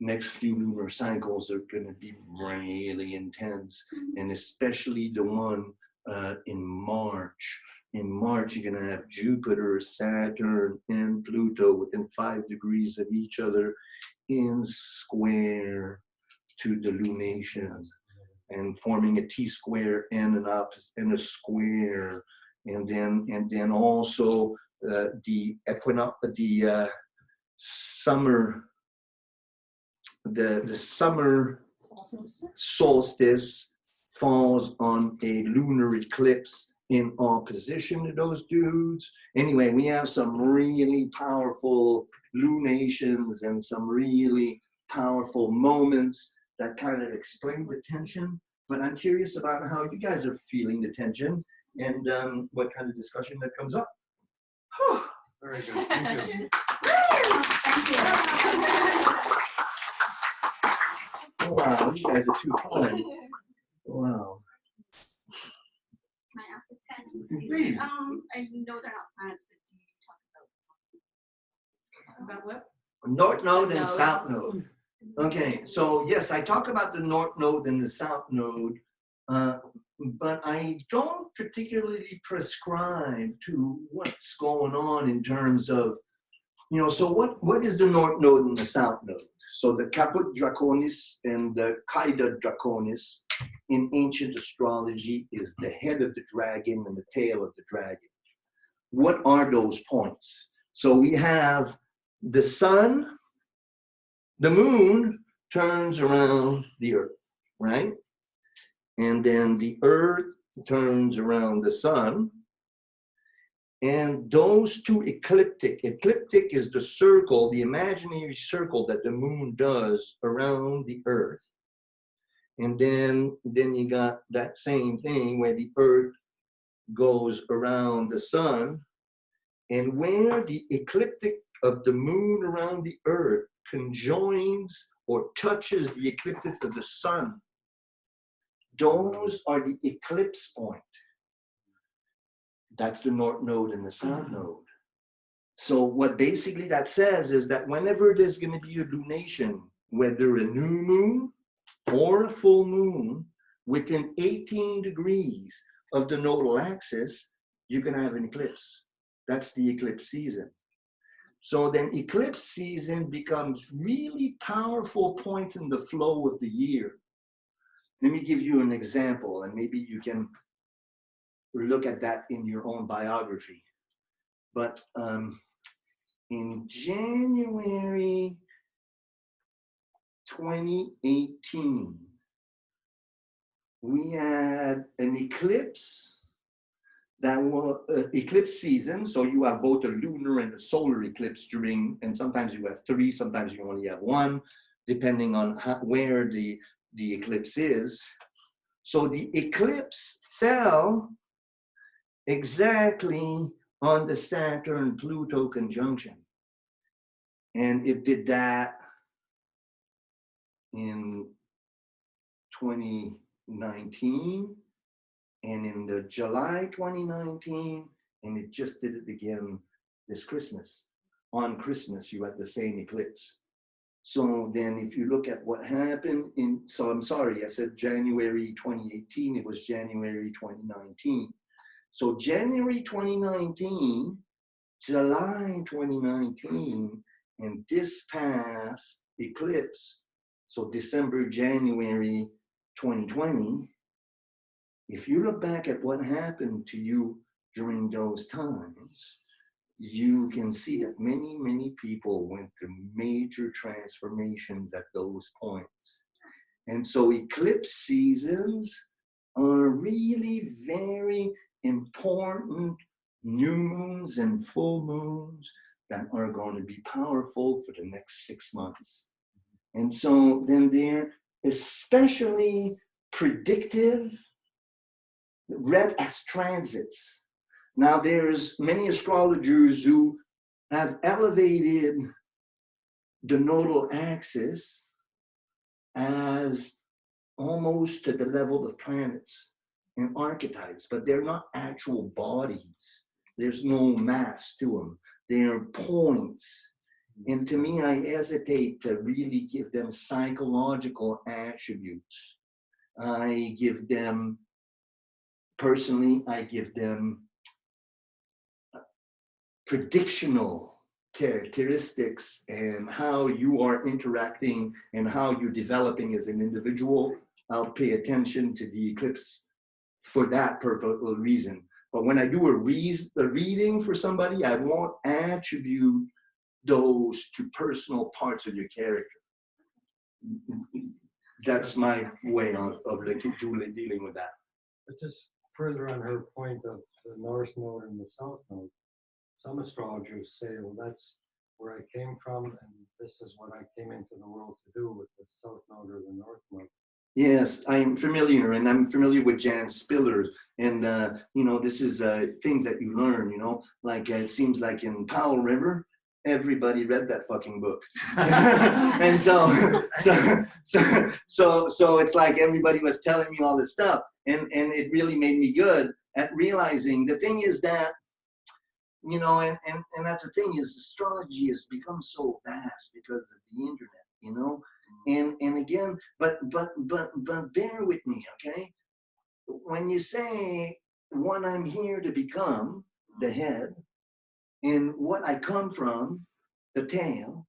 next few lunar cycles are going to be really intense, and especially the one in March. In March, you're going to have Jupiter, Saturn, and Pluto within 5 degrees of each other in square to the lunation, and forming a T-square and an opposite and a square. And then also the equinox, the summer solstice falls on a lunar eclipse in opposition to those dudes. Anyway, we have some really powerful lunations and some really powerful moments that kind of explain the tension. But I'm curious about how you guys are feeling the tension, and what kind of discussion that comes up. Very good. Thank you. Wow, you guys are too fun. Wow. Can I ask a 10? Please. I know they're not planets, but do you talk about what? North node and Nodes. south node. Okay, so yes, I talk about the north node and the south node, but I don't particularly prescribe to what's going on in terms of, you know, so what is the north node and the south node? So the Caput Draconis and the Caeda Draconis in ancient astrology is the head of the dragon and the tail of the dragon. What are those points? So we have the sun, the moon turns around the earth, right? And then the earth turns around the sun. And those two ecliptic is the circle, the imaginary circle that the moon does around the earth. And then you got that same thing where the earth goes around the sun. And where the ecliptic of the moon around the earth conjoins or touches the ecliptic of the sun, those are the eclipse point. That's the north node and the south node. So what basically that says is that whenever there's going to be a lunation, whether a new moon or a full moon, within 18 degrees of the nodal axis, you're going to have an eclipse. That's the eclipse season. So then eclipse season becomes really powerful points in the flow of the year. Let me give you an example, and maybe you can look at that in your own biography. But in January 2018, we had an eclipse that was eclipse season. So you have both a lunar and a solar eclipse during, and sometimes you have 3, sometimes you only have 1, depending on where the eclipse is. So the eclipse fell exactly on the Saturn-Pluto conjunction. And it did that in 2019 and in the July 2019, and it just did it again this Christmas. On Christmas, you had the same eclipse. So then if you look at what happened in, so I'm sorry, I said January 2018, it was January 2019. So January 2019, July 2019, and this past eclipse, so December, January 2020, if you look back at what happened to you during those times, you can see that many, many people went through major transformations at those points. And so eclipse seasons are really very important new moons and full moons that are going to be powerful for the next 6 months. And so then they're especially predictive, read as transits. Now there's many astrologers who have elevated the nodal axis as almost to the level of planets and archetypes, but they're not actual bodies. There's no mass to them. They're points. And to me, I hesitate to really give them psychological attributes. I give them, personally, I give them predictional characteristics and how you are interacting and how you're developing as an individual. I'll pay attention to the eclipse for that purposeful reason. But when I do a reading for somebody, I won't attribute those to personal parts of your character. That's my way of dealing with that. But just further on her point of the North Node and the South Node, some astrologers say, well, that's where I came from, and this is what I came into the world to do with the South Node or the North Node. Yes, I'm familiar, and I'm familiar with Jan Spiller, and you know, this is things that you learn, you know, like it seems like in Powell River, everybody read that fucking book. And so it's like everybody was telling me all this stuff, and it really made me good at realizing the thing is that, you know, and that's the thing is astrology has become so vast because of the internet, you know, and again, but bear with me, okay? When you say what I'm here to become, the head, and what I come from, the tail,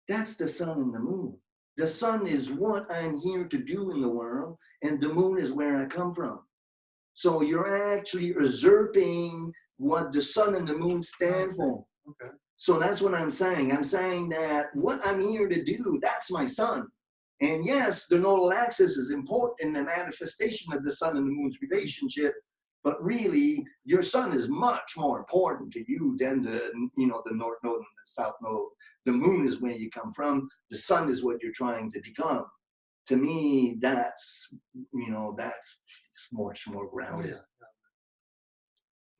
that's the sun and the moon. The sun is what I'm here to do in the world, and the moon is where I come from. So you're actually usurping what the sun and the moon stand for. Okay. So that's what I'm saying. I'm saying that what I'm here to do, that's my sun. And yes, the nodal axis is important in the manifestation of the sun and the moon's relationship, but really your sun is much more important to you than the, you know, the north node and the south node. The moon is where you come from. The sun is what you're trying to become. To me, that's, you know, that's much more grounded. Oh, yeah.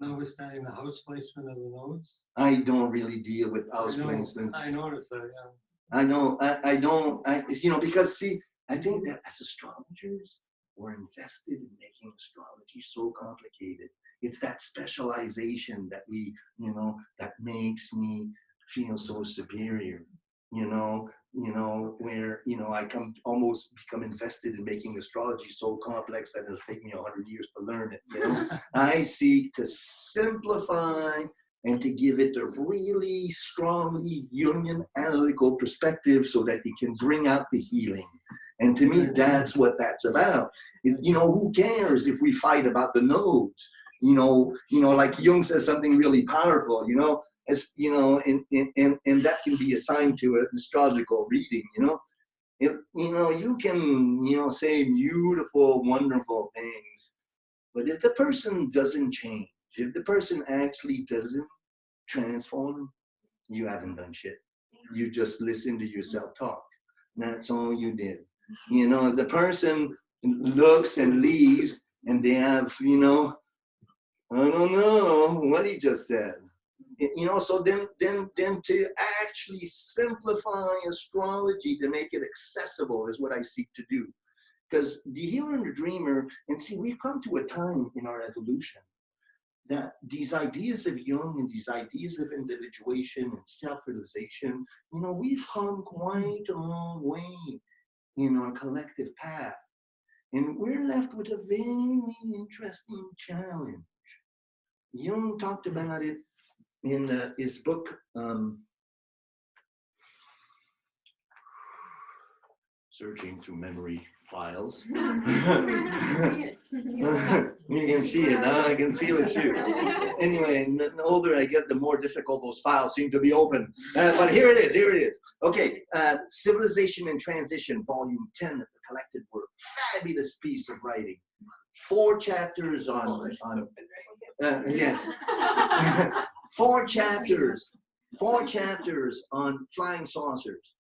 Notwithstanding the house placement of the nodes? I don't really deal with house placements. I noticed that, yeah. I know, I don't, you know, because see, I think that as astrologers, we're invested in making astrology so complicated. It's that specialization that we, you know, that makes me feel so superior, you know, where, you know, I almost become invested in making astrology so complex that it'll take me 100 years to learn it, you know. I seek to simplify and to give it a really strongly Jungian analytical perspective so that it can bring out the healing. And to me, that's what that's about. You know, who cares if we fight about the nodes? You know, like Jung says something really powerful, you know, as you know, and that can be assigned to an astrological reading, you know. If you know, you can, you know, say beautiful, wonderful things, but if the person doesn't change, if the person actually doesn't transform, you haven't done shit. You just listen to yourself talk. That's all you did. You know, if the person looks and leaves and they have, you know, I don't know what he just said. You know, so then to actually simplify astrology to make it accessible is what I seek to do. Because the healer and the dreamer, and see, we've come to a time in our evolution that these ideas of Jung and these ideas of individuation and self-realization, you know, we've come quite a long way in our collective path. And we're left with a very interesting challenge. Jung talked about it in his book, searching through memory files. You can see it, huh? I can feel it too. Anyway, the older I get, the more difficult those files seem to be open. But here it is, Okay, Civilization and Transition, Volume 10 of the collected work. Fabulous piece of writing. 4 chapters on yes. 4 chapters on flying saucers.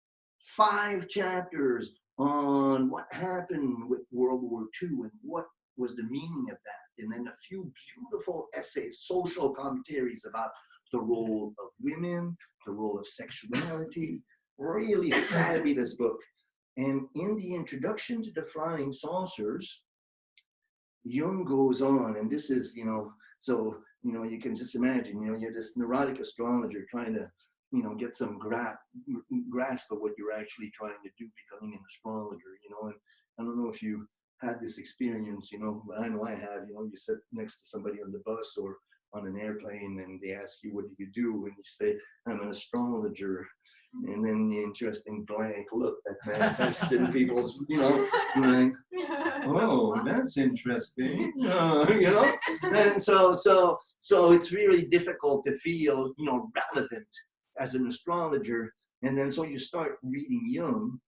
5 chapters on what happened with World War II and what was the meaning of that. And then a few beautiful essays, social commentaries about the role of women, the role of sexuality. Really fabulous book. And in the introduction to the flying saucers, Jung goes on, and this is, you know, so, you know, you can just imagine, you know, you're this neurotic astrologer trying to, you know, get some grasp of what you're actually trying to do, becoming an astrologer, you know. And I don't know if you had this experience, you know, but I know I have, you know, you sit next to somebody on the bus or on an airplane and they ask you, what do you do? And you say, I'm an astrologer. And then the interesting blank look that manifests in people's, you know, like, oh, that's interesting, you know. And so it's really difficult to feel, you know, relevant as an astrologer. And then so you start reading Jung,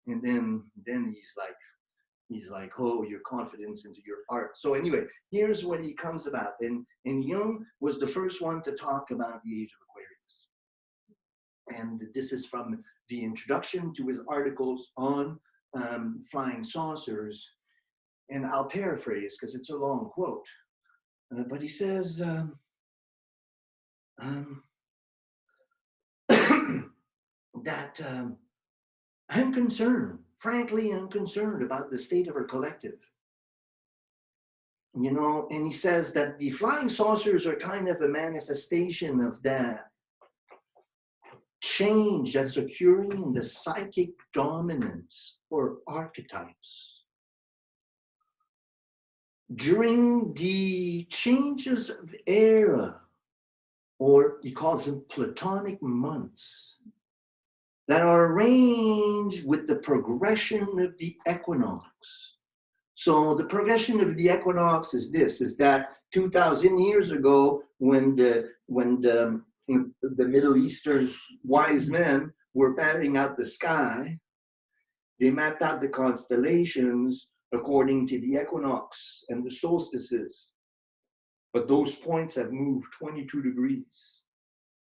and then he's like, oh, your confidence into your art. So anyway, here's what he comes about. And Jung was the first one to talk about the age of Aquarius. And this is from the introduction to his articles on flying saucers. And I'll paraphrase because it's a long quote. But he says, that I'm concerned, frankly, I'm concerned about the state of our collective. You know, and he says that the flying saucers are kind of a manifestation of that change that's occurring in the psychic dominance or archetypes. During the changes of era, or he calls them Platonic months, that are arranged with the progression of the equinox. So the progression of the equinox is this, is that 2,000 years ago, when the Middle Eastern wise men were mapping out the sky, they mapped out the constellations according to the equinox and the solstices. But those points have moved 22 degrees.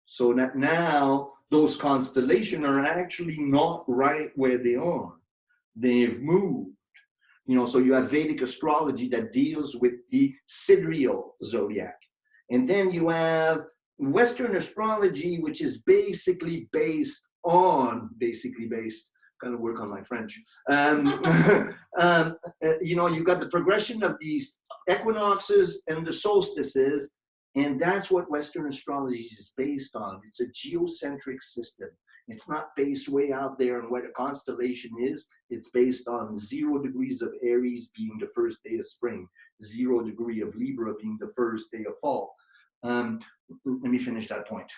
So that now those constellations are actually not right where they are. They've moved. You know, so you have Vedic astrology that deals with the sidereal zodiac. And then you have Western astrology, which is basically based, kind of work on my French. You know, you've got the progression of these equinoxes and the solstices, and that's what Western astrology is based on. It's a geocentric system. It's not based way out there on where the constellation is. It's based on 0 degrees of Aries being the first day of spring, 0 degree of Libra being the first day of fall. Let me finish that point.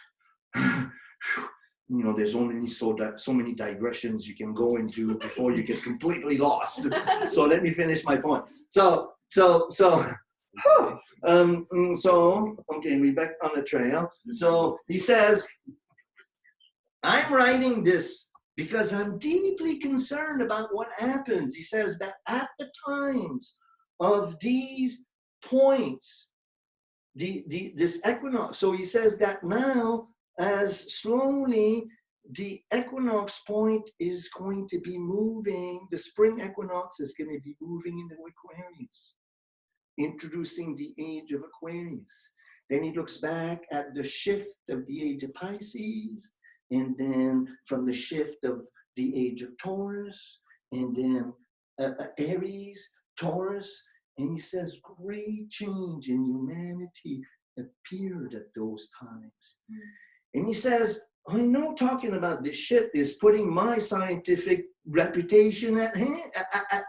You know, there's only so many digressions you can go into before you get completely lost. So let me finish my point. So okay, we're back on the trail. So he says, I'm writing this because I'm deeply concerned about what happens. He says that at the times of these points, this equinox, so he says that now, as slowly the equinox point is going to be moving, the spring equinox is going to be moving into Aquarius. introducing the age of Aquarius. Then he looks back at the shift of the age of Pisces, and then from the shift of the age of Taurus, and then Aries, Taurus, and he says great change in humanity appeared at those times. And he says, I know talking about this shit is putting my scientific reputation at hand.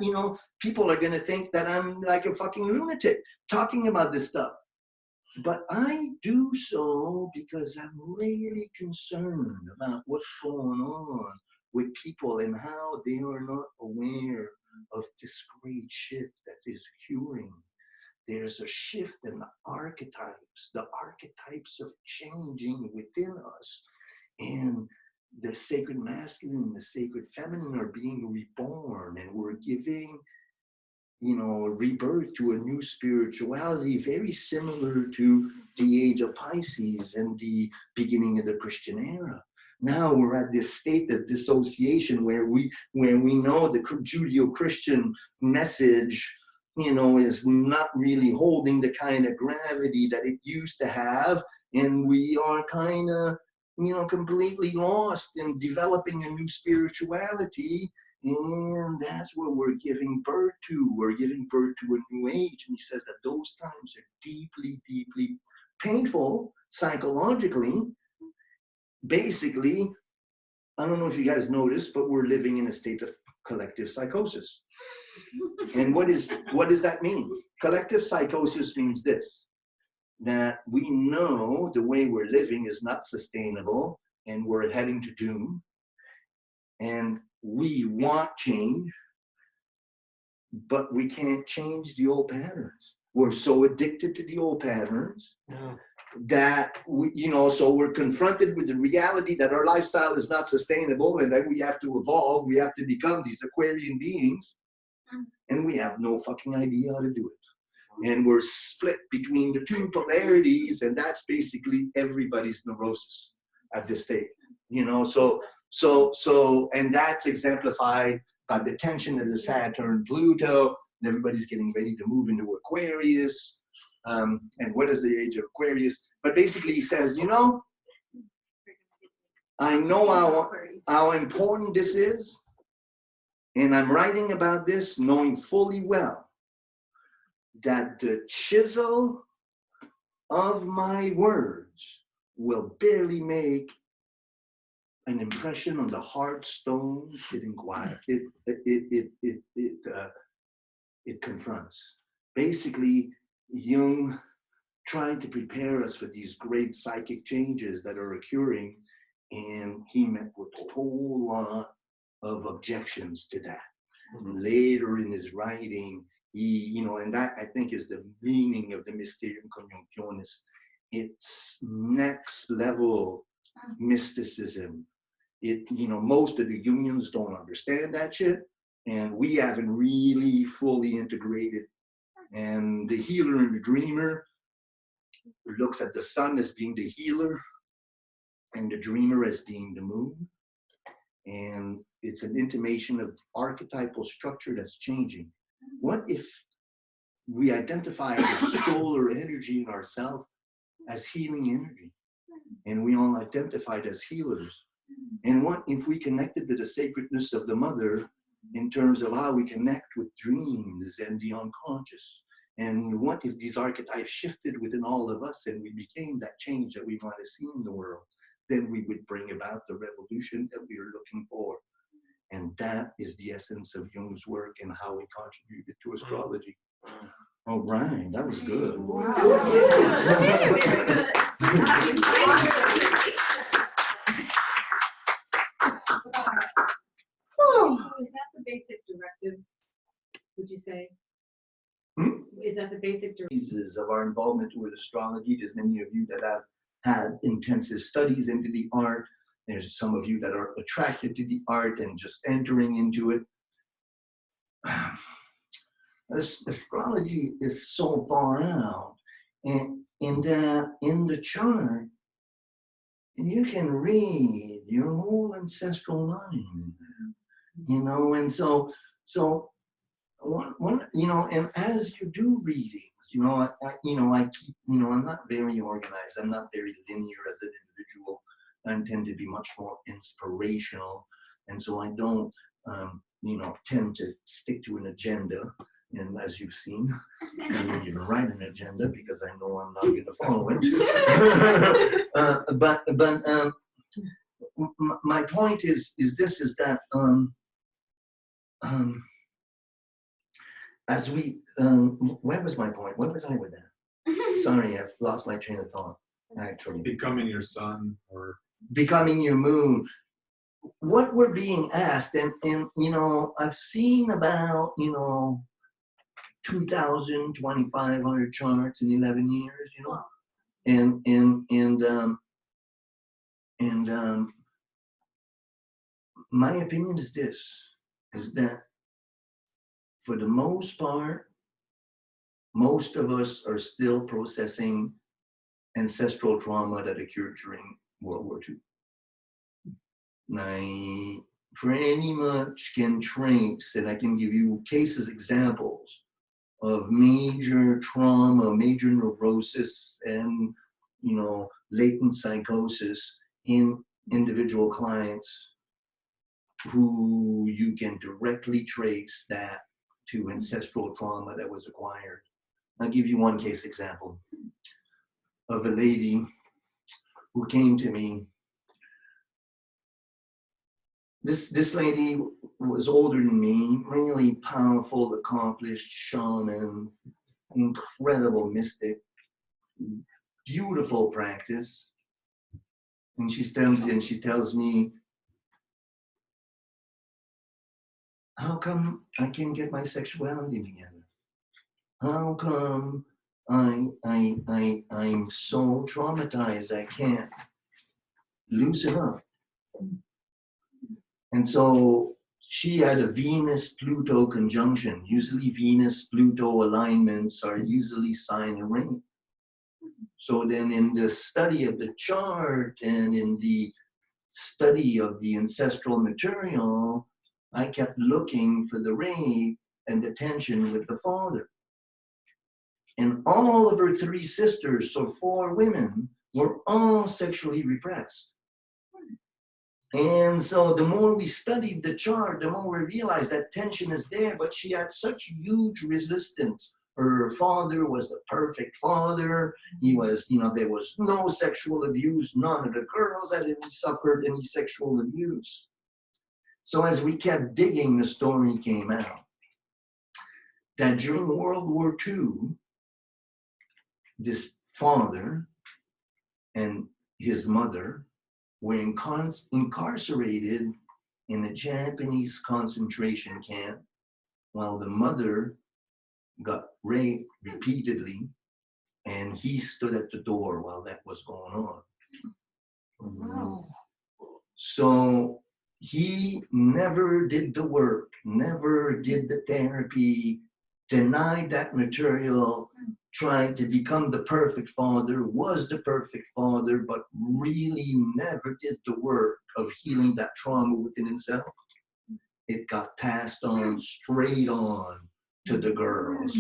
You know, people are going to think that I'm like a fucking lunatic talking about this stuff. But I do so because I'm really concerned about what's going on with people and how they are not aware of this great shift that is occurring. There's a shift in the archetypes of changing within us. And the sacred masculine and the sacred feminine are being reborn, and we're giving, you know, rebirth to a new spirituality very similar to the age of Pisces and the beginning of the Christian era. Now we're at this state of dissociation where we know the Judeo-Christian message, you know, is not really holding the kind of gravity that it used to have, and we are kind of, you know, completely lost in developing a new spirituality. And that's what we're giving birth to. We're giving birth to a new age. And he says that those times are deeply, deeply painful psychologically. Basically, I don't know if you guys noticed, but we're living in a state of collective psychosis. And what does that mean? Collective psychosis means this, that we know the way we're living is not sustainable and we're heading to doom. And we want change, but we can't change the old patterns. We're so addicted to the old patterns that we, you know, so we're confronted with the reality that our lifestyle is not sustainable and that we have to evolve. We have to become these Aquarian beings, and we have no fucking idea how to do it. And we're split between the two polarities, and that's basically everybody's neurosis at this stage. You know, so, and that's exemplified by the tension of the Saturn-Pluto, and everybody's getting ready to move into Aquarius. And what is the age of Aquarius? But basically he says, you know, I know how important this is, and I'm writing about this knowing fully well that the chisel of my words will barely make an impression on the hard stones it inquires. It confronts. Basically, Jung tried to prepare us for these great psychic changes that are occurring, and he met with a whole lot of objections to that. Later in his writing, he, you know, and that I think is the meaning of the Mysterium Coniunctionis. It's next level mysticism. It, you know, most of the Jungians don't understand that shit, and we haven't really fully integrated. And the healer and the dreamer looks at the sun as being the healer and the dreamer as being the moon. And it's an intimation of archetypal structure that's changing. What if we identify the solar energy in ourselves as healing energy, and we all identified as healers? And what if we connected to the sacredness of the mother in terms of how we connect with dreams and the unconscious? And what if these archetypes shifted within all of us and we became that change that we want to see in the world? Then we would bring about the revolution that we are looking for. And that is the essence of Jung's work and how he contributed to astrology. All right, that was good. Wow. So is that the basic directive, would you say? Is that the basic directive? Of our involvement with astrology, there's many of you that have had intensive studies into the art. There's some of you that are attracted to the art and just entering into it. Astrology is so far out, and in the chart, you can read your whole ancestral line, you know, and so one, you know, and as you do readings, You know, I keep, I'm not very organized. I'm not very linear as an individual. I tend to be much more inspirational. And so I don't, tend to stick to an agenda. And as you've seen, I don't even write an agenda because I know I'm not going to follow it. But my point is that as we, where was my point? Where was I with that? Sorry, I've lost my train of thought, actually. Becoming your sun or becoming your moon. What we're being asked, and I've seen about, 2,000, 2,500 charts in 11 years, and my opinion is this, is that for the most part, most of us are still processing ancestral trauma that occurred during World War II. I pretty much can trace, and I can give you cases, examples of major trauma, major neurosis, and latent psychosis in individual clients who you can directly trace that to ancestral trauma that was acquired. I'll give you one case example of a lady who came to me. This lady was older than me, really powerful, accomplished shaman, incredible mystic, beautiful practice. And she tells me, how come I can't get my sexuality together? How come I'm so traumatized I can't loosen up? And so she had a Venus-Pluto conjunction. Usually Venus-Pluto alignments are usually sign and ring. So then in the study of the chart and in the study of the ancestral material, I kept looking for the ring and the tension with the father. And all of her three sisters, so 4 women, were all sexually repressed. And so the more we studied the chart, the more we realized that tension is there, but she had such huge resistance. Her father was the perfect father. He was, there was no sexual abuse. None of the girls had suffered any sexual abuse. So as we kept digging, the story came out that during World War II, this father and his mother were incarcerated in a Japanese concentration camp while the mother got raped repeatedly and he stood at the door while that was going on. Wow. So he never did the work, never did the therapy, denied that material, tried to become the perfect father, was the perfect father, but really never did the work of healing that trauma within himself. It got passed on straight on to the girls.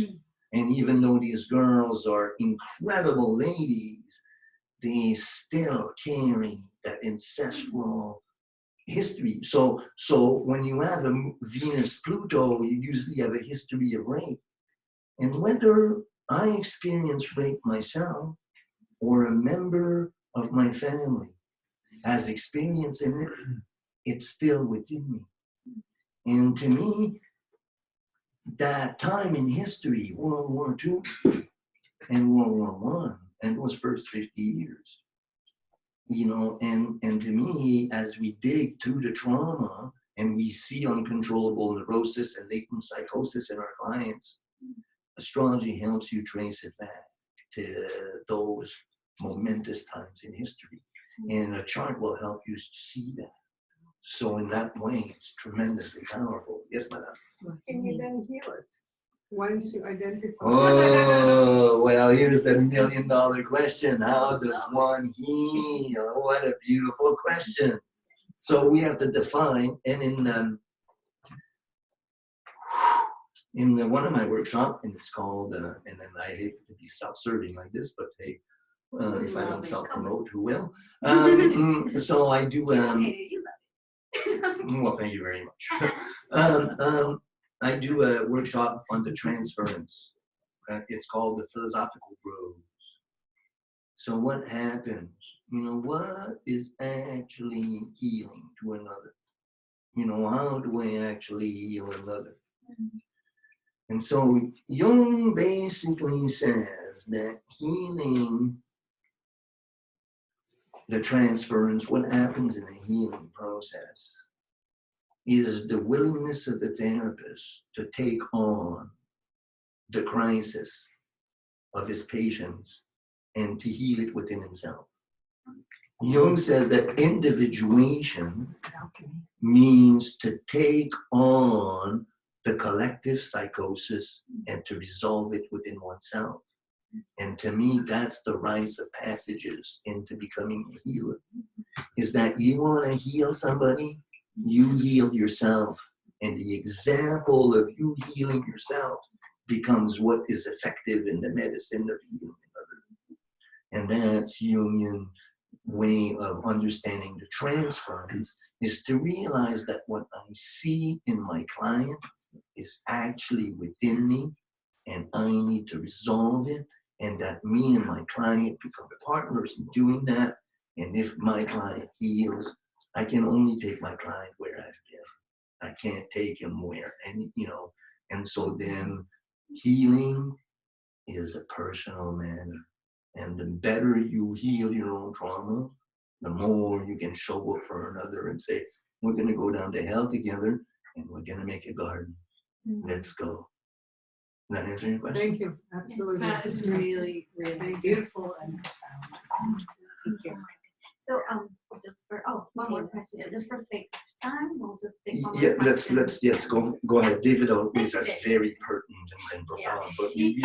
And even though these girls are incredible ladies, they still carry that ancestral history. So when you have a Venus-Pluto, you usually have a history of rape. And whether I experienced rape myself or a member of my family has experience in it, it's still within me. And to me, that time in history, World War II and World War I, and those first 50 years, and to me, as we dig through the trauma and we see uncontrollable neurosis and latent psychosis in our clients, astrology helps you trace it back to those momentous times in history. And a chart will help you see that. So in that way, it's tremendously powerful. Yes, madam? Can you then heal it once you identify? Oh, well, here's the $1 million question. How does one heal? What a beautiful question. So we have to define, and in one of my workshops, and it's called, and then I hate to be self-serving like this, but hey, if I don't self-promote, who will? So I do, well, thank you very much. I do a workshop on the transference. It's called the philosophical rose. So what happens? What is actually healing to another? How do I actually heal another? And so Jung basically says that healing, the transference, what happens in a healing process is the willingness of the therapist to take on the crisis of his patients and to heal it within himself. Jung says that individuation means to take on the collective psychosis and to resolve it within oneself. And to me, that's the rites of passages into becoming a healer. Is that you want to heal somebody, you heal yourself. And the example of you healing yourself becomes what is effective in the medicine of healing another. And that's Jungian way of understanding the transference, is to realize that what I see in my client is actually within me, and I need to resolve it, and that me and my client become partners in doing that. And if my client heals, I can only take my client where I've been. I can't take him where, and so then healing is a personal matter. And the better you heal your own trauma, the more you can show up for another and say, we're going to go down to hell together and we're going to make a garden. Let's go. Does that answer your question? Thank you. Absolutely. That is really, really beautiful and profound. Thank you. So just for one more question, just for sake of time, we'll just take one more Yeah, question. let's yes, go ahead. David always has very pertinent and profound, but you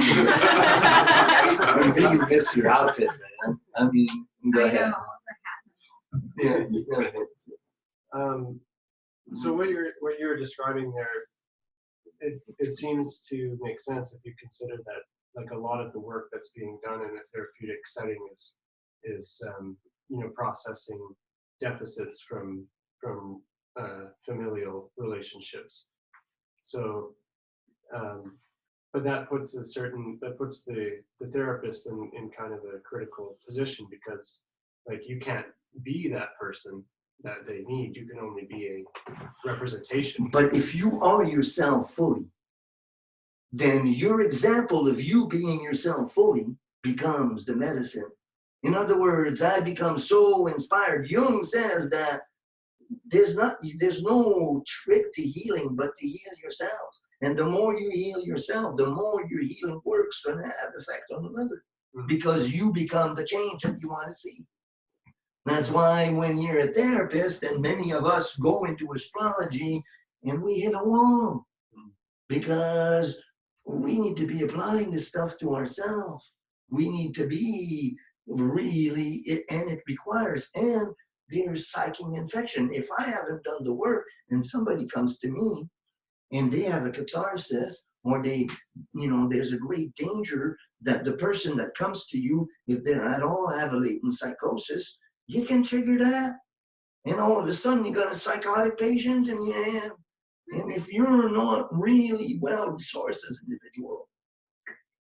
really missed your outfit, man. I mean, go ahead. Yeah. So what you're describing there, it seems to make sense if you consider that like a lot of the work that's being done in a therapeutic setting is processing deficits from familial relationships. So, but that puts the therapist in kind of a critical position, because like you can't be that person that they need. You can only be a representation. But if you are yourself fully, then your example of you being yourself fully becomes the medicine. In other words, I become so inspired. Jung says that there's no trick to healing but to heal yourself. And the more you heal yourself, the more your healing work's going to have effect on another, because you become the change that you want to see. That's why when you're a therapist, and many of us go into astrology and we hit a wall, because we need to be applying this stuff to ourselves. We need to be really, and it requires, and there's psychic infection. If I haven't done the work and somebody comes to me and they have a catharsis, or there's a great danger that the person that comes to you, if they're at all have a latent psychosis, you can trigger that. And all of a sudden you got a psychotic patient in your hand. And if you're not really well resourced as an individual,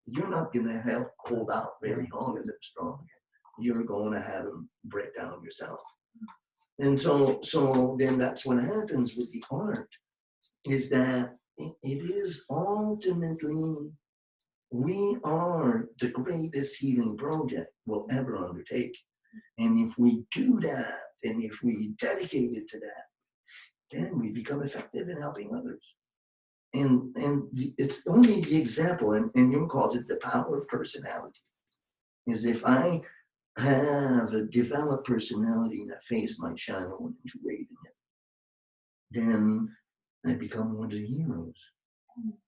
you're not going to hold out very long as an astrologer. You're going to have them break down yourself. And so then that's what happens with the art, is that it is ultimately, we are the greatest healing project we'll ever undertake. And if we do that, and if we dedicate it to that, then we become effective in helping others. And it's only the example, and Jung calls it the power of personality, is if I have a developed personality and a face might shine on into radiant, then I become one of the heroes.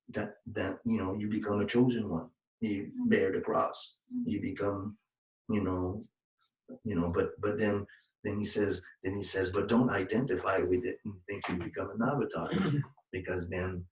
That you become a chosen one. You bear the cross. You become, but then he says, but don't identify with it and think you become an avatar, because then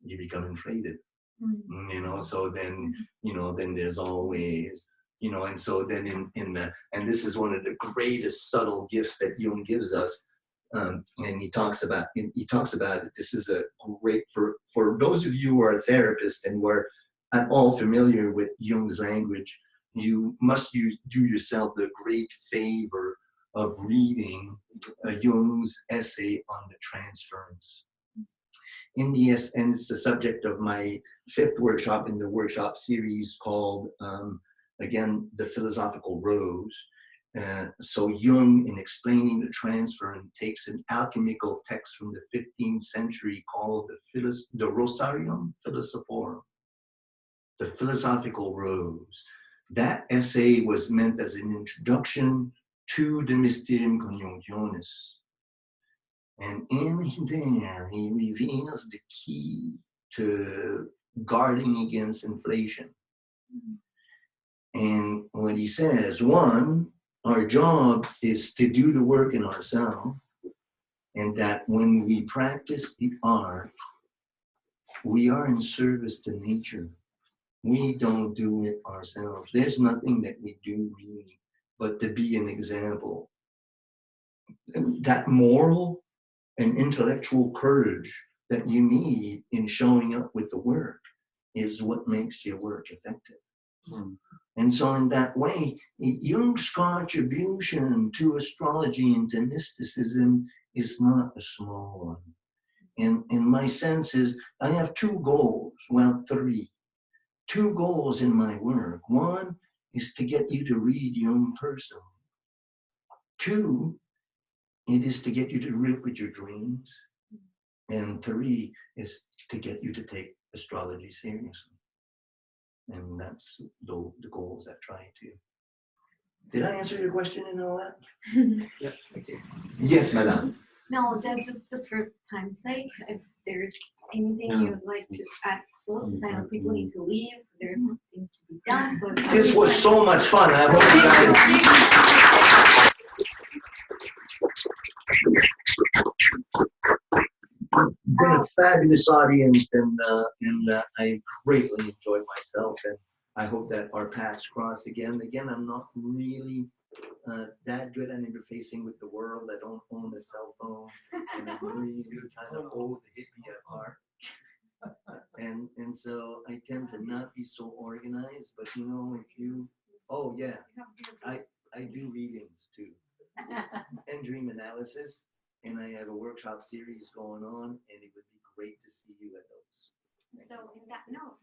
you become inflated. You know, so then, you know, then there's always, you know, and so then and this is one of the greatest subtle gifts that Jung gives us. And he talks about it. This is a great, for those of you who are therapists and who are at all familiar with Jung's language, you must do yourself the great favor of reading Jung's essay on the transference. And it's the subject of my 5th workshop in the workshop series called, again, The Philosophical Rose. So Jung, in explaining the transference, takes an alchemical text from the 15th century called the Rosarium Philosophorum, the Philosophical Rose. That essay was meant as an introduction to the Mysterium Coniunctionis. And in there, he reveals the key to guarding against inflation. And what he says, 1, our job is to do the work in ourselves, and that when we practice the art, we are in service to nature. We don't do it ourselves. There's nothing that we do really, but to be an example. And that moral and intellectual courage that you need in showing up with the work is what makes your work effective. And so in that way, Jung's contribution to astrology and to mysticism is not a small one. And my sense is I have 2 goals, well, 3. 2 goals in my work. 1 is to get you to read Jung personally. 2, it is to get you to rip with your dreams. And 3 is to get you to take astrology seriously. And that's the goals I try to. Did I answer your question and all that? Yeah. Okay. Yes, madame. No, that's just for time's sake. If there's anything you would like to add, because I know people need to leave. There's things to be done. So this was so much fun. I hope you guys. Been a fabulous audience, and I greatly enjoyed myself, and I hope that our paths cross again. Again, I'm not really that good at interfacing with the world. I don't own a cell phone, and I'm really kind of old hippie at heart. And so I tend to not be so organized, but you know, if you, oh yeah, I do readings too, and dream analysis. And I have a workshop series going on, and it would be great to see you at those. So in that note,